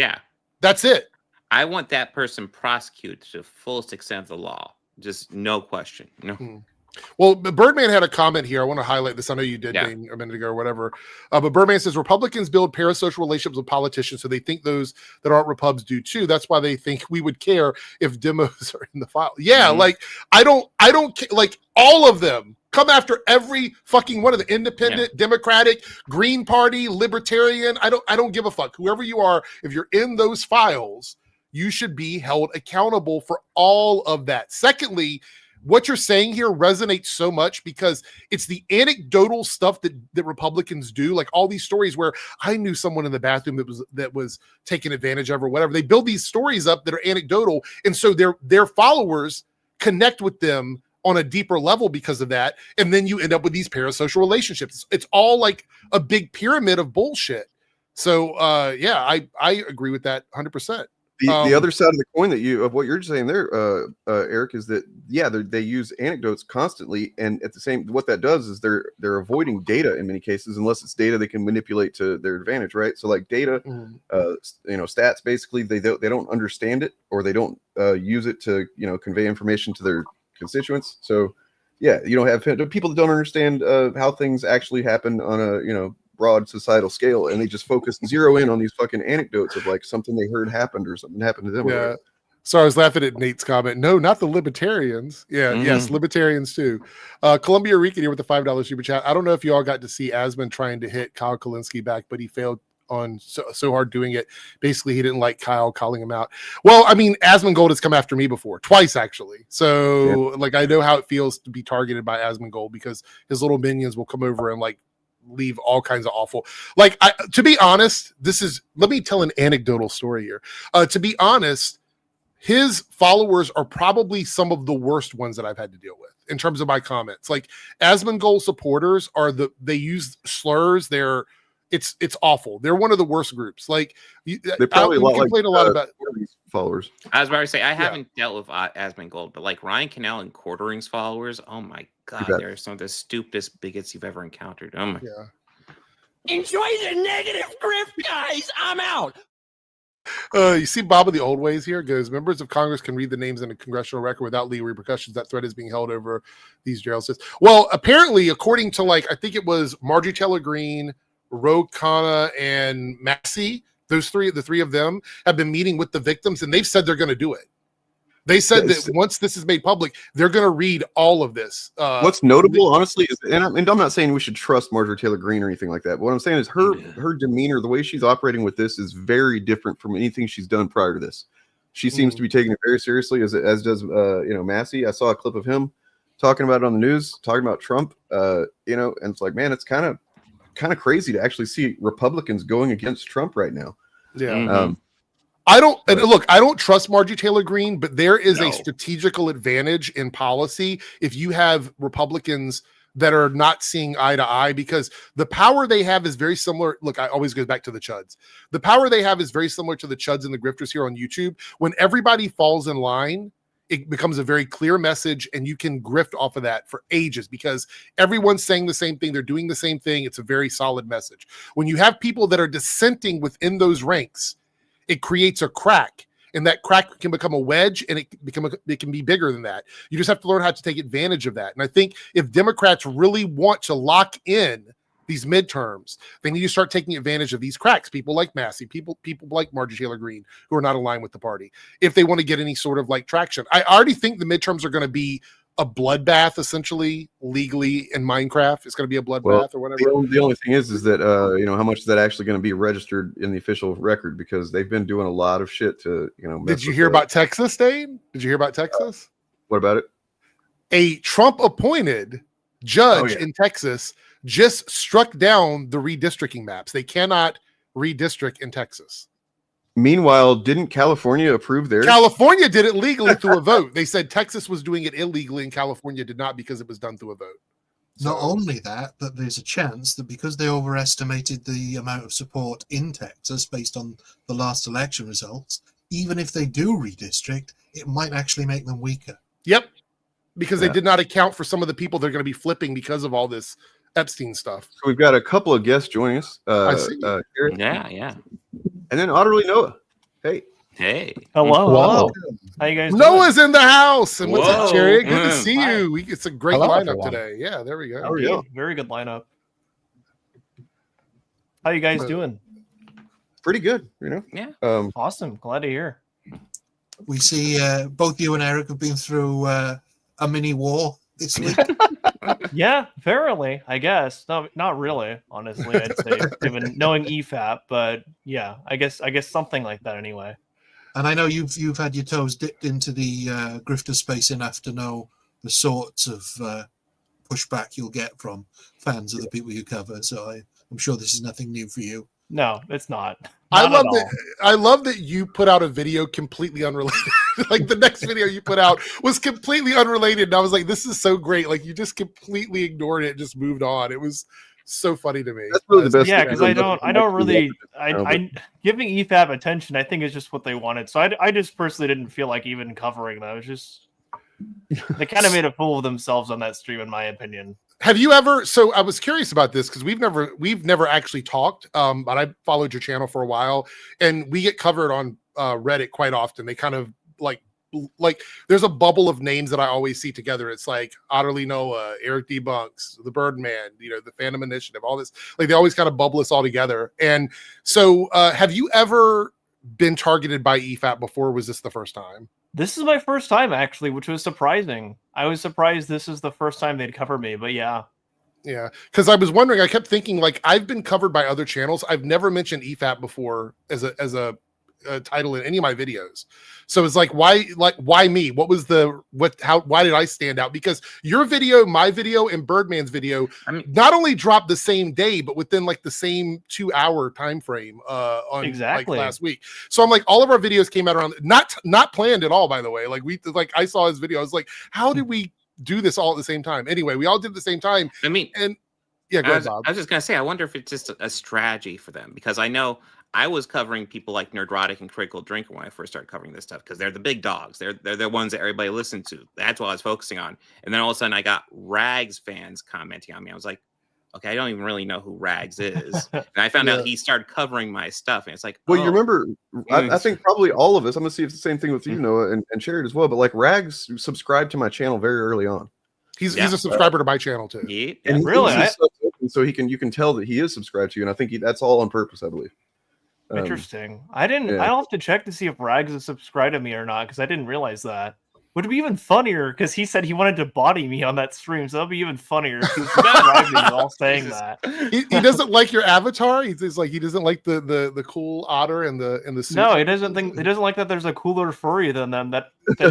that's it. I want that person prosecuted to the fullest extent of the law. Just no question. No. Well, Birdman had a comment here. I want to highlight this. I know you did, Dane, a minute ago or whatever. But Birdman says Republicans build parasocial relationships with politicians, so they think those that aren't Repubs do too. That's why they think we would care if demos are in the file. Yeah, like I don't like all of them come after every fucking one of the independent, Democratic, Green Party, Libertarian. I don't give a fuck. Whoever you are, if you're in those files, you should be held accountable for all of that. Secondly, what you're saying here resonates so much because it's the anecdotal stuff that Republicans do, like all these stories where I knew someone in the bathroom that was taken advantage of or whatever. They build these stories up that are anecdotal, and so their followers connect with them on a deeper level because of that, and then you end up with these parasocial relationships. It's all like a big pyramid of bullshit. So I agree with that 100%. The other side of the coin of what you're saying there, Eric, is that they use anecdotes constantly, and at the same, what that does is they're avoiding data in many cases, unless it's data they can manipulate to their advantage, right? So like data, stats, basically they don't understand it, or they don't use it to convey information to their constituents. So yeah, you don't have people that don't understand how things actually happen on a broad societal scale, and they just zero in on these fucking anecdotes of like something they heard happened or something happened to them. Yeah. So I was laughing at Nate's comment. No, not the libertarians. Yeah, yes, libertarians too. Columbia Rican here with the $5 super chat. I don't know if you all got to see Asman trying to hit Kyle Kalinske back, but he failed on so hard doing it. Basically, he didn't like Kyle calling him out. Well, I mean, Asmongold has come after me before, twice actually. So like, I know how it feels to be targeted by Asmongold, because his little minions will come over and like leave all kinds of awful, like, to be honest, let me tell an anecdotal story here. To be honest, his followers are probably some of the worst ones that I've had to deal with in terms of my comments. Like, Asmongold supporters they use slurs. It's awful. They're one of the worst groups. Like, they're probably a lot about followers. I was about to say, I haven't dealt with Asmongold, but like Ryan Cannell and Quartering's followers, oh my god, they're some of the stupidest bigots you've ever encountered. Oh my. Yeah. Enjoy the negative grift, guys. I'm out. You see Bob of the Old Ways here goes, members of Congress can read the names in a congressional record without legal repercussions. That threat is being held over these jail systems. Well, apparently, according to I think it was Marjorie Taylor Greene, Ro Khanna, and Massey, the three of them have been meeting with the victims, and they've said they're going to do it. They said that once this is made public, they're going to read all of this. What's notable, honestly, is, and I'm not saying we should trust Marjorie Taylor Greene or anything like that. But what I'm saying is her demeanor, the way she's operating with this, is very different from anything she's done prior to this. She seems to be taking it very seriously, as does Massey. I saw a clip of him talking about it on the news, talking about Trump. And it's like, man, it's kind of crazy to actually see Republicans going against Trump right now. Yeah. I don't trust Marjorie Taylor Greene, but there is a strategical advantage in policy if you have Republicans that are not seeing eye to eye, because the power they have is very similar. Look, I always go back to the Chuds. The power they have is very similar to the Chuds and the grifters here on YouTube. When everybody falls in line, it becomes a very clear message, and you can grift off of that for ages because everyone's saying the same thing. They're doing the same thing. It's a very solid message. When you have people that are dissenting within those ranks, it creates a crack, and that crack can become a wedge, and it can be bigger than that. You just have to learn how to take advantage of that. And I think if Democrats really want to lock in these midterms, they need to start taking advantage of these cracks. People like Massey, people like Marjorie Taylor Greene, who are not aligned with the party, if they want to get any sort of like traction. I already think the midterms are going to be a bloodbath, essentially, legally in Minecraft. It's going to be a bloodbath or whatever. The only thing is that how much is that actually going to be registered in the official record, because they've been doing a lot of shit to Did you hear about Texas, Dane? Did you hear about Texas? What about it? A Trump-appointed judge in Texas just struck down the redistricting maps. They cannot redistrict in Texas. Meanwhile, didn't California approve theirs? California did it legally through a vote. They said Texas was doing it illegally and California did not, because it was done through a vote. Not only that, but there's a chance that because they overestimated the amount of support in Texas based on the last election results, even if they do redistrict, it might actually make them weaker. Yep. Because they did not account for some of the people they're going to be flipping because of all this Epstein stuff. So we've got a couple of guests joining us. I see. Yeah. And then Otterly Noah. Hey. Hello. How you guys doing? Noah's in the house. And what's up, Jerry? Good to see you. It's a great lineup today. Yeah, there we go. How are you? Very good lineup. How you guys doing? Pretty good, Yeah. Awesome. Glad to hear. We see both you and Eric have been through a mini war this week. Yeah, verily, I guess. No, not really, honestly, I'd say, given knowing EFAP, but yeah, I guess something like that anyway. And I know you've had your toes dipped into the grifter space enough to know the sorts of pushback you'll get from fans of the people you cover. So I'm sure this is nothing new for you. No, it's not. I love that you put out a video completely unrelated. Like the next video you put out was completely unrelated, and I was like, "This is so great!" Like you just completely ignored it, and just moved on. It was so funny to me. That's really the best. Yeah, because I don't really, giving EFAP attention. I think is just what they wanted. So I just personally didn't feel like even covering them. It was just they kind of made a fool of themselves on that stream, in my opinion. Have you ever? So I was curious about this because we've never actually talked. But I followed your channel for a while, and we get covered on Reddit quite often. They kind of like there's a bubble of names that I always see together. It's like Otterly Noah, Eric D. Bunks, the Birdman, the Fandom Initiative, all this. Like they always kind of bubble us all together. And so, have you ever been targeted by EFAP before? Or was this the first time? This is my first time, actually, which was surprising. I was surprised this is the first time they'd cover me, but yeah. Yeah, because I was wondering, I kept thinking, like, I've been covered by other channels. I've never mentioned EFAP before as a title in any of my videos. So it's like, why me? Why did I stand out? Because your video, my video, and Birdman's video not only dropped the same day, but within like the same 2-hour time frame on exactly like last week. So I'm like, all of our videos came out around, not planned at all, by the way. Like I saw his video. I was like, how did we do this all at the same time? Anyway, we all did it at the same time. I mean, and yeah, go ahead, Bob. I was just gonna say, I wonder if it's just a strategy for them, because I know I was covering people like Nerdrotic and Critical Drinker when I first started covering this stuff, because they're the big dogs. They're the ones that everybody listened to. That's what I was focusing on. And then all of a sudden I got Rags fans commenting on me. I was like, okay, I don't even really know who Rags is. And I found out he started covering my stuff. And it's like, well, you remember, I think probably all of us, I'm going to see if it's the same thing with you, Noah, and Sherrod as well. But like Rags subscribed to my channel very early on. He's a subscriber to my channel too. And really? So you can tell that he is subscribed to you. And I think that's all on purpose, I believe. Interesting. I'll have to check to see if Rags is subscribed to me or not, because I didn't realize that. Would it be even funnier, because he said he wanted to body me on that stream, so that'll be even funnier if he subscribed me while saying that. He doesn't like your avatar. He's like, he doesn't like the cool otter and the suit. No, he doesn't like that there's a cooler furry than them that it's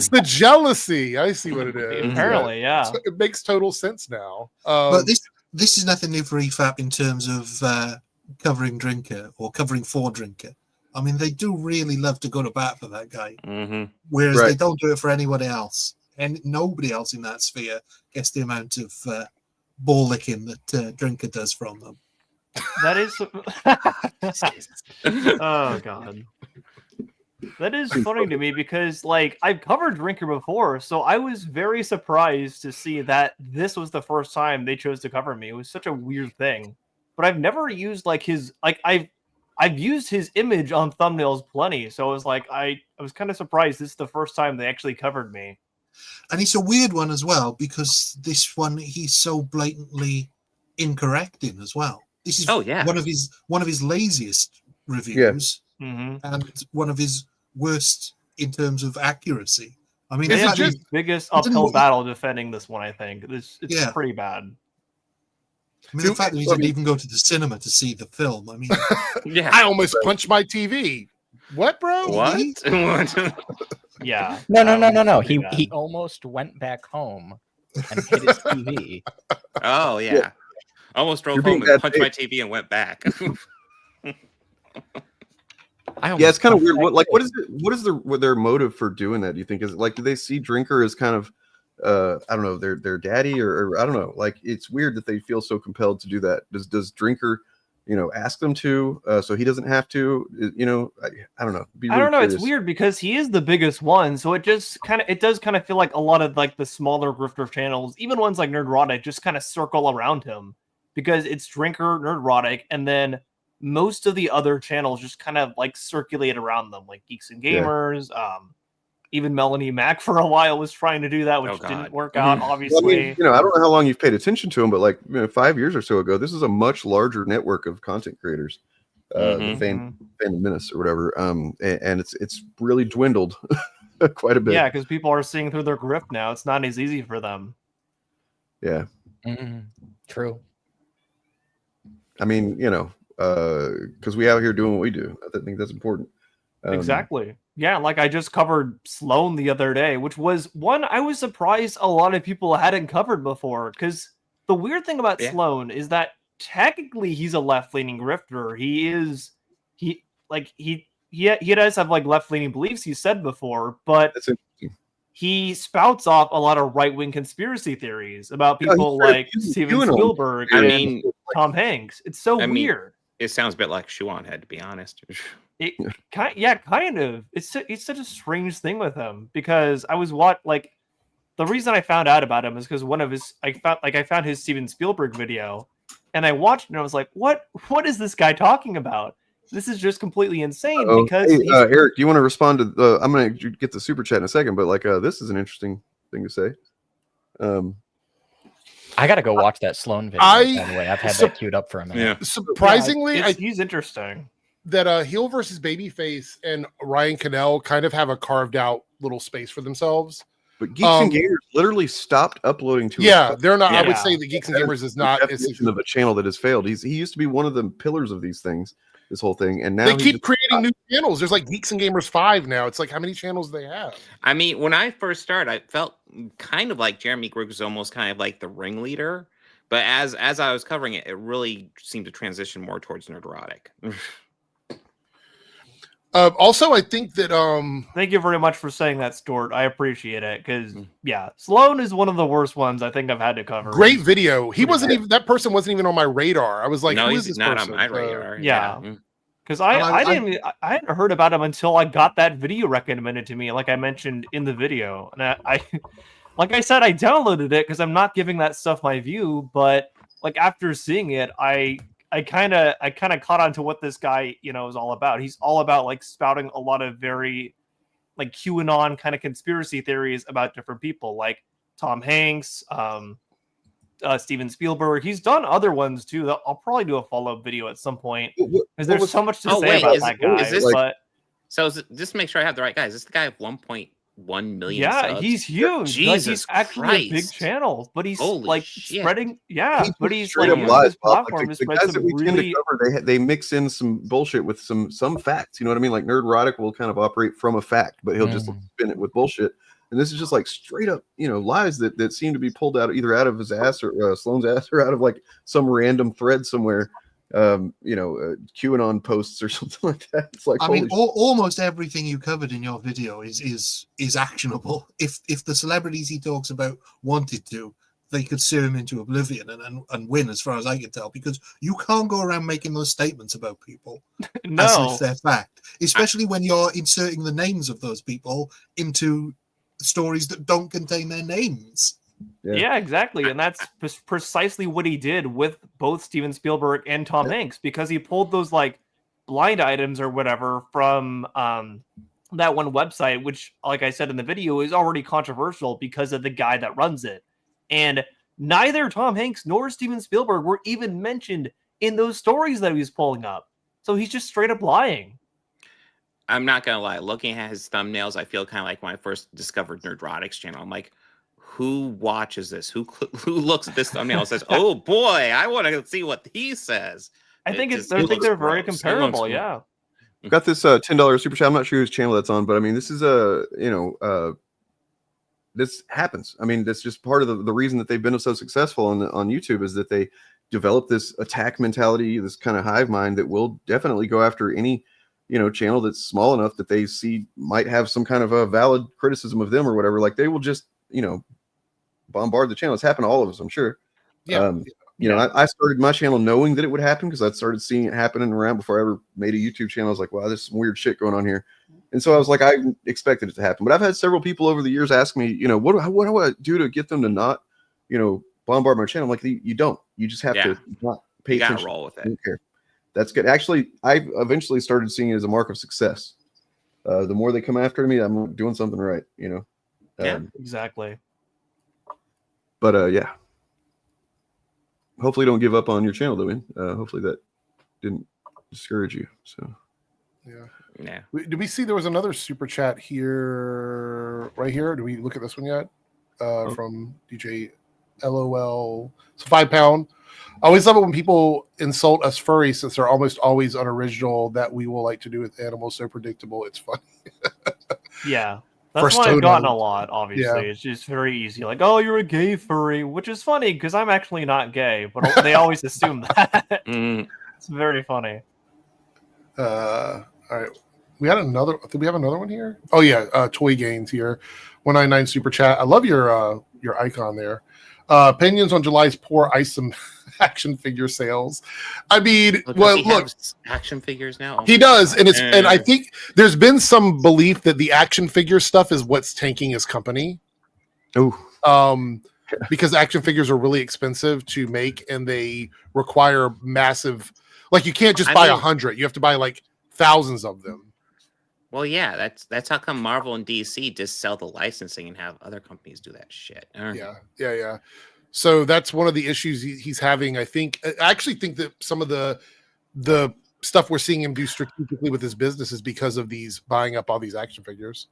the jealousy. I see what it is. Apparently, yeah. So it makes total sense now. But this is nothing new for EFAP in terms of covering Drinker or covering for Drinker. I mean, they do really love to go to bat for that guy, whereas they don't do it for anyone else. And nobody else in that sphere gets the amount of ball licking that Drinker does from them. That is... oh, God. That is funny to me because, like, I've covered Drinker before, so I was very surprised to see that this was the first time they chose to cover me. It was such a weird thing. But I've never used, like, his... Like, I've used his image on thumbnails plenty, so I was like, I was kind of surprised this is the first time they actually covered me. And it's a weird one as well, because this one he's so blatantly incorrect in as well. This is one of his laziest reviews, and one of his worst in terms of accuracy. I mean, it's his biggest uphill battle defending this one. I think it's pretty bad. I mean, the fact that he didn't even go to the cinema to see the film. I mean, I almost punched my TV. What, bro? What? Yeah. No. He almost went back home and hit his TV. Oh yeah. Almost drove home and punched my TV and went back. It's kind of weird. What is their motive for doing that? Do you think is it like, do they see Drinker as kind of I don't know, their daddy or I don't know, like it's weird that they feel so compelled to do that. Does Drinker ask them to so he doesn't have to, I don't know. I don't know. Curious. It's weird because he is the biggest one, so it does kind of feel like a lot of like the smaller grifter channels, even ones like Nerdrotic, just kind of circle around him because it's Drinker, Nerdrotic, and then most of the other channels just kind of like circulate around them, like Geeks and Gamers. Even Melanie Mac for a while was trying to do that, which didn't work out, obviously. Well, I mean, I don't know how long you've paid attention to him, but like 5 years or so ago, this is a much larger network of content creators, the Fandom Menace or whatever. And it's really dwindled quite a bit. Yeah, because people are seeing through their grift now. It's not as easy for them. Yeah. True. I mean, because we out here doing what we do. I think that's important. Exactly. Yeah, like I just covered Sloan the other day, which was one I was surprised a lot of people hadn't covered before. Because the weird thing about Sloan is that technically he's a left-leaning grifter. He does have like left-leaning beliefs, he said before, but he spouts off a lot of right-wing conspiracy theories about people like Steven Spielberg and Tom Hanks. It's so weird. It sounds a bit like Shuan Head, to be honest. Kind of. It's such a strange thing with him, because I was the reason I found out about him is because I found his Steven Spielberg video, and I watched it and I was like, what is this guy talking about? This is just completely insane. Because Eric, do you want to respond to I'm going to get the super chat in a second, but this is an interesting thing to say. I got to go watch that Sloan video. By the way, I've had that queued up for a minute. Yeah. Surprisingly, he's interesting. That heel versus babyface and Ryan Cannell kind of have a carved out little space for themselves. But Geeks and Gamers literally stopped uploading to. They're not. I would say the Geeks and Gamers is not of a channel that has failed. He used to be one of the pillars of these things. This whole thing, and now they keep creating new channels. There's like Geeks and Gamers 5 now. It's like, how many channels do they have? I mean, when I first started, I felt kind of like Jeremy Griggs was almost kind of like the ringleader, but as I was covering it, it really seemed to transition more towards Nerdrotic. Also, I think that thank you very much for saying that, Stuart. I appreciate it, because Sloan is one of the worst ones I think I've had to cover. Great video. He wasn't even, that person wasn't even on my radar. I was like, no, who he's is this not person? on my radar. Because I hadn't heard about him until I got that video recommended to me, like I mentioned in the video. And I like I said, I downloaded it because I'm not giving that stuff my view, but like after seeing it, I kind of caught on to what this guy, is all about. He's all about like spouting a lot of very like QAnon kind of conspiracy theories about different people, like Tom Hanks, Steven Spielberg. He's done other ones too. That I'll probably do a follow-up video at some point, because there's so much to say about that guy. So just to make sure I have the right guy, is this the guy of 1.1 million? Yeah, subs? he's huge. Jesus he's actually Christ. a big channel, but he's Holy shit. spreading. Yeah, but he's straight like up lies. his platform to The spread guys that some we tend really. to cover, they mix in some bullshit with some facts. You know what I mean? Like Nerdrotic will kind of operate from a fact, but he'll just spin it with bullshit. And this is just like straight up, lies that seem to be pulled out either out of his ass or Sloan's ass, or out of like some random thread somewhere. QAnon posts or something like that. It's like, I mean, almost everything you covered in your video is actionable. If the celebrities he talks about wanted to, they could sear him into oblivion and win, as far as I can tell, because you can't go around making those statements about people as if they're fact, especially when you're inserting the names of those people into stories that don't contain their names. Yeah, exactly. And that's precisely what he did with both Steven Spielberg and Tom Hanks, because he pulled those like blind items or whatever from that one website, which, like I said in the video, is already controversial because of the guy that runs it. And neither Tom Hanks nor Steven Spielberg were even mentioned in those stories that he was pulling up. So he's just straight up lying. I'm not going to lie. Looking at his thumbnails, I feel kind of like when I first discovered Nerdrotic's channel. I'm like, who watches this? Who looks at this thumbnail and says, "Oh boy, I want to see what he says"? I think they're very comparable. Yeah. I've got this $10 super chat. I'm not sure whose channel that's on, but I mean, this is this happens. I mean, that's just part of the reason that they've been so successful on YouTube, is that they develop this attack mentality, this kind of hive mind that will definitely go after any channel that's small enough that they see might have some kind of a valid criticism of them or whatever. Like they will just bombard the channel. It's happened to all of us, I'm sure. Yeah. I started my channel knowing that it would happen, because I'd started seeing it happening around before I ever made a YouTube channel. I was like, wow, there's some weird shit going on here. And so I was like, I expected it to happen. But I've had several people over the years ask me, what do I do to get them to not, bombard my channel? I'm like, you don't. You just have to not pay attention. You gotta roll with it. I don't care. That's good. Actually, I eventually started seeing it as a mark of success. The more they come after me, I'm doing something right, Yeah, exactly. But yeah. Hopefully don't give up on your channel, though. Hopefully that didn't discourage you. So yeah. Did we see there was another super chat here, right here? Do we look at this one yet? From DJ LOL. It's a £5. I always love it when people insult us furries, since they're almost always unoriginal. That we will like to do with animals so predictable. It's funny. Yeah. That's why I've gotten a lot, obviously. Yeah. It's just very easy. Like, oh, you're a gay furry, which is funny because I'm actually not gay, but they always assume that. It's very funny. All right. We had another. Did we have another one here? Oh yeah, Toy Gains here, 199 super chat. I love your icon there. Opinions on July's poor ISOM action figure sales. I mean, look, action figures now. He does, and I think there's been some belief that the action figure stuff is what's tanking his company. Because action figures are really expensive to make, and they require massive. Like you can't just buy 100; you have to buy like thousands of them. Well, yeah, that's how come Marvel and DC just sell the licensing and have other companies do that shit. Yeah. So that's one of the issues he's having. I actually think that some of the stuff we're seeing him do strategically with his business is because of these buying up all these action figures.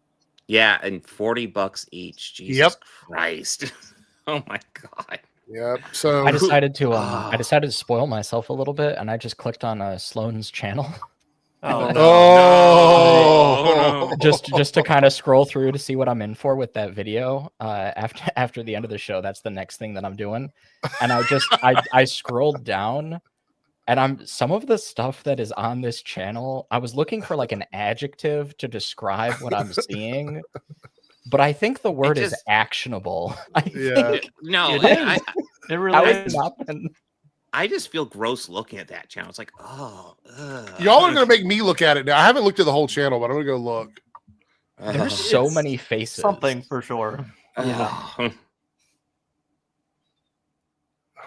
Yeah, and $40 each. Jesus Christ! Oh my God. Yep. So I decided to spoil myself a little bit, and I just clicked on Sloan's channel. Just to kind of scroll through to see what I'm in for with that video. After the end of the show, that's the next thing that I'm doing. And I scrolled down, and some of the stuff that is on this channel, I was looking for like an adjective to describe what I'm seeing, but I think the word is actionable. It really is. I just feel gross looking at that channel. It's like, y'all are gonna make me look at it now. I haven't looked at the whole channel, but I'm gonna go look. There's so many faces. Something for sure. Yeah.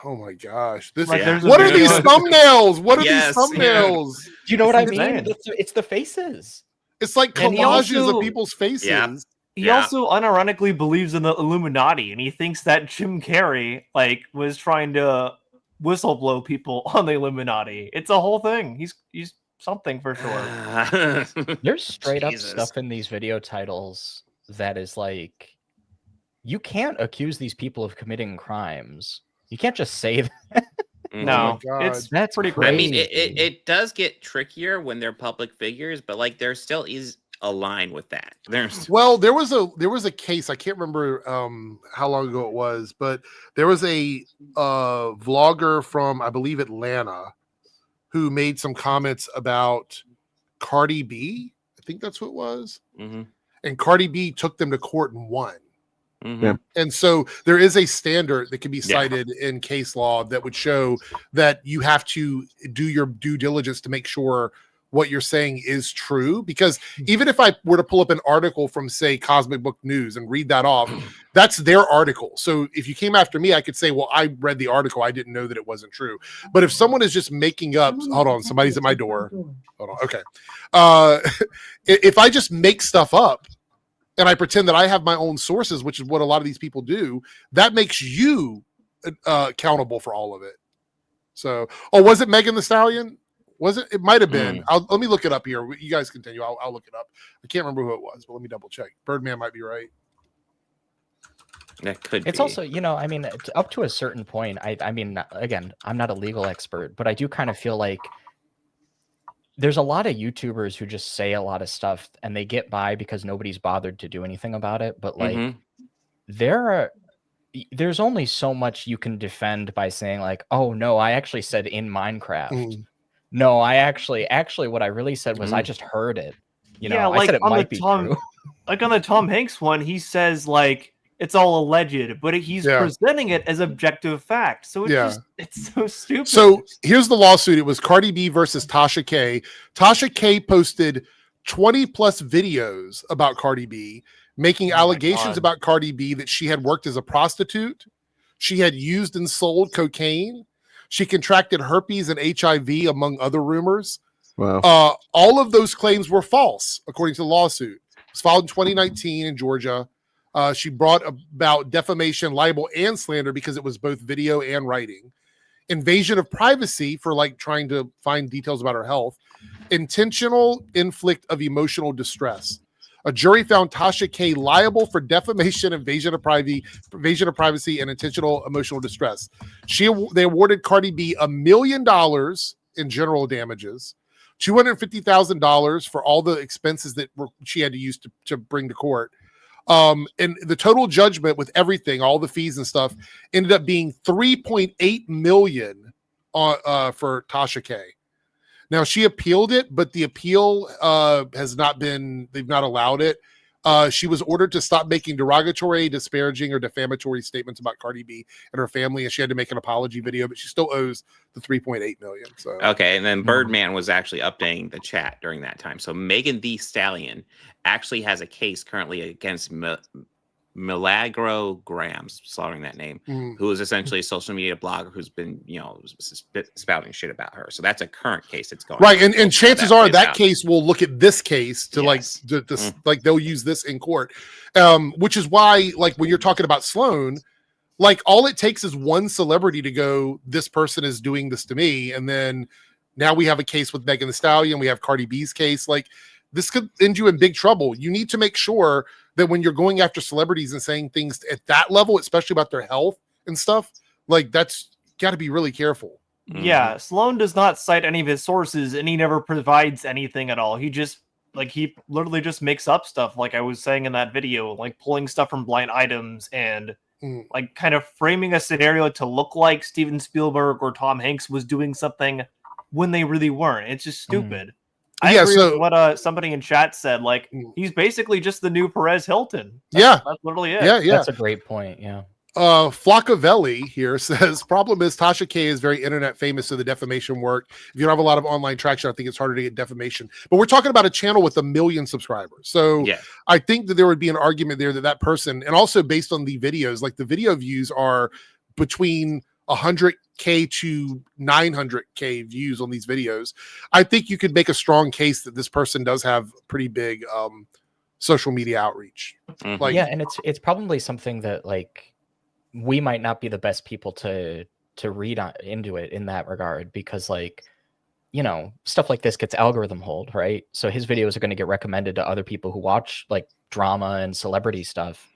Oh my gosh! What are these thumbnails? What are these thumbnails? Do you know what I mean? It's the faces. It's like collages of people's faces. Yeah. He also unironically believes in the Illuminati, and he thinks that Jim Carrey was trying to whistleblow people on the Illuminati. It's a whole thing. He's something for sure. There's straight up stuff in these video titles that is like, you can't accuse these people of committing crimes. You can't just say that. No, that's pretty crazy. I mean, it does get trickier when they're public figures, but like there still is a line with that. There was a case, I can't remember how long ago it was, but there was a vlogger from, I believe, Atlanta who made some comments about Cardi B. I think that's who it was. And Cardi B took them to court and won. And so there is a standard that can be cited in case law that would show that you have to do your due diligence to make sure what you're saying is true, because even if I were to pull up an article from, say, Cosmic Book News and read that off, that's their article. So if you came after me, I could say, well, I read the article, I didn't know that it wasn't true. But if someone is just making up, hold on, somebody's at my door. Hold on. Okay. If I just make stuff up and I pretend that I have my own sources, which is what a lot of these people do, that makes you accountable for all of it. So, was it Megan Thee Stallion? Was it? It might have been. Let me look it up here. You guys continue. I'll look it up. I can't remember who it was, but let me double check. Birdman might be right. That could. It's also, I mean, up to a certain point. I mean, again, I'm not a legal expert, but I do kind of feel like there's a lot of YouTubers who just say a lot of stuff and they get by because nobody's bothered to do anything about it. But like, there's only so much you can defend by saying like, oh no, I actually said in Minecraft. No, I actually what I really said was I just heard it. I said it might be true. Like on the Tom Hanks one, he says like it's all alleged, but he's presenting it as objective fact. So it's so stupid. So here's the lawsuit. It was Cardi B versus Tasha K. Tasha K posted 20 plus videos about Cardi B, making allegations about Cardi B that she had worked as a prostitute, she had used and sold cocaine, she contracted herpes and HIV, among other rumors. Wow. All of those claims were false, according to the lawsuit. It was filed in 2019 in Georgia. She brought about defamation, libel, and slander because it was both video and writing. Invasion of privacy for like trying to find details about her health. Intentional inflict of emotional distress. A jury found Tasha K liable for defamation, invasion of privacy, and intentional emotional distress. They awarded Cardi B $1 million in general damages, $250,000 for all the expenses that she had to use to bring to court, And the total judgment with everything, all the fees and stuff, ended up being $3.8 million for Tasha K. Now she appealed it, but the appeal has not been, they've not allowed it. She was ordered to stop making derogatory, disparaging, or defamatory statements about Cardi B and her family, and she had to make an apology video, but she still owes the $3.8 million. So okay, and then Birdman was actually updating the chat during that time. So Megan Thee Stallion actually has a case currently against Milagro Grams, slaughtering that name, who is essentially a social media blogger who's been, spouting shit about her. So that's a current case that's going right, on. and chances are that case will look at this case to like they'll use this in court, which is why like when you're talking about Sloan, like all it takes is one celebrity to go, this person is doing this to me, and then now we have a case with Megan Thee Stallion, we have Cardi B's case. Like this could end you in big trouble. You need to make sure that when you're going after celebrities and saying things at that level, especially about their health and stuff, like that's got to be really careful. Yeah, Sloan does not cite any of his sources, and he never provides anything at all. He just he literally just makes up stuff, like I was saying in that video, like pulling stuff from blind items and like kind of framing a scenario to look like Steven Spielberg or Tom Hanks was doing something when they really weren't. It's just stupid. I agree with what somebody in chat said. Like he's basically just the new Perez Hilton. That's literally it. Yeah. That's a great point. Yeah. Flockavelli here says, problem is Tasha K is very internet famous in the defamation work. If you don't have a lot of online traction, I think it's harder to get defamation. But we're talking about a channel with 1 million subscribers. So I think that there would be an argument there that person, and also based on the videos, like the video views are between 100K to 900K views on these videos. I think you could make a strong case that this person does have pretty big social media outreach. Like, yeah, and it's probably something that like we might not be the best people to read into it in that regard, because like, stuff like this gets algorithm hold, right? So his videos are going to get recommended to other people who watch like drama and celebrity stuff.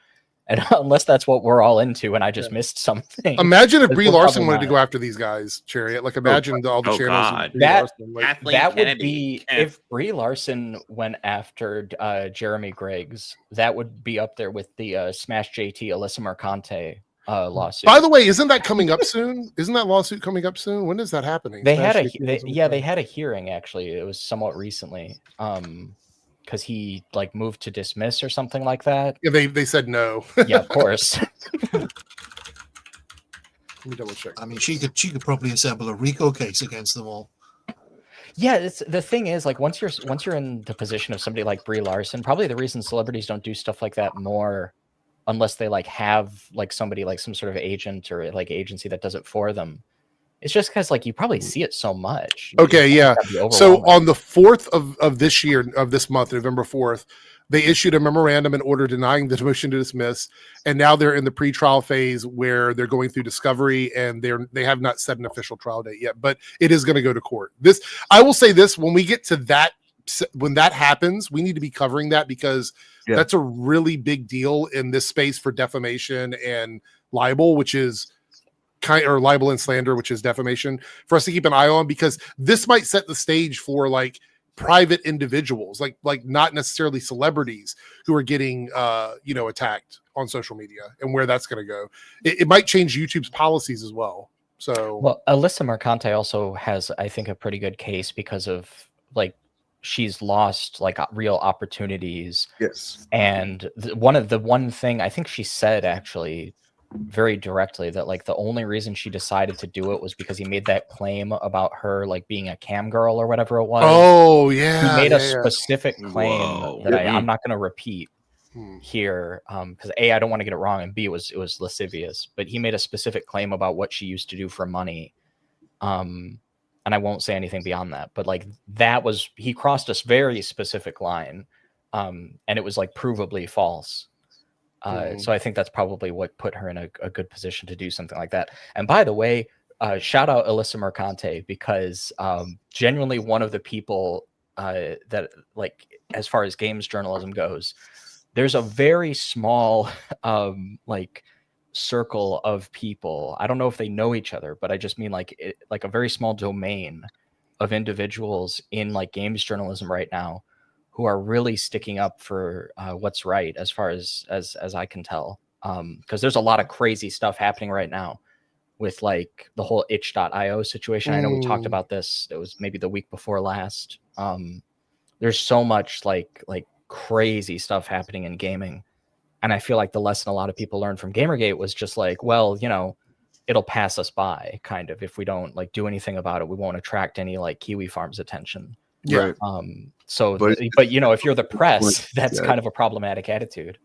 And unless that's what we're all into, and I just missed something. Imagine if Brie Larson wanted to go after these guys, Chariot. Like imagine all the channels. That would be if Brie Larson went after Jeremy Griggs. That would be up there with the Smash JT Alyssa Mercante lawsuit. By the way, isn't that coming up soon? Isn't that lawsuit coming up soon? When is that happening? They had they had a hearing actually. It was somewhat recently. Because he like moved to dismiss or something like that. Yeah, they said no. Yeah, of course. Let me double check. I mean, she could probably assemble a RICO case against them all. Yeah, the thing is, like once you're in the position of somebody like Brie Larson, probably the reason celebrities don't do stuff like that more, unless they like have like somebody like some sort of agent or like agency that does it for them. It's just because like you probably see it so much. Okay, yeah. So on the 4th of this year, of this month, November 4th, they issued a memorandum in order denying the motion to dismiss, and now they're in the pre-trial phase where they're going through discovery, and they have not set an official trial date yet, but it is going to go to court. This, I will say this, when we get to that, when that happens, we need to be covering that, because that's a really big deal in this space for defamation and libel, which is or libel and slander, which is defamation, for us to keep an eye on, because this might set the stage for like private individuals, like not necessarily celebrities who are getting attacked on social media, and where that's going to go. It might change YouTube's policies as well. So Alyssa Mercante also has, I think, a pretty good case because of like she's lost like real opportunities. Yes. And one thing I think she said actually very directly, that like the only reason she decided to do it was because he made that claim about her like being a cam girl or whatever it was. Oh yeah, he made a specific claim that I'm not going to repeat here, because A, I don't want to get it wrong, and B, it was lascivious. But he made a specific claim about what she used to do for money, and I won't say anything beyond that. But like he crossed a very specific line, and it was like provably false. So I think that's probably what put her in a good position to do something like that. And by the way, shout out Alyssa Mercante, because genuinely one of the people that, like, as far as games journalism goes, there's a very small like circle of people. I don't know if they know each other, but I just mean like a very small domain of individuals in like games journalism right now who are really sticking up for what's right as far as I can tell. Because there's a lot of crazy stuff happening right now with like the whole itch.io situation. I know we talked about this. It was maybe the week before last. There's so much like crazy stuff happening in gaming. And I feel like the lesson a lot of people learned from Gamergate was just like, well, you know, it'll pass us by, kind of. If we don't like do anything about it, we won't attract any like Kiwi Farms attention. Yeah. So, but you know, if you're the press, that's kind of a problematic attitude.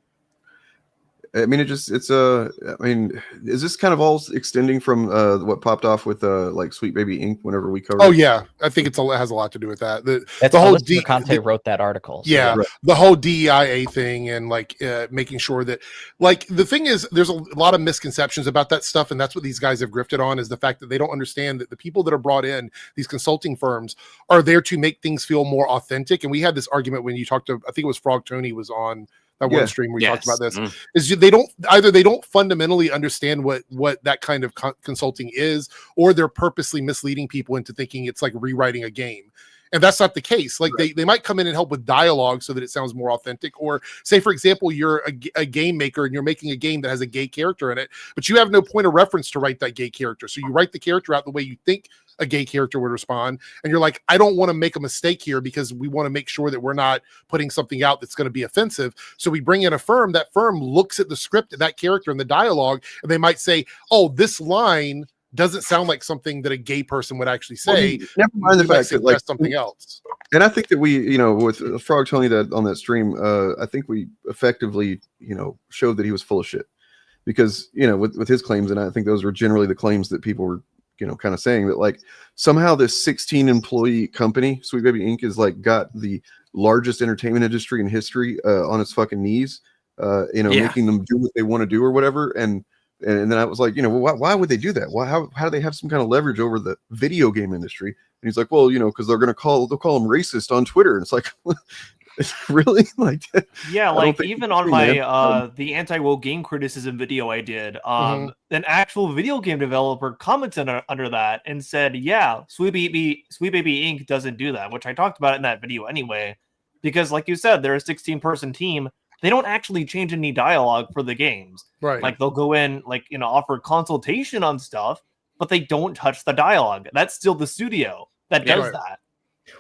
I mean, I mean, is this kind of all extending from what popped off with like Sweet Baby Inc. whenever we covered? Oh yeah, I think it has a lot to do with that. That's the whole Conte wrote that article. So yeah, the whole DEIA thing and like making sure that, like, the thing is, there's a lot of misconceptions about that stuff, and that's what these guys have grifted on, is the fact that they don't understand that the people that are brought in, these consulting firms, are there to make things feel more authentic. And we had this argument when you talked to, I think it was Frog Tony was on that one stream where we talked about this, is they don't fundamentally understand what that kind of consulting is, or they're purposely misleading people into thinking it's like rewriting a game. And that's not the case. Like they might come in and help with dialogue so that it sounds more authentic. Or say, for example, you're a game maker and you're making a game that has a gay character in it, but you have no point of reference to write that gay character. So you write the character out the way you think a gay character would respond. And you're like, I don't want to make a mistake here because we want to make sure that we're not putting something out that's going to be offensive. So we bring in a firm. That firm looks at the script, at that character and the dialogue, and they might say, oh, this line doesn't sound like something that a gay person would actually say. Well, never mind the fact that like something else. And I think that we, you know, with Frog Tony that on that stream, I think we effectively, you know, showed that he was full of shit, because, you know, with his claims, and I think those were generally the claims that people were, you know, kind of saying that like somehow this 16 employee company, Sweet Baby Inc. is like got the largest entertainment industry in history on its fucking knees, you know, making them do what they want to do or whatever. And then I was like, you know, well, why would they do that? How do they have some kind of leverage over the video game industry? And he's like, well, you know, because they'll call them racist on Twitter. And it's like, really? Like, yeah, like even on my the anti-woke game criticism video I did, an actual video game developer commented under that and said, yeah, Sweet Baby Inc. doesn't do that, which I talked about in that video anyway, because like you said, they're a 16-person team. They don't actually change any dialogue for the games. Right. Like they'll go in, like, you know, offer consultation on stuff, but they don't touch the dialogue. That's still the studio that does that.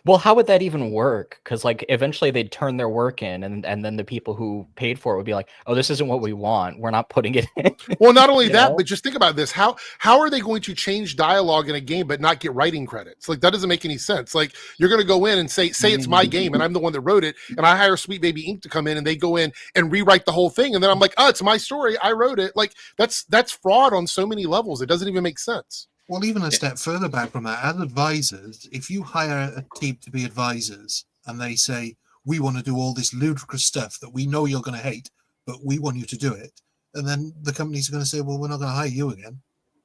Well, how would that even work? Because like eventually they'd turn their work in, and then the people who paid for it would be like, oh, this isn't what we want. We're not putting it in. Well, not only that, but just think about this. How are they going to change dialogue in a game but not get writing credits? Like, that doesn't make any sense. Like, you're going to go in and say it's my game and I'm the one that wrote it, and I hire Sweet Baby Inc. to come in and they go in and rewrite the whole thing, and then I'm like, oh, it's my story. I wrote it. Like, that's fraud on so many levels. It doesn't even make sense. Well, even a step further back from that, as advisors, if you hire a team to be advisors and they say, we want to do all this ludicrous stuff that we know you're going to hate, but we want you to do it, and then the companies are going to say, well, we're not going to hire you again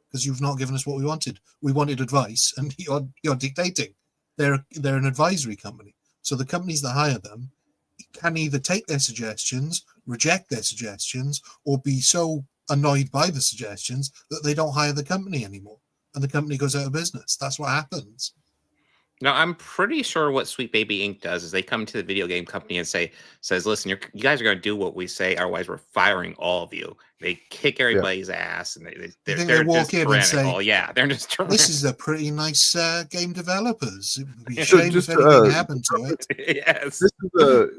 because you've not given us what we wanted. We wanted advice, and you're dictating. They're an advisory company. So the companies that hire them can either take their suggestions, reject their suggestions, or be so annoyed by the suggestions that they don't hire the company anymore. And the company goes out of business. That's what happens. Now, I'm pretty sure what Sweet Baby Inc. does is they come to the video game company and says, listen, you guys are going to do what we say, otherwise we're firing all of you. They kick everybody's ass, and they're walk just in and say, yeah, they're just this is a pretty nice game developers. It would be a shame if anything happened to it. Yes. This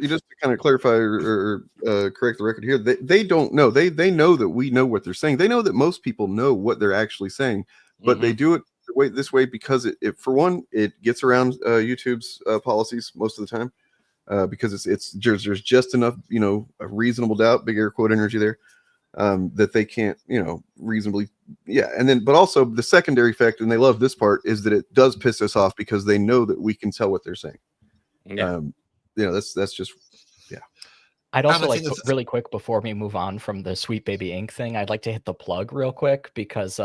is just to kind of clarify or correct the record here. They don't know. They know that we know what they're saying. They know that most people know what they're actually saying. But they do it this way because it for one, it gets around YouTube's policies most of the time, because there's just enough, you know, a reasonable doubt, big air quote energy there, that they can't, you know, reasonably, and then but also the secondary effect, and they love this part, is that it does piss us off because they know that we can tell what they're saying. You know, that's just I'd also like really quick before we move on from the Sweet Baby Inc. thing, I'd like to hit the plug real quick because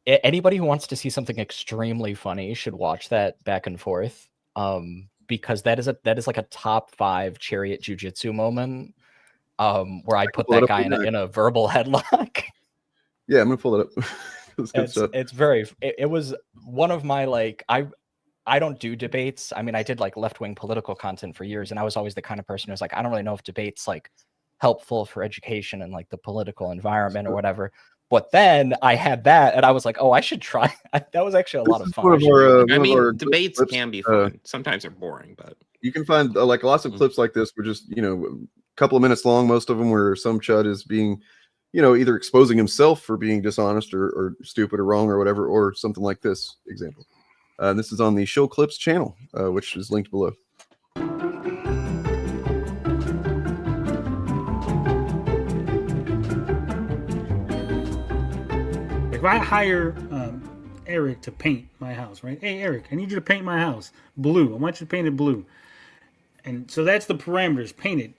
anybody who wants to see something extremely funny should watch that Back and Forth, because that is like a top 5 chariot jujitsu moment, where I put that guy in a verbal headlock. Yeah, I'm gonna pull it up. It's very. It was one of my like I don't do debates. I mean, I did like left-wing political content for years, and I was always the kind of person who's like, I don't really know if debates like helpful for education and like the political environment or whatever. But then I had that, and I was like, oh, I should try. That was actually a lot of fun. I mean, debates can be fun. Sometimes they're boring, but you can find like lots of clips like this were just, you know, a couple of minutes long, most of them, where some chud is being, you know, either exposing himself for being dishonest or stupid or wrong or whatever, or something like this example. This is on the SHILL Clips channel, which is linked below. If I hire Eric to paint my house, right? Hey, Eric, I need you to paint my house blue. I want you to paint it blue. And so that's the parameters, paint it.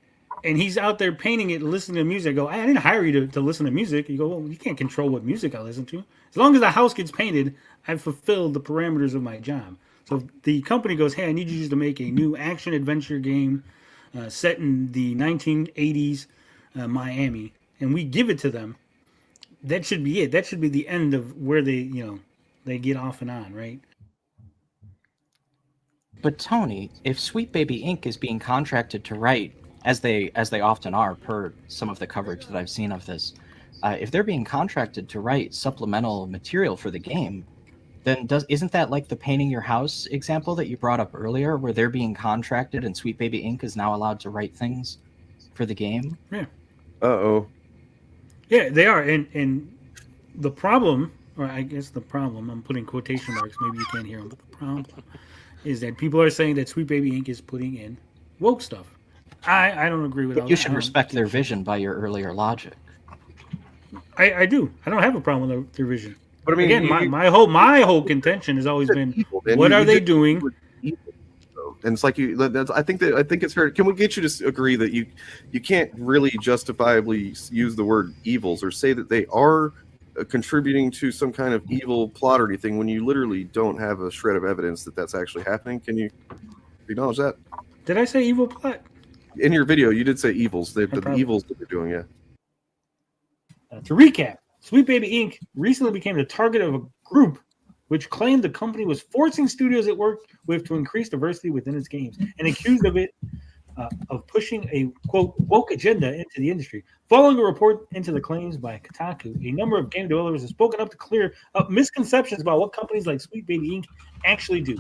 And he's out there painting it, listening to music. I go, I didn't hire you to listen to music. You go, well, you can't control what music I listen to. As long as the house gets painted, I've fulfilled the parameters of my job. So if the company goes, hey, I need you to make a new action-adventure game set in the 1980s Miami, and we give it to them, that should be it. That should be the end of where they, you know, they get off and on, right? But Tony, if Sweet Baby Inc. is being contracted to write, as they often are per some of the coverage that I've seen of this, if they're being contracted to write supplemental material for the game, then isn't that like the painting your house example that you brought up earlier, where they're being contracted and Sweet Baby Inc. is now allowed to write things for the game? Yeah. Uh-oh. Yeah, they are. And the problem, or I guess the problem, I'm putting quotation marks, maybe you can't hear them, but the problem is that people are saying that Sweet Baby Inc. is putting in woke stuff. I don't agree with but all you that. should respect their vision by your earlier logic. I do. I don't have a problem with their vision. But I mean, again, my whole contention has always been, what are they doing? And it's like I think it's fair. Can we get you to agree that you can't really justifiably use the word evils or say that they are contributing to some kind of evil plot or anything when you literally don't have a shred of evidence that that's actually happening? Can you acknowledge that? Did I say evil plot? In your video, you did say evils. The evils that they're doing, yeah. To recap, Sweet Baby Inc. recently became the target of a group which claimed the company was forcing studios it worked with to increase diversity within its games and accused of it of pushing a, quote, woke agenda into the industry. Following a report into the claims by Kotaku, a number of game developers have spoken up to clear up misconceptions about what companies like Sweet Baby Inc. actually do.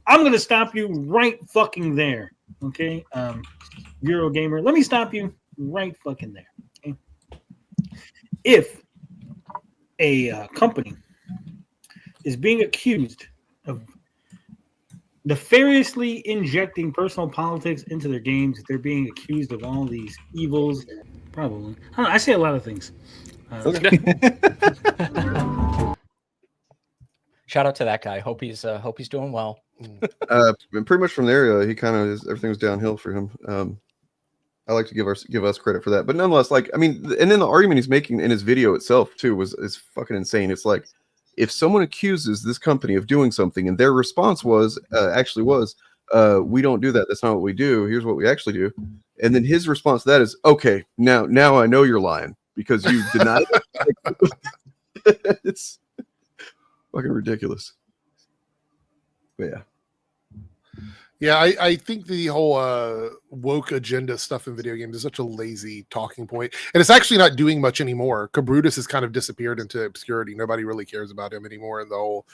I'm going to stop you right fucking there, okay? Eurogamer, let me stop you right fucking there, okay? If a company is being accused of nefariously injecting personal politics into their games, if they're being accused of all these evils, probably. I don't know, I say a lot of things. Shout out to that guy. Hope he's doing well. And pretty much from there, he kind of everything was downhill for him. I like to give us credit for that, but nonetheless, like, I mean, and then the argument he's making in his video itself too is fucking insane. It's like, if someone accuses this company of doing something and their response was we don't do that, that's not what we do, here's what we actually do, and then his response to that is, okay, now I know you're lying because you denied it. It's fucking ridiculous. But yeah, I think the whole woke agenda stuff in video games is such a lazy talking point, and it's actually not doing much anymore. Kabrutus has kind of disappeared into obscurity. Nobody really cares about him anymore, and the whole,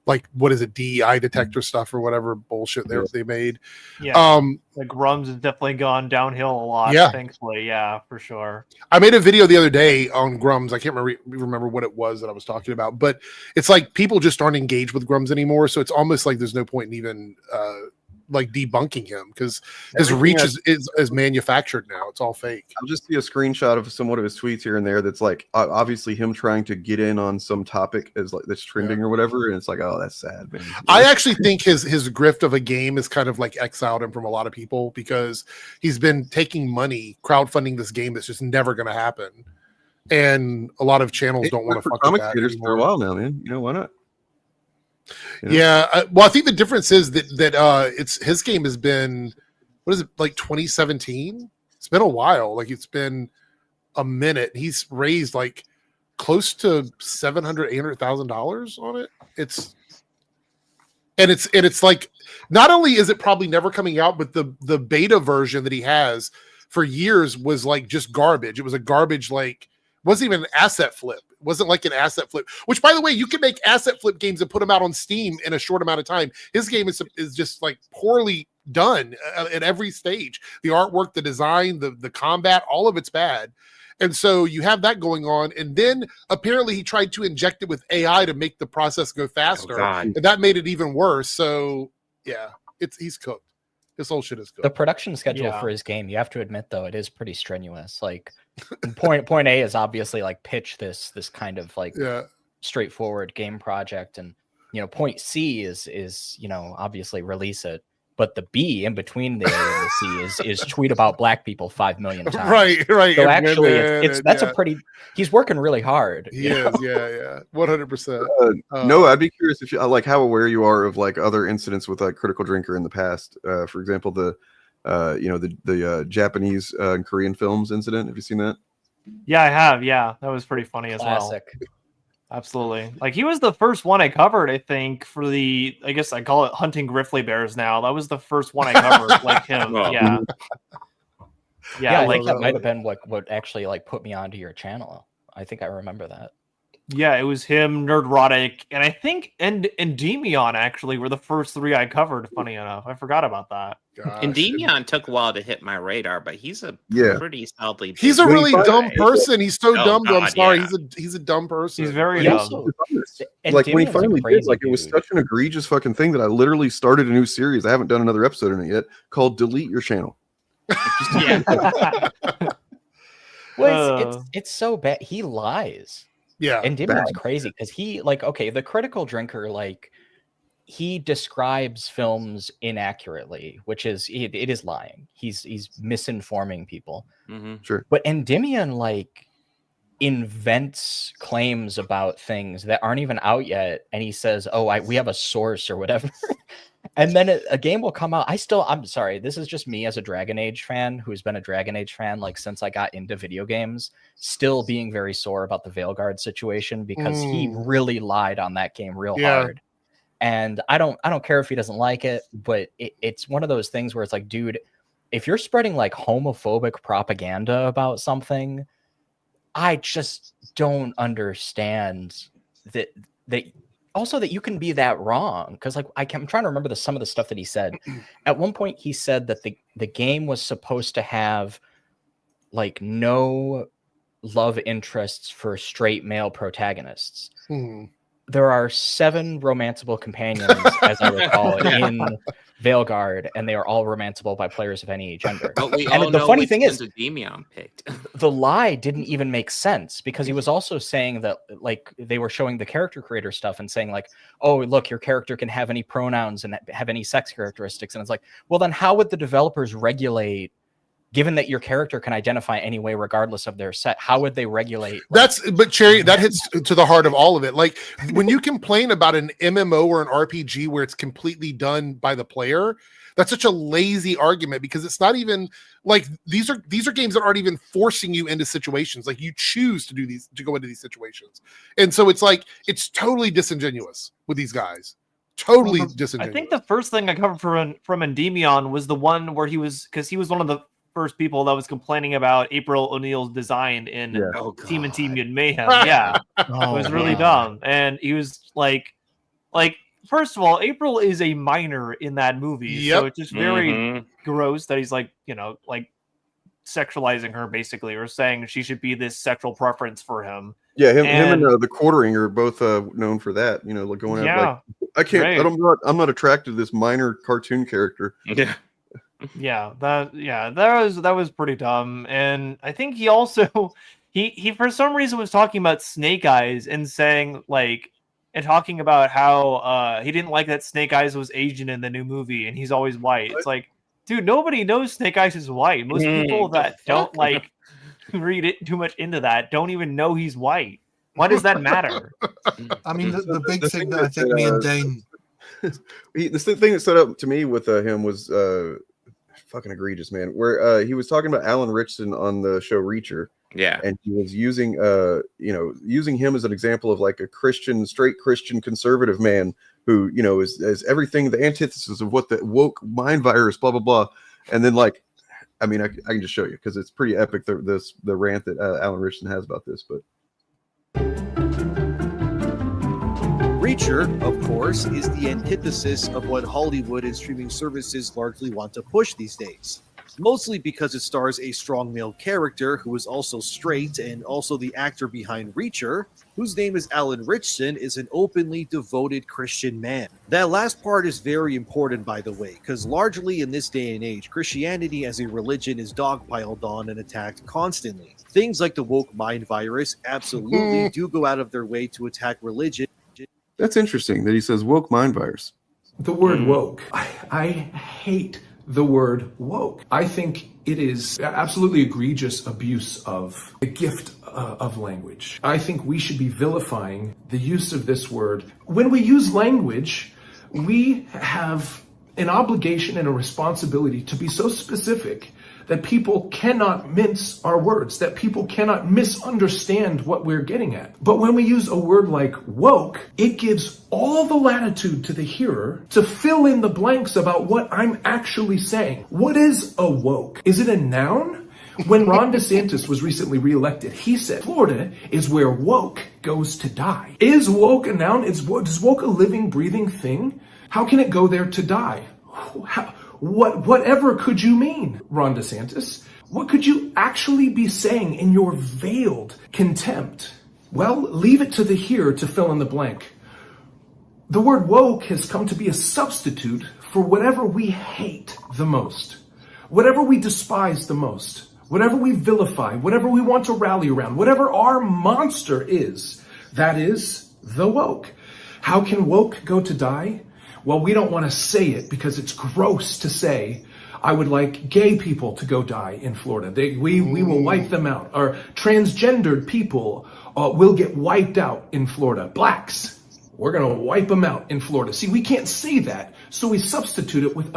like, what is it, DEI detector stuff or whatever bullshit they made. Yeah, like Grums has definitely gone downhill a lot. Yeah, thankfully, yeah, for sure. I made a video the other day on Grums. I can't remember what it was that I was talking about, but it's like people just aren't engaged with Grums anymore, so it's almost like there's no point in even like debunking him because his reach is manufactured now. It's all fake. I'll just see a screenshot of somewhat of his tweets here and there that's like obviously him trying to get in on some topic as like that's trending or whatever, and it's like, oh, that's sad, man. I actually think his grift of a game is kind of like exiled him from a lot of people because he's been taking money crowdfunding this game that's just never going to happen, and a lot of channels don't want to fuck with that anymore. For a while now, man. You know, why not? Yeah, well, I think the difference is that it's his game has been, what is it, like 2017? It's been a while. Like, it's been a minute. He's raised like close to $700,000-$800,000 on it. And it's like, not only is it probably never coming out, but the beta version that he has for years was like just garbage. It was a garbage, like, wasn't even an asset flip. It wasn't like an asset flip, which, by the way, you can make asset flip games and put them out on Steam in a short amount of time. His game is just like poorly done at every stage. The artwork, the design, the combat, all of it's bad. And so you have that going on. And then apparently he tried to inject it with AI to make the process go faster. And that made it even worse. So yeah, he's cooked. This whole shit is cooked. The production schedule for his game, you have to admit, though, it is pretty strenuous. Like point A is obviously like pitch this kind of like straightforward game project. And, you know, point C is, you know, obviously release it. But the B in between the A and the C is tweet about black people 5 million times. Right. So actually, that's a pretty. He's working really hard. He is, yeah, 100%. No, I'd be curious if you like how aware you are of like other incidents with like Critical Drinker in the past. For example, the Japanese and Korean films incident. Have you seen that? Yeah, I have. Yeah, that was pretty funny as well. Absolutely. Like, he was the first one I covered, I think, for the, I guess I call it hunting grizzly bears now. That was the first one I covered, like him. Yeah. Yeah, like that might have been what actually like put me onto your channel. I think I remember that. Yeah, it was him, Nerdrotic, and I think Endymion actually were the first three I covered, funny enough. I forgot about that. Endymion took a while to hit my radar, but he's a pretty solidly. He's a really dumb person. He's so dumb. I'm sorry. Yeah. He's a dumb person. He's very dumb. Like when he finally did, like it was such an egregious fucking thing that I literally started a new series. I haven't done another episode in it yet, called "Delete Your Channel." Well, it's so bad. He lies. Yeah, and Dimmon's crazy because he the Critical Drinker, like, he describes films inaccurately, which is it is lying. He's misinforming people. Sure, but Endymion like invents claims about things that aren't even out yet, and he says, "Oh, we have a source or whatever." And then a game will come out. I'm sorry, this is just me as a Dragon Age fan who's been a Dragon Age fan like since I got into video games, still being very sore about the Veilguard situation because he really lied on that game real hard. And I don't care if he doesn't like it, but it's one of those things where it's like, dude, if you're spreading like homophobic propaganda about something, I just don't understand that also that you can be that wrong. Because like I'm trying to remember some of the stuff that he said. At one point he said that the game was supposed to have like no love interests for straight male protagonists. There are 7 romanceable companions, as I recall, in Veilguard, and they are all romanceable by players of any gender. And the funny thing is, Endymion picked. The lie didn't even make sense because he was also saying that, like, they were showing the character creator stuff and saying, like, oh, look, your character can have any pronouns and have any sex characteristics. And it's like, well, then how would the developers regulate? Given that your character can identify any way, regardless of their set, how would they regulate? But Cherry, that hits to the heart of all of it. Like when you complain about an MMO or an RPG where it's completely done by the player, that's such a lazy argument because it's not even like these are games that aren't even forcing you into situations. Like you choose to go into these situations, and so it's like it's totally disingenuous with these guys. Totally disingenuous. I think the first thing I covered from Endymion was the one where he was one of the first people that was complaining about April O'Neil's design in Team and Team Mutant Mayhem. Yeah. It was really dumb. And he was like, first of all, April is a minor in that movie. So it's just very gross that he's like, like sexualizing her basically, or saying she should be this sexual preference for him. Yeah, him and the Quartering are both known for that. Like going out like, I'm not attracted to this minor cartoon character. That was pretty dumb. And I think he also he for some reason was talking about Snake Eyes and saying and talking about how he didn't like that Snake Eyes was Asian in the new movie and he's always white. It's like, dude, nobody knows Snake Eyes is white. Most people that don't read it too much into that don't even know he's white. Why does that matter? I mean, the big thing that I think me and Dane the thing that stood up to me with him was fucking egregious, man. Where he was talking about Alan Richardson on the show Reacher, Yeah. And he was using using him as an example of like a Christian, straight Christian conservative man who, is everything, the antithesis of what the woke mind virus, blah, blah, blah. And then like, I mean, I can just show you because it's pretty epic, the rant that Alan Richardson has about this, but. Reacher, of course, is the antithesis of what Hollywood and streaming services largely want to push these days. Mostly because it stars a strong male character who is also straight, and also the actor behind Reacher, whose name is Alan Richardson, is an openly devoted Christian man. That last part is very important, by the way, because largely in this day and age, Christianity as a religion is dogpiled on and attacked constantly. Things like the woke mind virus absolutely do go out of their way to attack religion. That's interesting that he says woke mind virus. The word woke. I hate the word woke. I think it is absolutely egregious abuse of the gift of language. I think we should be vilifying the use of this word. When we use language, we have an obligation and a responsibility to be so specific that people cannot mince our words, that people cannot misunderstand what we're getting at. But when we use a word like woke, it gives all the latitude to the hearer to fill in the blanks about what I'm actually saying. What is a woke? Is it a noun? When Ron DeSantis was recently reelected, he said Florida is where woke goes to die. Is woke a noun? Is woke a living, breathing thing? How can it go there to die? Whatever could you mean, Ron DeSantis? What could you actually be saying in your veiled contempt? Well, leave it to the hearer to fill in the blank. The word woke has come to be a substitute for whatever we hate the most, whatever we despise the most, whatever we vilify, whatever we want to rally around, whatever our monster is, that is the woke. How can woke go to die? Well, we don't want to say it because it's gross to say. I would like gay people to go die in Florida. We will wipe them out. Or transgendered people will get wiped out in Florida. Blacks, we're going to wipe them out in Florida. See, we can't say that, so we substitute it with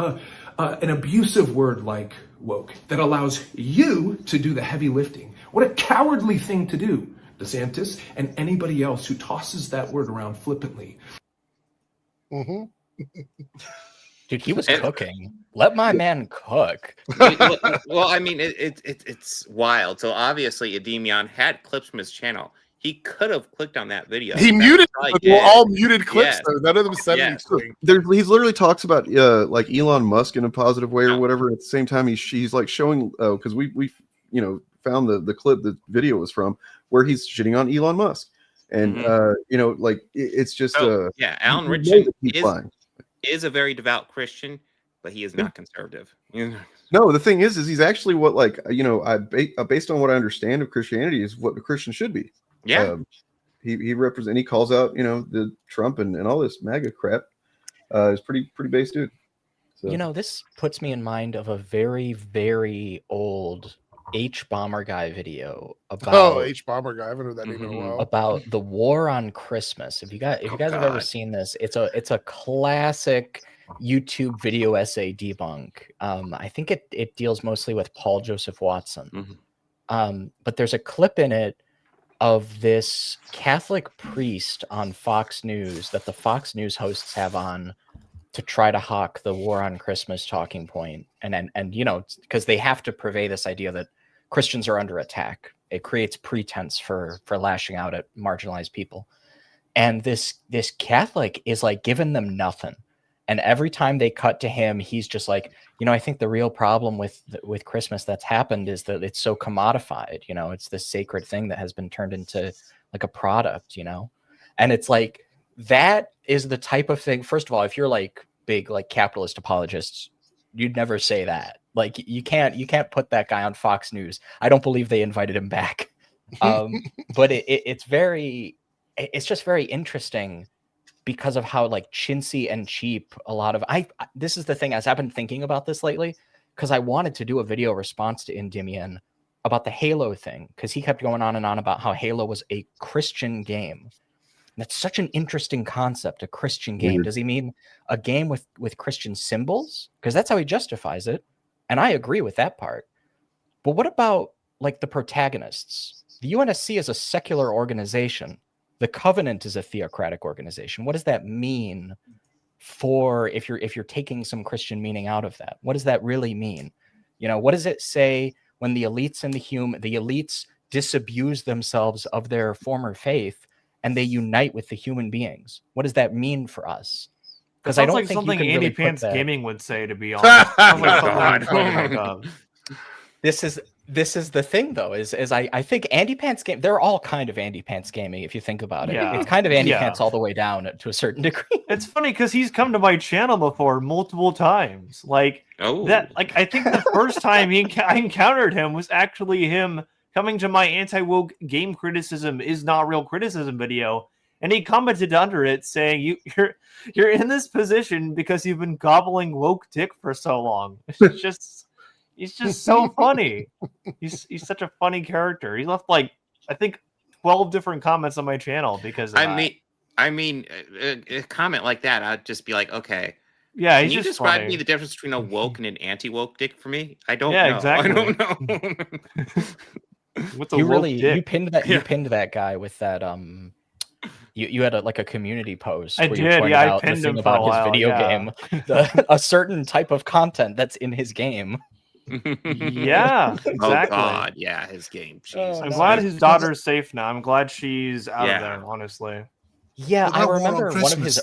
an abusive word like woke that allows you to do the heavy lifting. What a cowardly thing to do, DeSantis, and anybody else who tosses that word around flippantly. Mm-hmm. Dude, he was cooking. Let my man cook. Well, I mean, it's wild. So obviously, Ademian had clips from his channel. He could have clicked on that video. He muted. We're all muted clips. Though. None of them said anything. He literally talks about like Elon Musk in a positive way or whatever. At the same time, he's like showing because we found the clip the video was from where he's shitting on Elon Musk. And like it's just Alan Richardson is a very devout Christian, but he is not conservative. No, the thing is he's actually what based on what I understand of Christianity is what a Christian should be. Yeah, he represents. He calls out the Trump and all this MAGA crap. Is pretty base dude. So. This puts me in mind of a very, very old H Bomber Guy video about H Bomber Guy. I haven't heard that name in a while. About the war on Christmas. If you guys have ever seen this, it's a classic YouTube video essay debunk. I think it deals mostly with Paul Joseph Watson. But there's a clip in it of this Catholic priest on Fox News that the Fox News hosts have on to try to hawk the war on Christmas talking point. And because they have to purvey this idea that Christians are under attack. It creates pretense for lashing out at marginalized people. And this Catholic is like giving them nothing. And every time they cut to him, he's just like, I think the real problem with Christmas that's happened is that it's so commodified. It's this sacred thing that has been turned into like a product, and it's like, that is the type of thing. First of all, if you're like big, like capitalist apologists, you'd never say that. Like you can't put that guy on Fox News. I don't believe they invited him back. But it's just very interesting because of how like chintzy and cheap a lot of this is the thing, as I've been thinking about this lately, because I wanted to do a video response to Endymion about the Halo thing, because he kept going on and on about how Halo was a Christian game. That's such an interesting concept, a Christian game. Weird. Does he mean a game with Christian symbols? Because that's how he justifies it. And I agree with that part. But what about like the protagonists. The UNSC is a secular organization. The Covenant is a theocratic organization. What does that mean for if you're taking some Christian meaning out of that? What does that really mean? You know, what does it say when the elites and the elites disabuse themselves of their former faith and they unite with the human beings? What does that mean for us? Because I don't think something you can Andy really Pants put that... Gaming would say, to be honest. Sounds like something This is the thing, though, is I think Andy Pants game. They're all kind of Andy Pants gaming, if you think about it. Yeah. It's kind of Andy Pants all the way down to a certain degree. It's funny because he's come to my channel before multiple times. Like that. Like I think the first time I encountered him was actually him coming to my anti-woke game criticism is not real criticism video, and he commented under it saying, "You're in this position because you've been gobbling woke dick for so long." It's just. He's just so funny. He's such a funny character. He left like I think 12 different comments on my channel because of I mean, a comment like that, I'd just be like, okay. Yeah, can you describe me the difference between a woke and an anti-woke dick for me? I don't know. Exactly. I don't know. What's a you woke really dick? you pinned that guy with that you had a community post. I where did, you pointed yeah, I out the pinned thing him for a about his while, video yeah. game, a certain type of content that's in his game. Yeah, exactly. Oh God, yeah, his game. Jesus. I'm glad his daughter's safe now. I'm glad she's out of there, honestly. Yeah, Well, I remember War on one of his.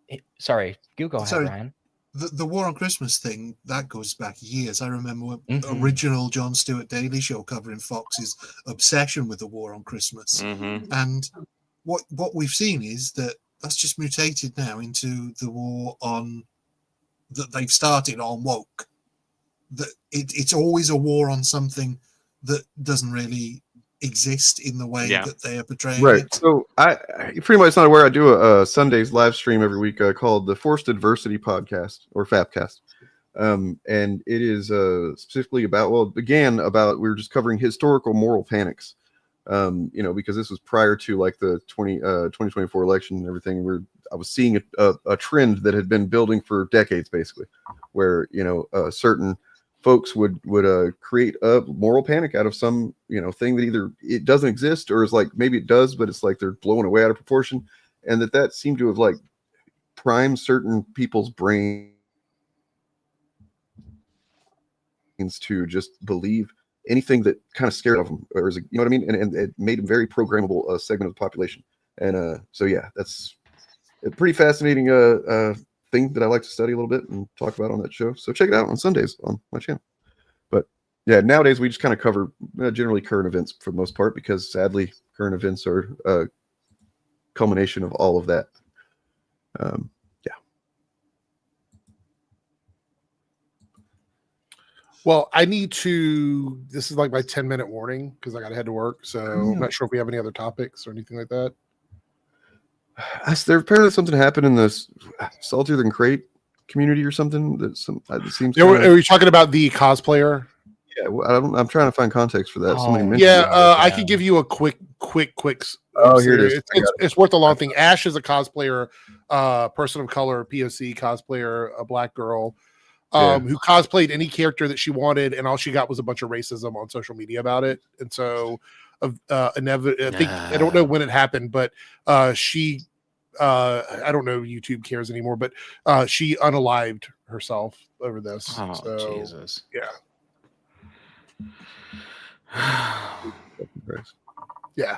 Christmas- Sorry, you go ahead, Sorry. Ryan. The War on Christmas thing, that goes back years. I remember Mhm. original Jon Stewart Daily Show covering Fox's obsession with the War on Christmas. And what we've seen is that that's just mutated now into the war on that they've started on woke. That it's always a war on something that doesn't really exist in the way that they are portraying Right. it. So you're pretty much not aware. I do a Sundays live stream every week called the Forced Adversity Podcast or FAPcast. And it is specifically about, well, it began about, we were just covering historical moral panics. Because this was prior to like the 2024 election and everything. I was seeing a trend that had been building for decades, basically, where, certain folks would create a moral panic out of some thing that either it doesn't exist or is like maybe it does, but it's like they're blowing away out of proportion, and that seemed to have like primed certain people's brains to just believe anything that kind of scared of them, or is, you know what I mean, and it made a very programmable segment of the population. And so yeah, that's a pretty fascinating thing that I like to study a little bit and talk about on that show. So check it out on Sundays on my channel. But yeah, nowadays we just kind of cover generally current events for the most part, because sadly current events are a culmination of all of that. Well, I need to, this is like my 10-minute warning because I got to head to work. So I'm not sure if we have any other topics or anything like that. There apparently something happened in the Saltier Than Crate community or something. That seems. Are we talking about the cosplayer? Yeah, well, I'm trying to find context for that. Somebody mentioned Yeah, it. I could give you a quick. Oh, here it is. It's worth a long thing. Ash is a cosplayer, person of color, POC cosplayer, a black girl. Who cosplayed any character that she wanted, and all she got was a bunch of racism on social media about it. And so, I think I don't know when it happened, but she, I don't know if YouTube cares anymore, but she unalived herself over this. Oh, so, Jesus! Yeah. Yeah.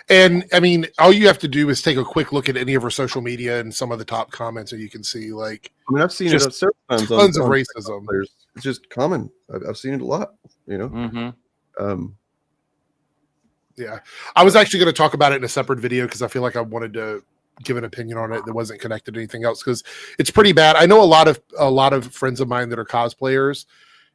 And I mean, all you have to do is take a quick look at any of her social media and some of the top comments, and you can see like, I mean, I've seen it several times. Tons of racism. It's just common. I've seen it a lot, Yeah. I was actually going to talk about it in a separate video because I feel like I wanted to give an opinion on it that wasn't connected to anything else, because it's pretty bad. I know a lot of friends of mine that are cosplayers,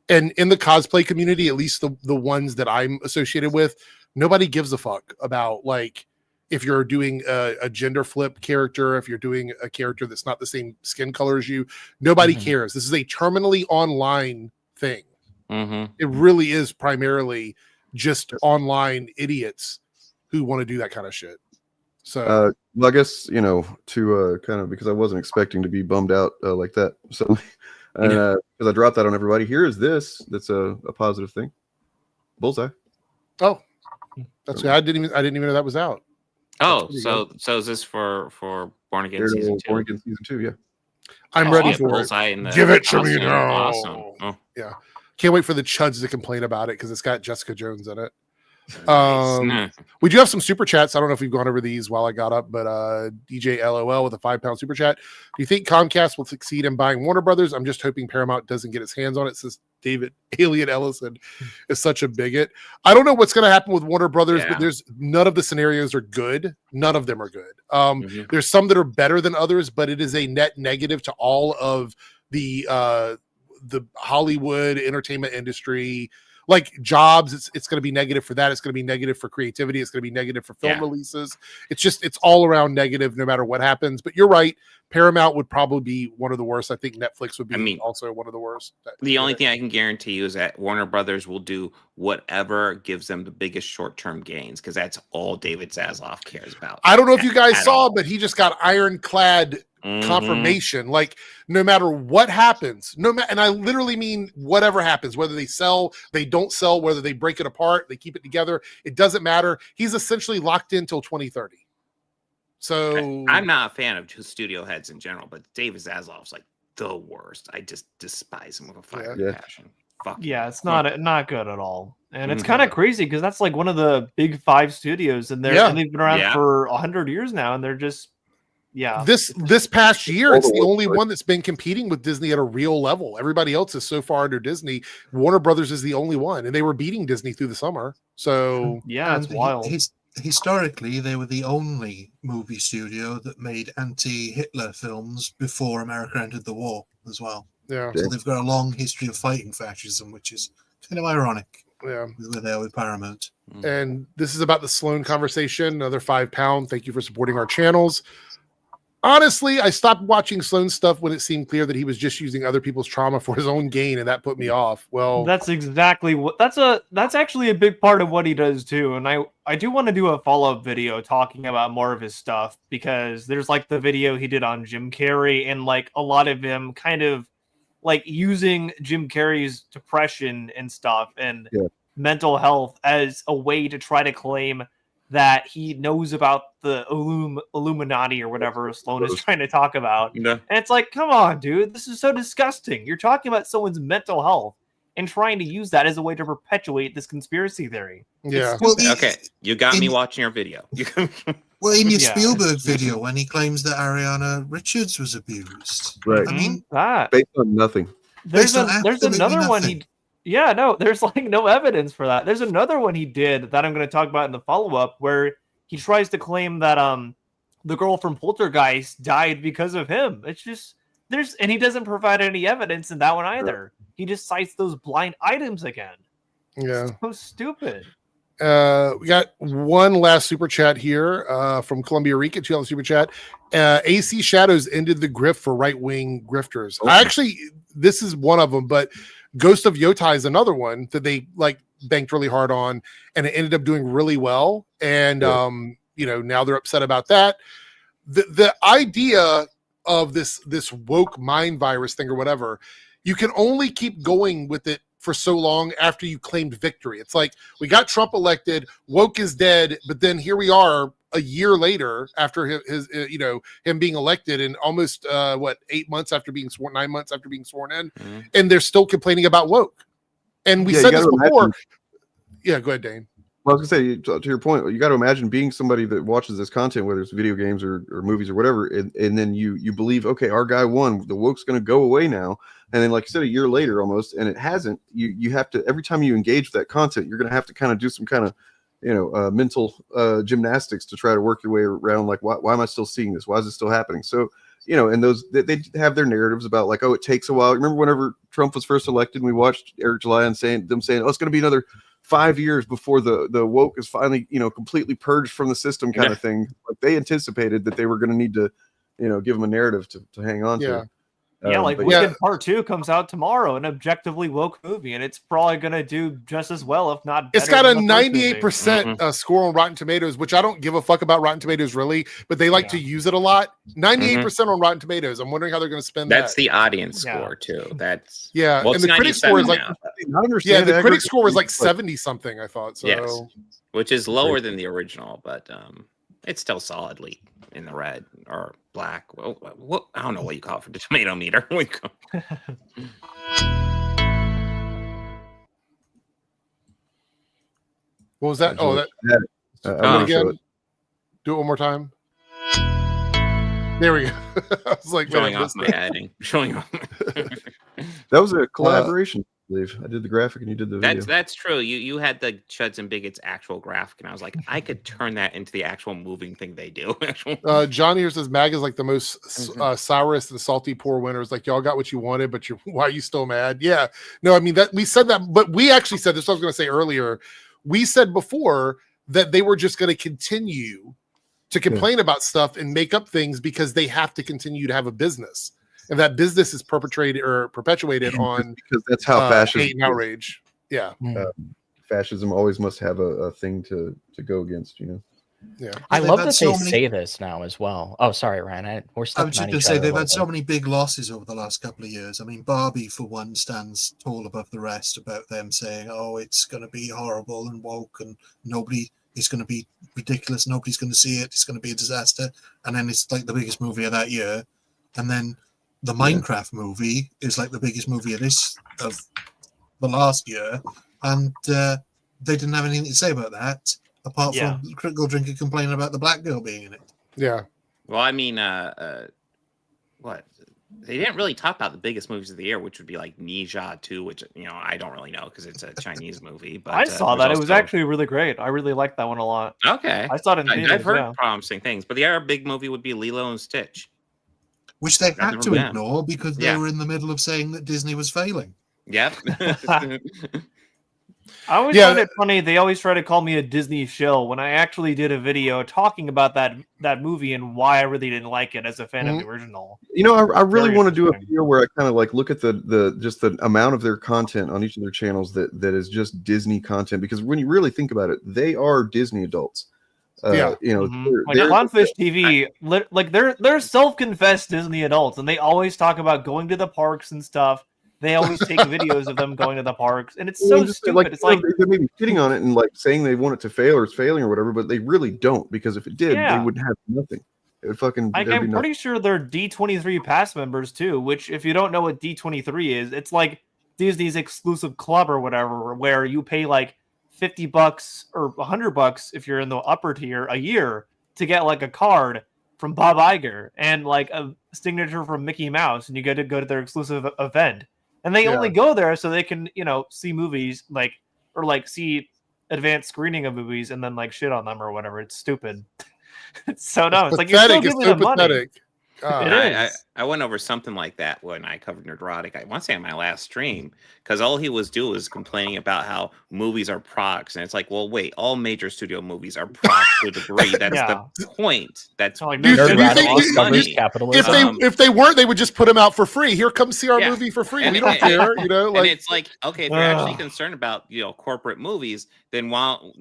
and in the cosplay community, at least the ones that I'm associated with, nobody gives a fuck about like if you're doing a gender flip character, if you're doing a character that's not the same skin color as you, nobody cares. This is a terminally online thing. It really is primarily just online idiots who want to do that kind of shit. So well, I guess, to kind of, because I wasn't expecting to be bummed out like that. So because I dropped that on everybody. Here is this. That's a positive thing. Bullseye. Oh, that's good. I didn't even know that was out. Oh, so is this for Born Again season 2? Born Again season 2, yeah. I'm ready for it. Give it to me now. Awesome. Oh. Yeah, can't wait for the chuds to complain about it because it's got Jessica Jones in it. We do have some super chats. I don't know if we've gone over these while I got up, but DJ LOL with a £5 super chat. Do you think Comcast will succeed in buying Warner Brothers? I'm just hoping Paramount doesn't get its hands on it, says David Alien Ellison is such a bigot. I don't know what's going to happen with Warner Brothers, but there's none of the scenarios are good. None of them are good. There's some that are better than others, but it is a net negative to all of the Hollywood entertainment industry. Like jobs, it's going to be negative for that. It's going to be negative for creativity. It's going to be negative for film releases. It's all around negative no matter what happens. But you're right. Paramount would probably be one of the worst. I think Netflix would be also one of the worst. The only thing I can guarantee you is that Warner Brothers will do whatever gives them the biggest short-term gains because that's all David Zaslav cares about. I don't know if you guys saw, but he just got ironclad confirmation. Like no matter what happens, and I literally mean whatever happens, whether they sell, they don't sell, whether they break it apart, they keep it together, it doesn't matter. He's essentially locked in till 2030. So I'm not a fan of studio heads in general, but David Zaslav's like the worst. I just despise him with a fire passion. Fuck yeah, it's not good at all. And it's kind of crazy because that's like one of the big 5 studios, and they've been around for 100 years now, and they're just this past year, it's the only one that's been competing with Disney at a real level. Everybody else is so far under Disney. Warner Brothers is the only one, and they were beating Disney through the summer. So it's wild. Historically, they were the only movie studio that made anti-Hitler films before America entered the war as well. Yeah, so they've got a long history of fighting fascism, which is kind of ironic. Yeah, where they are with Paramount. And this is about the Sloan conversation. Another £5. Thank you for supporting our channels. Honestly, I stopped watching Sloan stuff when it seemed clear that he was just using other people's trauma for his own gain, and that put me off. Well, that's exactly what that's actually a big part of what he does too. And I do want to do a follow-up video talking about more of his stuff because there's like the video he did on Jim Carrey and like a lot of him kind of like using Jim Carrey's depression and stuff and mental health as a way to try to claim that he knows about the Illuminati or whatever Sloan is trying to talk about. And it's like, come on, dude, this is so disgusting. You're talking about someone's mental health and trying to use that as a way to perpetuate this conspiracy theory. Yeah. Well, okay, you got me watching your video. Well, in your Spielberg video, when he claims that Ariana Richards was abused. Right. I mean, based on nothing. There's another one there's like no evidence for that. There's another one he did that I'm going to talk about in the follow-up where he tries to claim that the girl from Poltergeist died because of him. It's just and he doesn't provide any evidence in that one either. He just cites those blind items again. Yeah. So stupid. We got one last super chat here from Columbia Rica, $2 super chat. AC Shadows ended the grift for right-wing grifters. This is one of them, but Ghost of Yotai is another one that they like banked really hard on, and it ended up doing really well. And now they're upset about that. The idea of this woke mind virus thing or whatever, you can only keep going with it for so long after you claimed victory. It's like we got Trump elected, woke is dead, but then here we are a year later after his him being elected, and almost 8 months after being sworn, 9 months after being sworn in, and they're still complaining about woke. And we said this before. Yeah, go ahead, Dane. Well, I was gonna say, to your point, you got to imagine being somebody that watches this content, whether it's video games or movies or whatever, and then you believe, okay, our guy won, the woke's going to go away now, and then like you said, a year later almost, and it hasn't. You have to, every time you engage with that content, you're going to have to kind of do some kind of mental gymnastics to try to work your way around. Like, why am I still seeing this? Why is it still happening? So and those they have their narratives about like, oh, it takes a while. Remember whenever Trump was first elected, and we watched Eric July and saying, oh, it's going to be another 5 years before the woke is finally completely purged from the system kind of thing. Like they anticipated that they were going to need to give them a narrative to hang on to. Yeah, like but Wicked Part 2 comes out tomorrow, an objectively woke movie, and it's probably going to do just as well, if not better. It's got a than the first movie. 98% score on Rotten Tomatoes, which I don't give a fuck about Rotten Tomatoes really, but they like to use it a lot. 98% on Rotten Tomatoes. I'm wondering how they're going to spend That's that. the audience score too. That's and the critic score is like the critic score was like 70 something. I thought so. Yes, which is lower than the original, but it's still solidly in the red or black. Well, what I don't know what you call it for the tomato meter. What was that? Oh, that. Again. Do it one more time. There we go. I was like, showing off my editing. Showing off. That was a collaboration. I believe I did the graphic and you did the video. That's true. You had the Chuds and Bigots actual graphic, and I was like, I could turn that into the actual moving thing they do. John here says Mag is like the most sourest and salty poor winners. Like y'all got what you wanted, but why are you still mad? Yeah, no, I mean that we said that, but we actually said this. I was going to say earlier. We said before that they were just going to continue to complain about stuff and make up things because they have to continue to have a business. And that business is perpetuated on because that's how fascism hate and outrage. Yeah, fascism always must have a thing to go against. Yeah, I love that they say this now as well. Oh, sorry, Ryan. I was just going to say they've had so many big losses over the last couple of years. I mean, Barbie for one stands tall above the rest about them saying, "Oh, it's going to be horrible and woke, and nobody is going to be ridiculous. Nobody's going to see it. It's going to be a disaster." And then it's like the biggest movie of that year, and then the Minecraft movie is like the biggest movie of the last year, and they didn't have anything to say about that apart from Critical Drinker complaining about the black girl being in it. Yeah. Well, I mean, what they didn't really talk about the biggest movies of the year, which would be like Ninja 2, which I don't really know because it's a Chinese movie. But I saw that; it was actually really great. I really liked that one a lot. Okay, I saw it in theaters. I've heard promising things, but the other big movie would be Lilo and Stitch. Which they had to ignore because they were in the middle of saying that Disney was failing. Yep. I always find it funny. They always try to call me a Disney shill when I actually did a video talking about that movie and why I really didn't like it as a fan of the original. I really want to do a video where I kind of like look at the amount of their content on each of their channels that is just Disney content, because when you really think about it, they are Disney adults. Like Clownfish TV, like they're self-confessed Disney adults, and they always talk about going to the parks and stuff. They always take videos of them going to the parks, and it's so stupid. It's like they may be shitting on it and like saying they want it to fail or it's failing or whatever, but they really don't, because if it did, they would have nothing. It would fucking. I'm pretty sure they're D23 pass members too. Which, if you don't know what D23 is, it's like Disney's exclusive club or whatever, where you pay like $50 or $100 if you're in the upper tier a year to get like a card from Bob Iger and like a signature from Mickey Mouse, and you get to go to their exclusive event. And they only go there so they can, see movies or see advanced screening of movies and then like shit on them or whatever. It's stupid. It's so dumb. It's like you're still giving them money. I went over something like that when I covered Nerdrotic. I want to say on my last stream, because all he was doing was complaining about how movies are products, and it's like, well, wait, all major studio movies are products to a degree. That's the point. That's like if they weren't, they would just put them out for free. Here, come see our movie for free. We don't care, And it's like, okay, if you're actually concerned about corporate movies, then how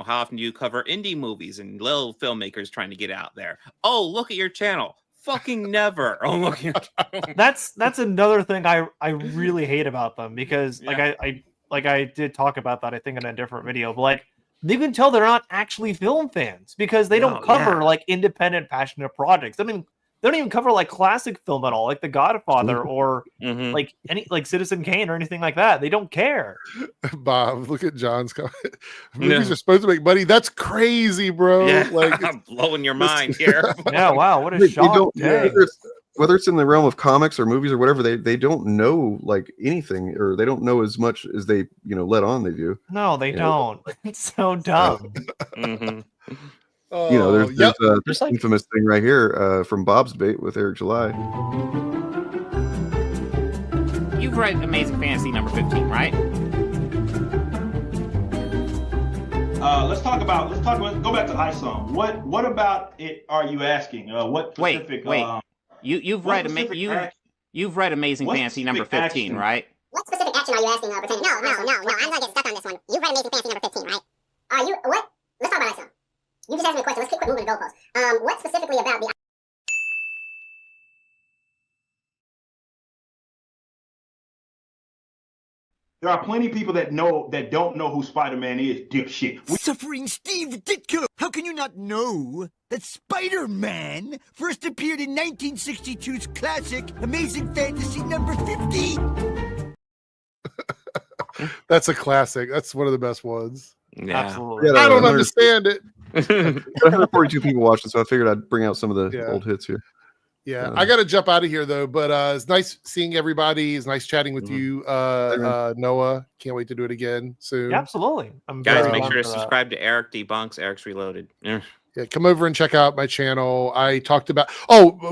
often do you cover indie movies and little filmmakers trying to get out there? Oh, look at your channel. Fucking never. Oh, look. That's another thing I really hate about them, because I did talk about that I think in a different video, but like you can tell they're not actually film fans because they don't cover like independent passionate projects. I mean, they don't even cover like classic film at all, like The Godfather or like any like Citizen Kane or anything like that. They don't care. Bob, look at John's comment. Movies are supposed to make money. That's crazy, bro. Yeah. Like I'm blowing your mind here. Yeah, wow, what a shock. Whether it's in the realm of comics or movies or whatever, they don't know like anything, or they don't know as much as they let on they do. No, they don't. It's so dumb. There's this infamous thing right here from Bob's debate with Eric July. You've read Amazing Fantasy number 15, right? Let's talk about. Go back to ISOM. What about it? Are you asking? What specific? Wait. You've read You've read Amazing What Fantasy number specific 15, action? right? What specific action are you asking, Pretender? No, I'm gonna get stuck on this one. You've read Amazing Fantasy number 15, right? Are you what? Let's talk about that. You just asked me a question. Let's quit moving the goalposts. What specifically about the? There are plenty of people that don't know who Spider-Man is, dipshit. Suffering Steve Ditko, how can you not know that Spider-Man first appeared in 1962's classic Amazing Fantasy number 15? That's a classic. That's one of the best ones. Yeah. Absolutely. I don't understand it. 142 people watched it, so I figured I'd bring out some of the old hits here. Yeah, I got to jump out of here though, but it's nice seeing everybody. It's nice chatting with you, Noah. Can't wait to do it again soon. Yeah, absolutely. Guys, make sure to subscribe to Eric Debunks. Eric's Reloaded. Yeah, come over and check out my channel. I talked about.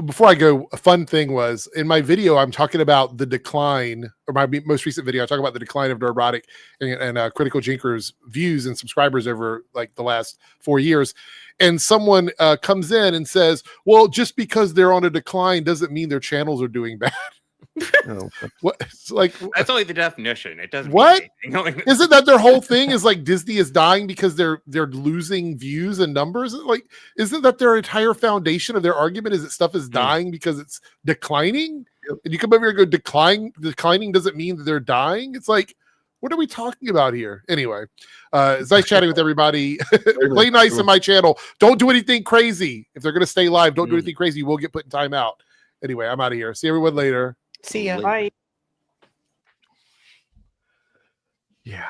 Before I go, a fun thing was in my video. I'm talking about the decline, or my most recent video. I talk about the decline of Neurotic and Critical Jinkers views and subscribers over like the last 4 years. And someone comes in and says, well, just because they're on a decline doesn't mean their channels are doing bad. What? It's like, that's only the definition. It doesn't. What? Mean anything. Isn't that their whole thing? Is like Disney is dying because they're losing views and numbers? Like, isn't that their entire foundation of their argument? Is that stuff is dying because it's declining? And you come over here and go, declining doesn't mean that they're dying. It's like, what are we talking about here? Anyway, it's nice chatting with everybody. Play nice in my channel. Don't do anything crazy. If they're going to stay live, don't do anything crazy. We'll get put in timeout. Anyway, I'm out of here. See everyone later. See ya. Bye. Yeah.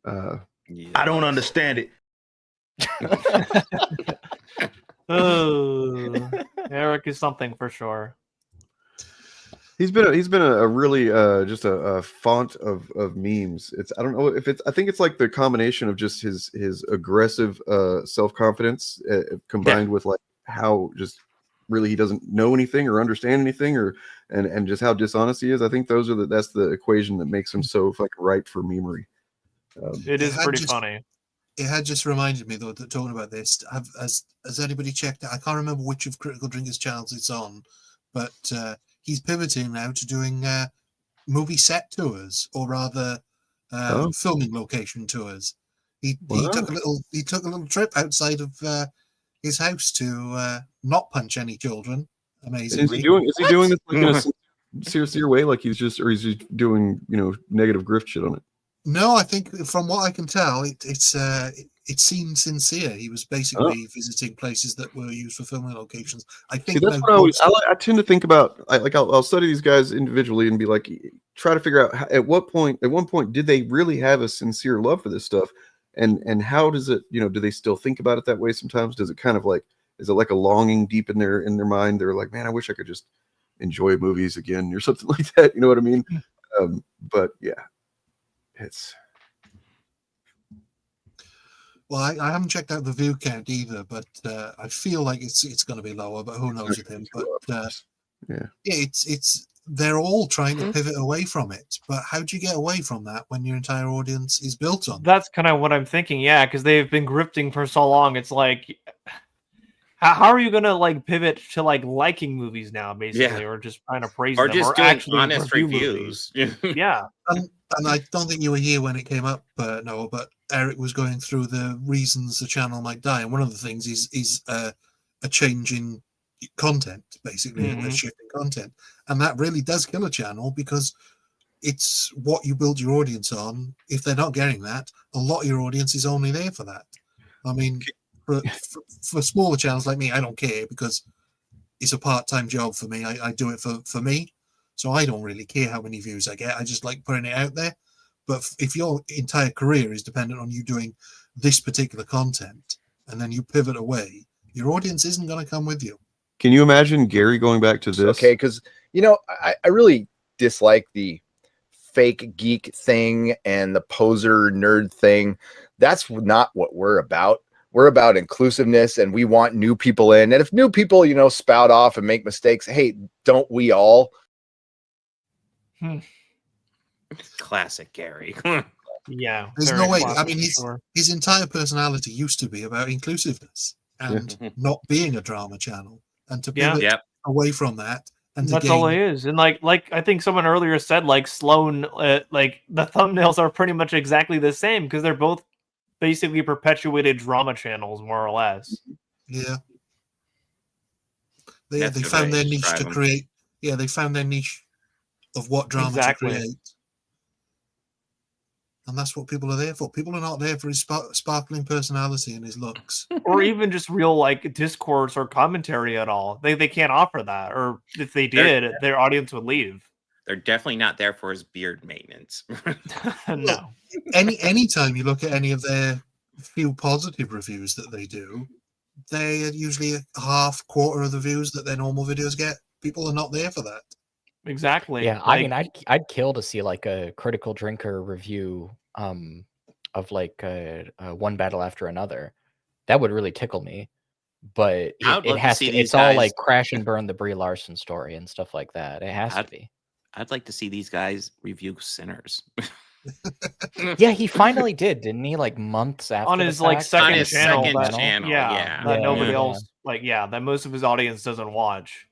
I don't understand it. Oh, Eric is something for sure. He's been a really just a font of memes. I don't know if I think it's like the combination of just his aggressive self-confidence combined with like how just really he doesn't know anything or understand anything and just how dishonest he is. I think that's the equation that makes him so like ripe for memery. It is pretty funny. It had just reminded me though that talking about this, has anybody checked it? I can't remember which of Critical Drinkers channels it's on, but he's pivoting now to doing movie set tours, or rather filming location tours. He took a little trip outside of his house to not punch any children. Amazingly. Is he doing this like in a sincere way, like he's just doing negative grift shit on it? No, I think from what I can tell, it seemed sincere. He was basically visiting places that were used for filming locations. I think that's what I tend to think about. I'll study these guys individually and be like, try to figure out at one point did they really have a sincere love for this stuff, and how does it, do they still think about it that way sometimes? Does it kind of like, is it like a longing deep in their mind? They're like, man, I wish I could just enjoy movies again or something like that. You know what I mean? But yeah. Well, I haven't checked out the view count either, but I feel like it's going to be lower. But who knows with him? But it's they're all trying to pivot away from it. But how do you get away from that when your entire audience is built on? That's kind of what I'm thinking. Yeah, because they've been grifting for so long. It's like, how are you going to like pivot to like liking movies now, basically, or just trying to praise them, just or doing actually honest reviews? Yeah. And I don't think you were here when it came up, Noah, but Eric was going through the reasons the channel might die. And one of the things is a change in content, basically, a shift in content. And that really does kill a channel because it's what you build your audience on. If they're not getting that, a lot of your audience is only there for that. I mean, for smaller channels like me, I don't care because it's a part-time job for me. I do it for me. So I don't really care how many views I get. I just like putting it out there. But if your entire career is dependent on you doing this particular content and then you pivot away, your audience isn't going to come with you. Can you imagine Gary going back to this? Okay, because, I really dislike the fake geek thing and the poser nerd thing. That's not what we're about. We're about inclusiveness, and we want new people in. And if new people, spout off and make mistakes, hey, don't we all? Classic Gary. Yeah, there's no way. I mean, his entire personality used to be about inclusiveness and not being a drama channel, and to pivot away from that And that's all it is. And like I think someone earlier said, like Sloan, like the thumbnails are pretty much exactly the same because they're both basically perpetuated drama channels, more or less. Yeah. They found their niche to create. Yeah, they found their niche of what drama to create. And that's what people are there for. People are not there for his sparkling personality and his looks. Or even just real like discourse or commentary at all. They can't offer that. Or if they did, their audience would leave. They're definitely not there for his beard maintenance. No. Anytime you look at any of their few positive reviews that they do, they are usually a quarter of the views that their normal videos get. People are not there for that. Exactly. Yeah, I mean, I'd kill to see like a critical drinker review of like one battle after another. That would really tickle me. But it's all like crash and burn the Brie Larson story and stuff like that. It has to be. I'd like to see these guys review Sinners. Yeah, he finally did, didn't he? Like months after on his like second channel. Yeah. That nobody else that most of his audience doesn't watch.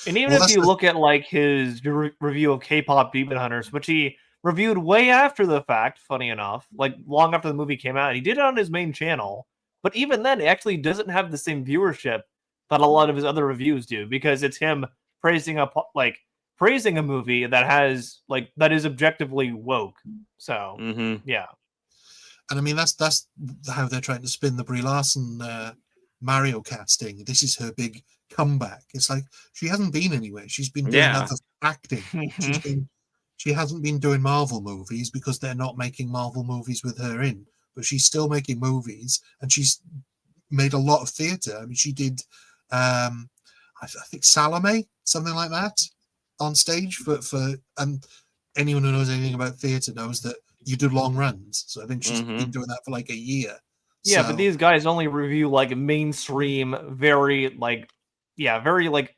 And even if you look at like his review of K-pop Demon Hunters, which he reviewed way after the fact, funny enough, like long after the movie came out, he did it on his main channel. But even then, it actually doesn't have the same viewership that a lot of his other reviews do, because it's him praising a movie that has that is objectively woke. So yeah. And I mean that's how they're trying to spin the Brie Larson Mario casting. This is her big comeback. It's like she hasn't been anywhere. She's been doing other acting. She hasn't been doing Marvel movies because they're not making Marvel movies with her in. But she's still making movies, and she's made a lot of theater. I mean, she did I think Salome, something like that, on stage for and anyone who knows anything about theater knows that you do long runs. So I think she's been doing that for like a year. Yeah, but these guys only review like mainstream, very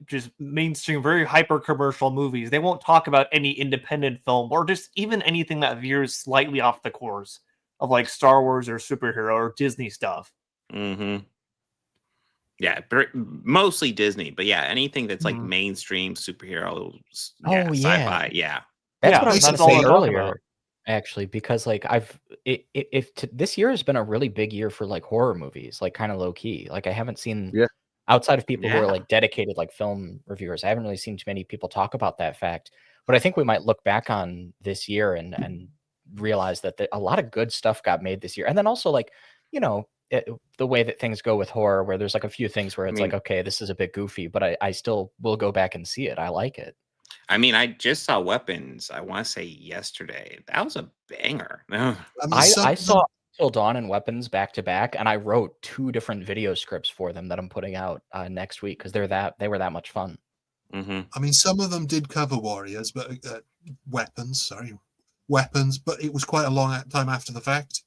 just mainstream, very hyper commercial movies. They won't talk about any independent film or just even anything that veers slightly off the course of like Star Wars or superhero or Disney stuff. Yeah, mostly Disney, but yeah, anything that's like mainstream superhero, sci-fi, That's what I was going to say earlier, actually, because like this year has been a really big year for like horror movies, like kind of low key. Like I haven't seen outside of people who are like dedicated like film reviewers, I haven't really seen too many people talk about that fact. But I think we might look back on this year and realize that a lot of good stuff got made this year. And then also like, you know, the way that things go with horror, where there's like a few things where it's like, okay, this is a bit goofy, but I still will go back and see it. I like it. I mean, I just saw Weapons, I want to say yesterday. That was a banger. I saw Till Dawn and Weapons back to back, and I wrote 2 different video scripts for them that I'm putting out next week because they were that much fun. I mean, some of them did cover Warriors, but Weapons, but it was quite a long time after the fact.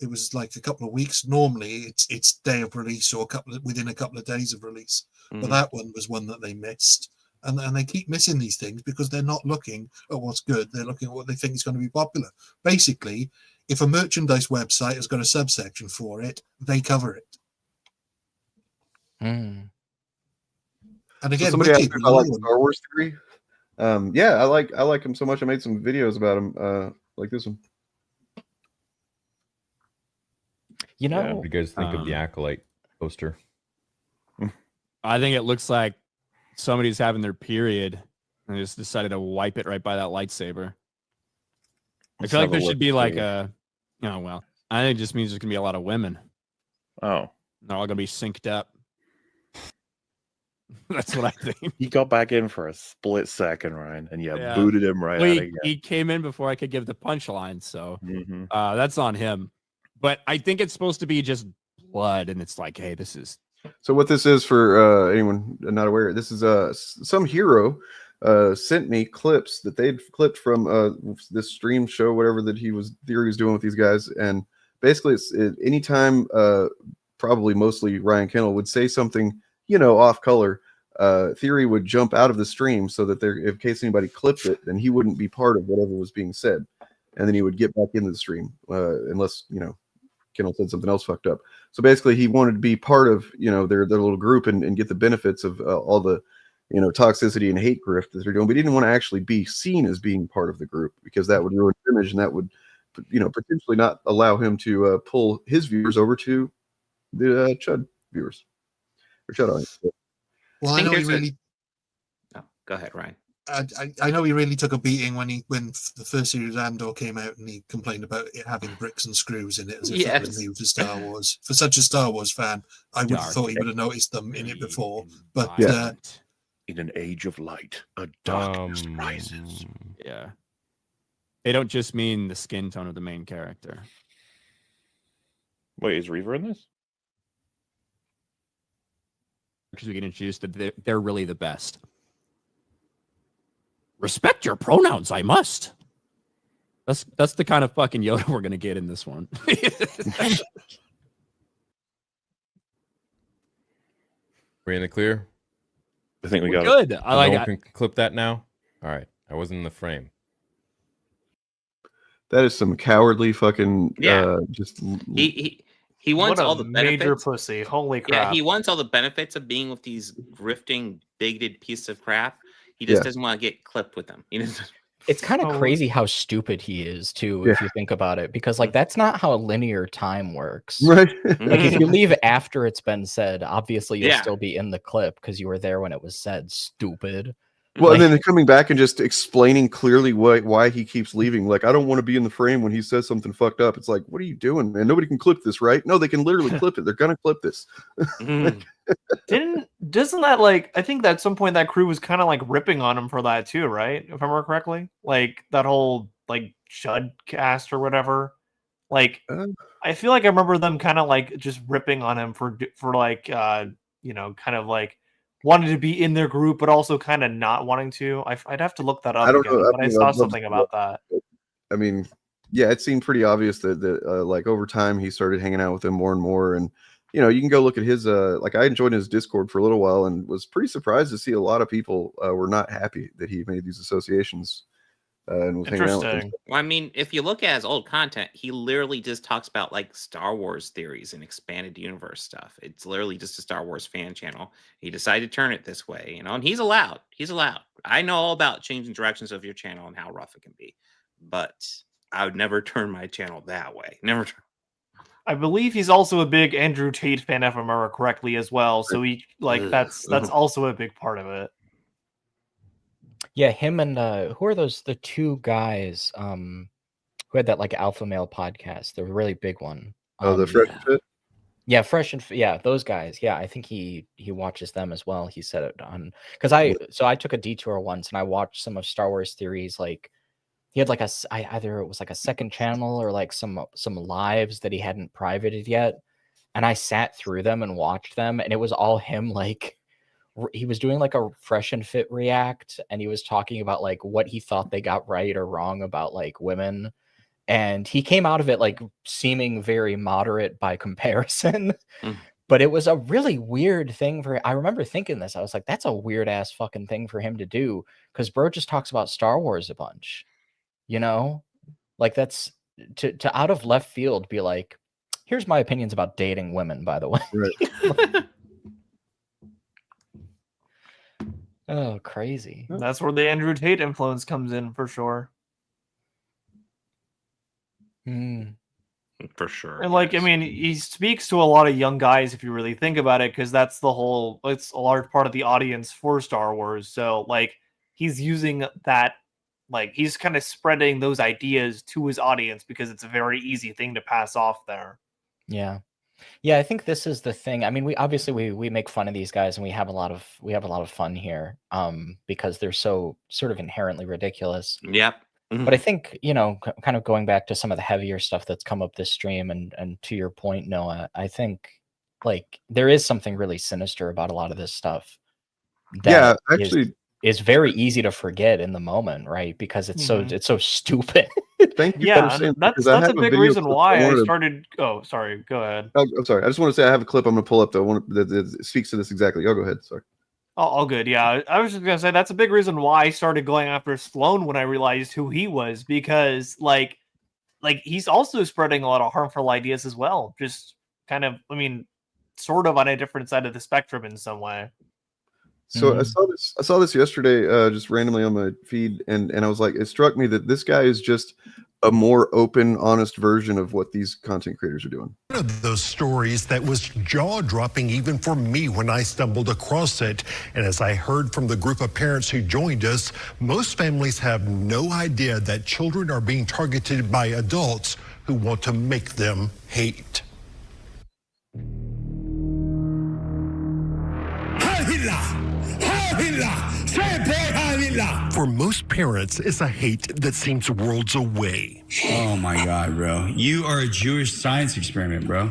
It was like a couple of weeks. Normally, it's day of release or within a couple of days of release. But that one was one that they missed. And they keep missing these things because they're not looking at what's good. They're looking at what they think is going to be popular. Basically, if a merchandise website has got a subsection for it, they cover it. And again, somebody asked if I like Star Wars Theory. I like him so much. I made some videos about him, like this one. You know, what do you guys think of the Acolyte poster? I think it looks like somebody's having their period and just decided to wipe it right by that lightsaber. I feel like there should be like I think it just means there's gonna be a lot of women. Oh, they're all gonna be synced up. That's what I think. He got back in for a split second, Ryan, and booted him right out again. He came in before I could give the punchline, so that's on him. But I think it's supposed to be just blood, and it's like, hey, this is. So what this is for anyone not aware, this is some hero sent me clips that they'd clipped from this stream show, whatever that Theory was doing with these guys, and basically it's anytime probably mostly Ryan Kendall would say something off color, Theory would jump out of the stream so that in case anybody clipped it, then he wouldn't be part of whatever was being said, and then he would get back into the stream unless Kendall said something else fucked up. So basically he wanted to be part of their little group and get the benefits of all the toxicity and hate grift that they're doing, but he didn't want to actually be seen as being part of the group because that would ruin his image and that would, potentially not allow him to pull his viewers over to the Chud viewers or Chud audience. Well, I know he really. Go ahead, Ryan. I know he really took a beating when the first series of Andor came out, and he complained about it having bricks and screws in it as if it was new to Star Wars. For such a Star Wars fan, I would have thought he would have noticed them in it before. But in an age of light, a darkness rises. Yeah, they don't just mean the skin tone of the main character. Wait, is Reaver in this? Because we get introduced that they're really the best. Respect your pronouns, I must. That's the kind of fucking Yoda we're gonna get in this one. We're in the clear. I think we We're got good. it. I like No one it. can clip that now. All right, I wasn't in the frame. That is some cowardly fucking just He wants What a all the benefits. major pussy. Holy crap. Yeah, he wants all the benefits of being with these grifting, bigoted pieces of crap. He just doesn't want to get clipped with them. It's kind of crazy how stupid he is too, if you think about it, because like that's not how linear time works. Right. Like if you leave after it's been said, obviously you'll Yeah. still be in the clip because you were there when it was said. Stupid. Well, Like- and then coming back and just explaining clearly why he keeps leaving. Like, I don't want to be in the frame when he says something fucked up. It's like, what are you doing, man? Nobody can clip this, right? No, they can literally clip it. They're gonna clip this. Doesn't that I think that at some point that crew was kind of like ripping on him for that too, right? If I remember correctly, like that whole Shillcast or whatever. I feel like I remember them kind of just ripping on him for kind of wanting to be in their group, but also kind of not wanting to. I'd have to look that up I don't again, know. but I I'd saw love to something look about it up. that. I mean, yeah, it seemed pretty obvious that over time he started hanging out with them more and more. And you can go look at his I enjoyed his Discord for a little while and was pretty surprised to see a lot of people were not happy that he made these associations and was hanging out with them. Interesting. Well, I mean, if you look at his old content, he literally just talks about Star Wars theories and expanded universe stuff. It's literally just a Star Wars fan channel. He decided to turn it this way, and he's allowed. He's allowed. I know all about changing directions of your channel and how rough it can be, but I would never turn my channel that way. Never turn. I believe he's also a big Andrew Tate fan, if I remember correctly, as well. So he that's also a big part of it. Yeah, him and who are the two guys who had that Alpha Male podcast, the really big one. The Fresh and Fit? Yeah, Fresh and Fit. Yeah, those guys. Yeah, I think he watches them as well. He said it on because I took a detour once and I watched some of Star Wars theories. He had either it was a second channel or some lives that he hadn't privated yet, and I sat through them and watched them, and it was all him he was doing a Fresh and Fit react, and he was talking about what he thought they got right or wrong about women, and he came out of it seeming very moderate by comparison. But it was a really weird thing I remember thinking this. I was like, that's a weird ass fucking thing for him to do, because bro just talks about Star Wars a bunch. That's to out of left field be like, here's my opinions about dating women, by the way. Right. Oh, crazy. That's where the Andrew Tate influence comes in for sure. For sure. And I mean, he speaks to a lot of young guys if you really think about it, because that's it's a large part of the audience for Star Wars. So he's using that, he's kind of spreading those ideas to his audience because it's a very easy thing to pass off there. Yeah. Yeah, I think this is the thing. I mean, we make fun of these guys and we have a lot of fun here because they're so sort of inherently ridiculous. Yep. But I think, kind of going back to some of the heavier stuff that's come up this stream and to your point, Noah, I think there is something really sinister about a lot of this stuff. Yeah, actually is very easy to forget in the moment, right? Because it's so stupid. Thank you. Yeah, that's a big reason why I started. Oh, sorry. Go ahead. Oh, I'm sorry. I just want to say I have a clip I'm going to pull up that speaks to this exactly. Oh, go ahead. Sorry. All good. Yeah, I was just gonna say that's a big reason why I started going after Sloan when I realized who he was, because he's also spreading a lot of harmful ideas as well. Just kind of, I mean, sort of on a different side of the spectrum in some way. So I saw this yesterday, just randomly on my feed, and I was like, it struck me that this guy is just a more open, honest version of what these content creators are doing. One of those stories that was jaw-dropping even for me when I stumbled across it. And as I heard from the group of parents who joined us, most families have no idea that children are being targeted by adults who want to make them hate. For most parents, it's a hate that seems worlds away. Oh my God, bro. You are a Jewish science experiment, bro.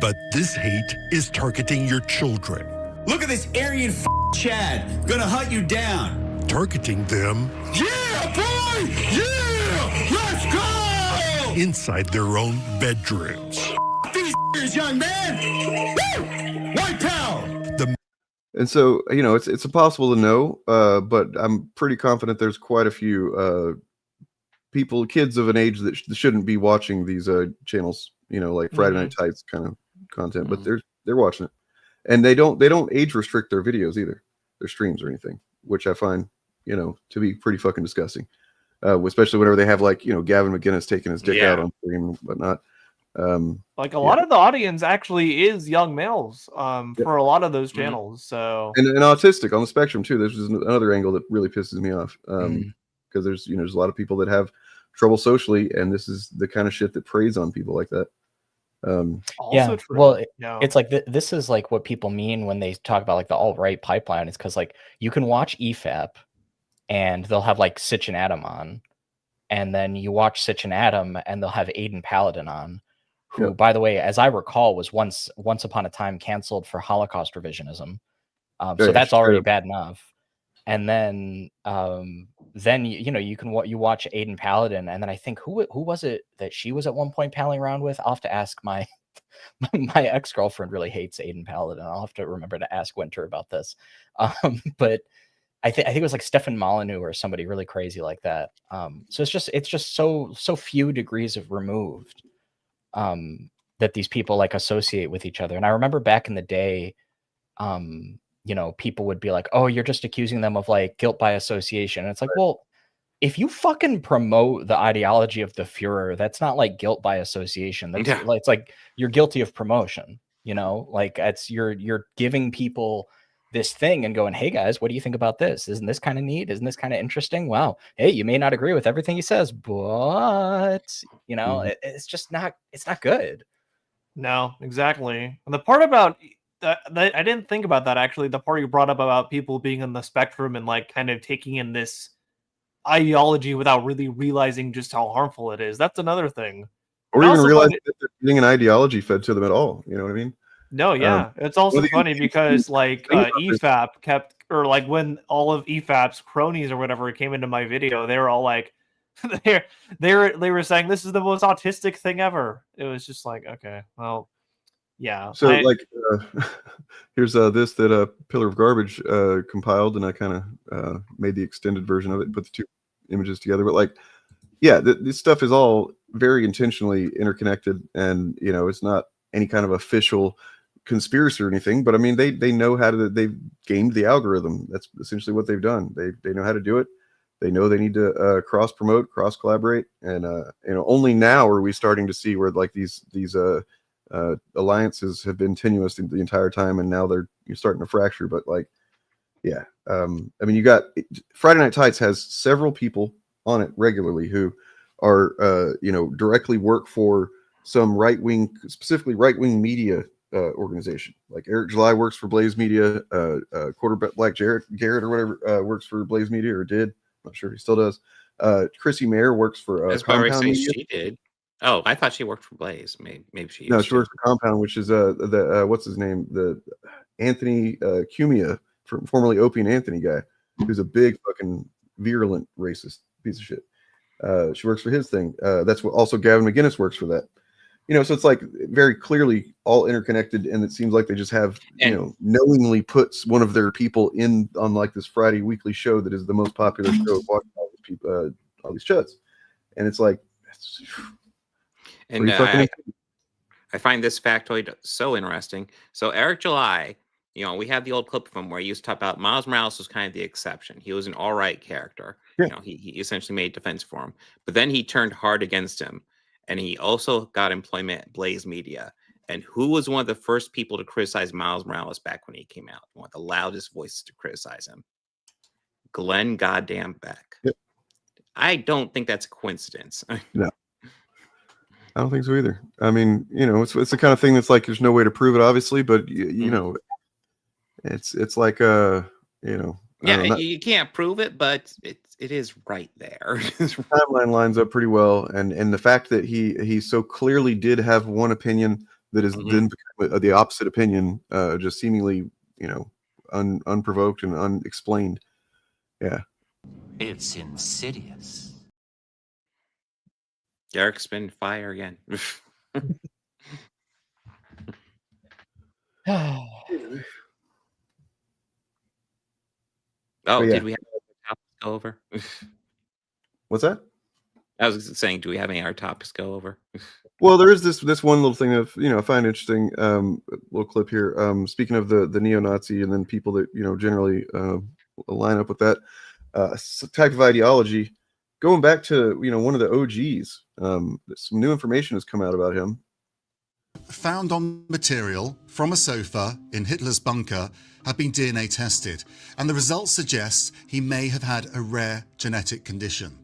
But this hate is targeting your children. Look at this Aryan Chad. Gonna hunt you down. Targeting them. Yeah, boy! Yeah! Let's go! Inside their own bedrooms. These young man! Woo! White power! And so, you know, it's impossible to know, but I'm pretty confident there's quite a few kids of an age that shouldn't be watching these channels, you know, like Friday Night Tights kind of content, but they're watching it, and they don't age restrict their videos either, their streams or anything, which I find, you know, to be pretty fucking disgusting, especially whenever they have, like, you know, Gavin McInnes taking his dick out on stream and whatnot. Like a lot of the audience actually is young males for a lot of those channels. So and autistic on the spectrum too. This is another angle that really pisses me off, because there's a lot of people that have trouble socially, and this is the kind of shit that preys on people like that. Well, it's like this is like what people mean when they talk about like the alt-right pipeline. It's because like you can watch EFAP and they'll have like Sitch and Adam on, and then you watch Sitch and Adam and they'll have Aiden Paladin on, who, by the way, as I recall, was once upon a time canceled for Holocaust revisionism. So that's already bad enough. And then you watch Aiden Paladin, and then I think who was it that she was at one point palling around with? I'll have to ask my ex-girlfriend really hates Aiden Paladin. I'll have to remember to ask Winter about this. But I think it was like Stefan Molyneux or somebody really crazy like that. So it's just so few degrees of removed that these people like associate with each other. And I remember back in the day, you know, people would be like, oh, you're just accusing them of like guilt by association. And it's like, well, if you fucking promote the ideology of the Fuhrer, that's not like guilt by association. That's it's like you're guilty of promotion, you know, like you're giving people this thing and going, hey guys, what do you think about this? Isn't this kind of neat? Isn't this kind of interesting? Wow. Hey, you may not agree with everything he says, but you know, it's just not, it's not good. No, exactly. And the part about that, I didn't think about that actually. The part you brought up about people being on the spectrum and like kind of taking in this ideology without really realizing just how harmful it is. That's another thing. Or even realize that they're getting an ideology fed to them at all. You know what I mean? No, yeah. It's also funny because like EFAP kept, or like when all of EFAP's cronies or whatever came into my video, they were all like, they were saying this is the most autistic thing ever. It was just like, okay, well, yeah. So here's this that Pillar of Garbage compiled, and I kind of made the extended version of it, put the two images together. But like, yeah, this stuff is all very intentionally interconnected, and you know, it's not any kind of official conspiracy or anything. But I mean, they know how to. They've gamed the algorithm. That's essentially what they've done. They know how to do it. They know they need to cross promote, cross collaborate, and you know, only now are we starting to see where like these alliances have been tenuous the entire time, and now you're starting to fracture. But like, yeah, I mean, you got Friday Night Tights has several people on it regularly who are you know, directly work for some specifically right-wing media organization. Like Eric July works for Blaze Media, Quarterback Black Garrett or whatever works for Blaze Media, or did. I'm not sure he still does. Chrissy Mayer works for Compound Media. She did. Oh, I thought she worked for Blaze. Maybe she. No, she works for Compound, which is the what's his name, the Anthony Cumia, formerly Opie and Anthony guy, who's a big fucking virulent racist piece of shit. She works for his thing. That's what also Gavin McInnes works for that. You know, so it's like very clearly all interconnected, and it seems like they just have, you know, knowingly puts one of their people in on like this Friday weekly show that is the most popular show watching all these people, all these chuds, and it's like, and I find this factoid so interesting. So Eric July You know, we have the old clip from him where he used to talk about Miles Morales was kind of the exception. He was an all right character. Yeah. You know, he essentially made defense for him, but then he turned hard against him, and he also got employment at Blaze Media. And who was one of the first people to criticize Miles Morales back when he came out? One of the loudest voices to criticize him, Glenn Goddamn Beck. Yep. I don't think that's a coincidence. No, I don't think so either. I mean, you know, it's the kind of thing that's like there's no way to prove it, obviously, but you know, it's like you know, yeah, you can't prove it, but it is right there. Timeline lines up pretty well, and the fact that he so clearly did have one opinion that is then become the opposite opinion, just seemingly, you know, unprovoked and unexplained. Yeah, it's insidious. Derek's been fire again. Oh, yeah. Did we have a topic go over? What's that? I was saying, do we have any other topics go over? Well, there is this one little thing of, you know, I find interesting, little clip here. Speaking of the neo-Nazi and then people that, you know, generally line up with that type of ideology, going back to, you know, one of the OGs, some new information has come out about him. Found on material from a sofa in Hitler's bunker have been DNA tested, and the results suggest he may have had a rare genetic condition.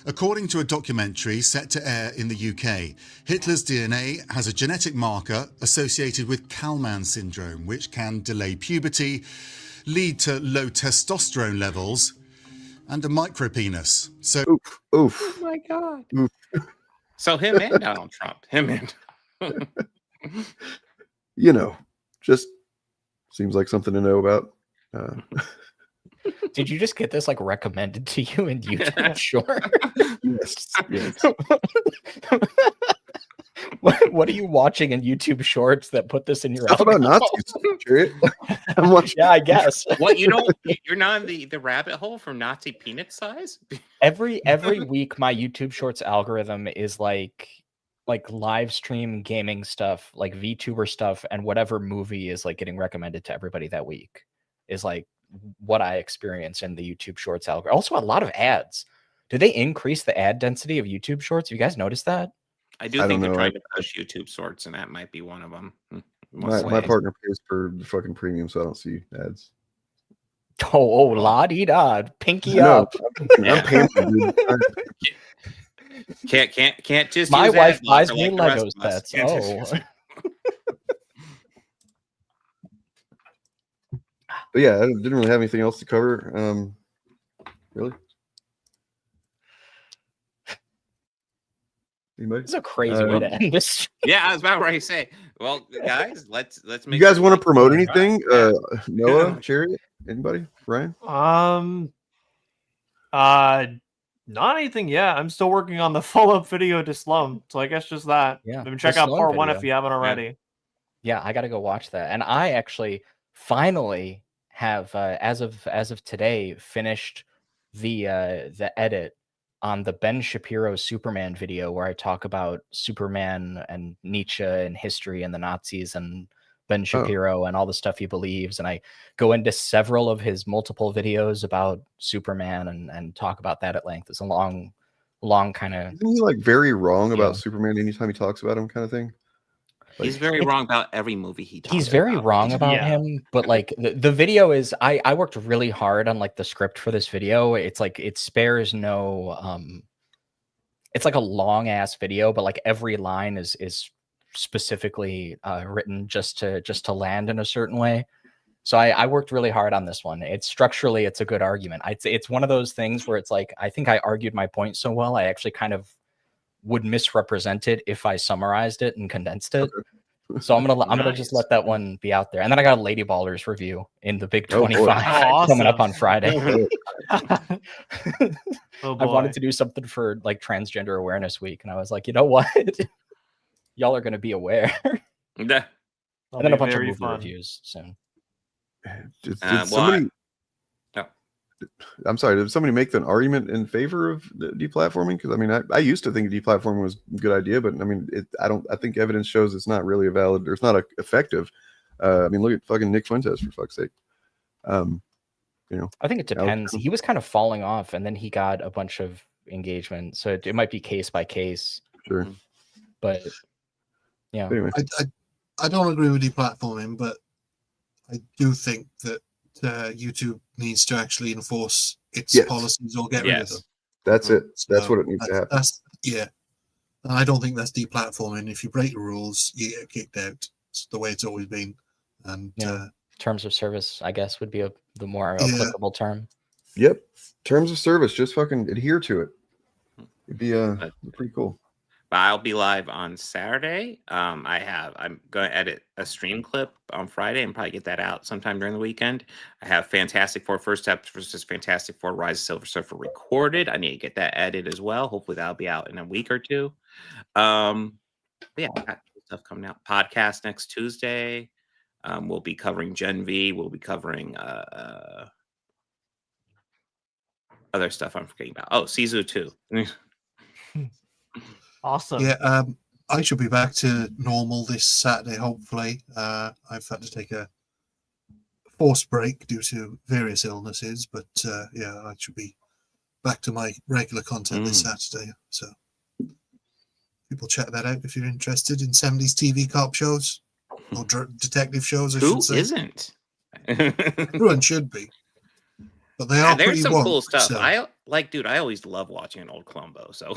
According to a documentary set to air in the UK, Hitler's DNA has a genetic marker associated with Kallmann syndrome, which can delay puberty, lead to low testosterone levels, and a micropenis. So, oof. Oh my God. So him and Donald Trump. Him and. You know, just seems like something to know about. Did you just get this like recommended to you in YouTube? Sure. Yes. What are you watching in YouTube Shorts that put this in your? Stuff about Nazis. I'm watching. Yeah, I guess. What, you're not in the rabbit hole from Nazi peanut size? Every week, my YouTube Shorts algorithm is like live stream gaming stuff, like VTuber stuff, and whatever movie is like getting recommended to everybody that week is like what I experience in the YouTube Shorts algorithm. Also, a lot of ads. Do they increase the ad density of YouTube Shorts? Have you guys noticed that? I think they're trying to push YouTube Shorts, and that might be one of them. My partner pays for the fucking premium, so I don't see ads. Oh, la-di-da, pinky up. I'm paying for it. Can't just my use wife ad buys blocker me like the Lego rest of us. sets. Can't But yeah, I didn't really have anything else to cover. Really? Anybody? This is a crazy way to end this. Yeah, I was about ready to say. Well, guys, let's make. You guys want to promote anything? Noah, Chariot, anybody? Ryan? Not anything yet. I'm still working on the follow-up video to Slum, so I guess just that. Yeah, Check out part 1 if you haven't already. Yeah, I got to go watch that. And I actually finally have, as of today, finished the edit on the Ben Shapiro Superman video where I talk about Superman and Nietzsche and history and the Nazis and Ben Shapiro and all the stuff he believes. And I go into several of his multiple videos about Superman and talk about that at length. It's a long kind of... Isn't he like very wrong about Superman anytime he talks about him kind of thing? Like, he's very wrong about every movie he talks about. He's very wrong about him, but like the video is, I worked really hard on like the script for this video. It's like, it spares no, it's like a long ass video, but like every line is specifically written just to land in a certain way. So I worked really hard on this one. It's structurally, it's a good argument. It's one of those things where it's like, I think I argued my point so well, I actually kind of would misrepresent it if I summarized it and condensed it. So I'm gonna just let that one be out there. And then I got a Lady Ballers review in the Big 25 coming up on Friday. I wanted to do something for like Transgender Awareness Week, and I was like, you know what? Y'all are gonna be aware. Yeah. And then a bunch of movie reviews soon. Did somebody... I'm sorry, did somebody make an argument in favor of the deplatforming? Because I mean, I used to think deplatforming was a good idea, but I mean, I think evidence shows it's not really a valid, or it's not effective. I mean, look at fucking Nick Fuentes, for fuck's sake. You know, I think it depends. He was kind of falling off, and then he got a bunch of engagement, so it might be case by case. Sure, but yeah. Anyway. I don't agree with deplatforming, but I do think that YouTube needs to actually enforce its policies or get rid of them. That's it. That's what it needs to happen. Yeah. And I don't think that's deplatforming. If you break the rules, you get kicked out. It's the way it's always been. And terms of service, I guess, would be the more applicable term. Yep. Terms of service. Just fucking adhere to it. It'd be pretty cool. I'll be live on Saturday. I'm going to edit a stream clip on Friday and probably get that out sometime during the weekend. I have Fantastic Four First Steps versus Fantastic Four Rise of Silver Surfer recorded. I need to get that edited as well. Hopefully that'll be out in a week or two. But yeah, I got stuff coming out. Podcast next Tuesday. We'll be covering Gen V. We'll be covering other stuff I'm forgetting about. Oh, Sisu 2. Awesome. Yeah, I should be back to normal this Saturday, hopefully. I've had to take a forced break due to various illnesses, but yeah, I should be back to my regular content this Saturday. So people check that out if you're interested in 70s TV cop shows or detective shows. Who isn't? Everyone should be. But they are there's pretty some woke, cool stuff. so. I always love watching an old Columbo, so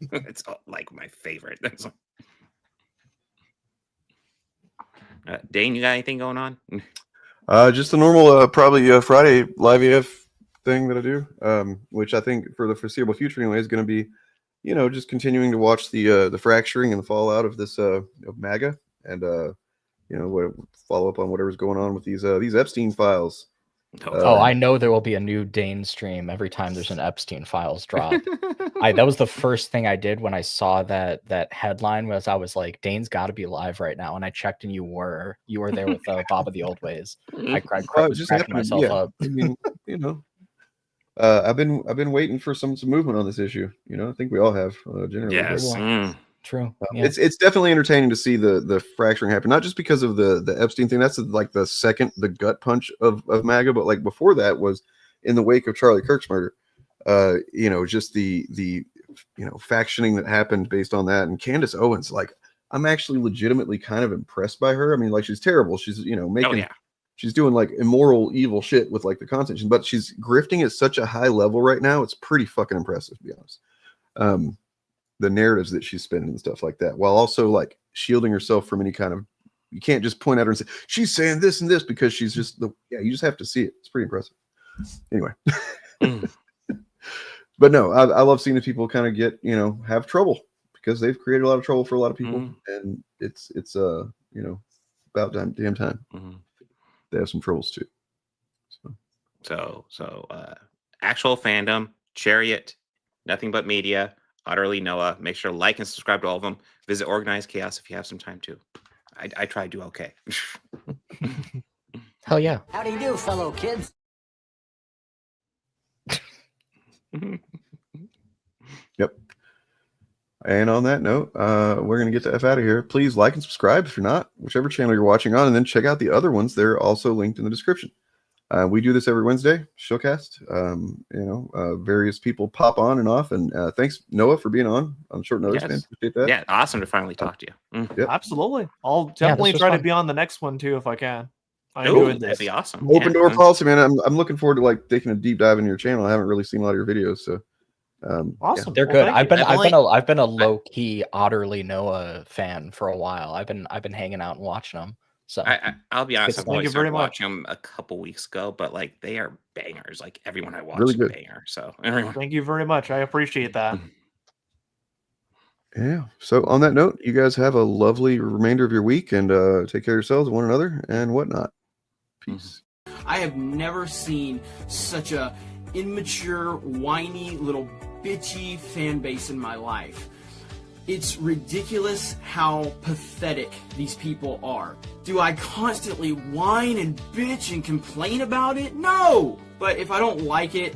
it's like my favorite. Dane, you got anything going on? Just a normal, probably Friday live AF thing that I do, which I think for the foreseeable future anyway is going to be, you know, just continuing to watch the fracturing and the fallout of this of MAGA, and you know, follow up on whatever's going on with these Epstein files. I know there will be a new Dane stream every time there's an Epstein files drop. That was the first thing I did when I saw that headline. I was like, Dane's got to be live right now, and I checked, and you were there with Bob of the Old Ways. I was cracking myself up. I mean, you know, I've been waiting for some movement on this issue. You know, I think we all have generally. Yes. True. It's definitely entertaining to see the fracturing happen, not just because of the Epstein thing. That's like the gut punch of MAGA, but like before that was in the wake of Charlie Kirk's murder. You know, just the factioning that happened based on that. And Candace Owens, like, I'm actually legitimately kind of impressed by her. I mean, like, she's terrible. She's, you know, she's doing like immoral, evil shit with like the content, but she's grifting at such a high level right now. It's pretty fucking impressive, to be honest. The narratives that she's spinning and stuff like that, while also like shielding herself from any kind of, you can't just point at her and say she's saying this and this, because she's just you just have to see it. It's pretty impressive. Anyway. But no, I love seeing the people kind of get, you know, have trouble, because they've created a lot of trouble for a lot of people, and it's you know, about damn time. They have some troubles too. So Actual Fandom, Chariot, Nothing But Media, Utterly Noah. Make sure to like and subscribe to all of them. Visit Organized Chaos if you have some time too. I try to do okay. Hell yeah. How do you do, fellow kids? Yep. And on that note, we're going to get the F out of here. Please like and subscribe if you're not, whichever channel you're watching on, and then check out the other ones. They're also linked in the description. We do this every Wednesday, Shillcast. You know, various people pop on and off, and thanks, Noah, for being on short notice, man. Appreciate that. Yeah, awesome to finally talk to you. Yep. Absolutely. I'll definitely try to be on the next one too if I can. I Ooh, enjoyed this. that'd be awesome. Open door policy, man. I'm looking forward to like taking a deep dive into your channel. I haven't really seen a lot of your videos, so awesome. They're good. I've been a low key Utterly Noah fan for a while. I've been hanging out and watching them. So I'll be honest, I've only very started much. watching them a couple weeks ago, but like they are bangers. Like everyone I watch Really is a good. banger. So everyone. Thank you very much. I appreciate that. yeah. So on that note, you guys have a lovely remainder of your week, and take care of yourselves and one another and whatnot. Peace. I have never seen such a immature, whiny, little bitchy fan base in my life. It's ridiculous how pathetic these people are. Do I constantly whine and bitch and complain about it? No! But if I don't like it,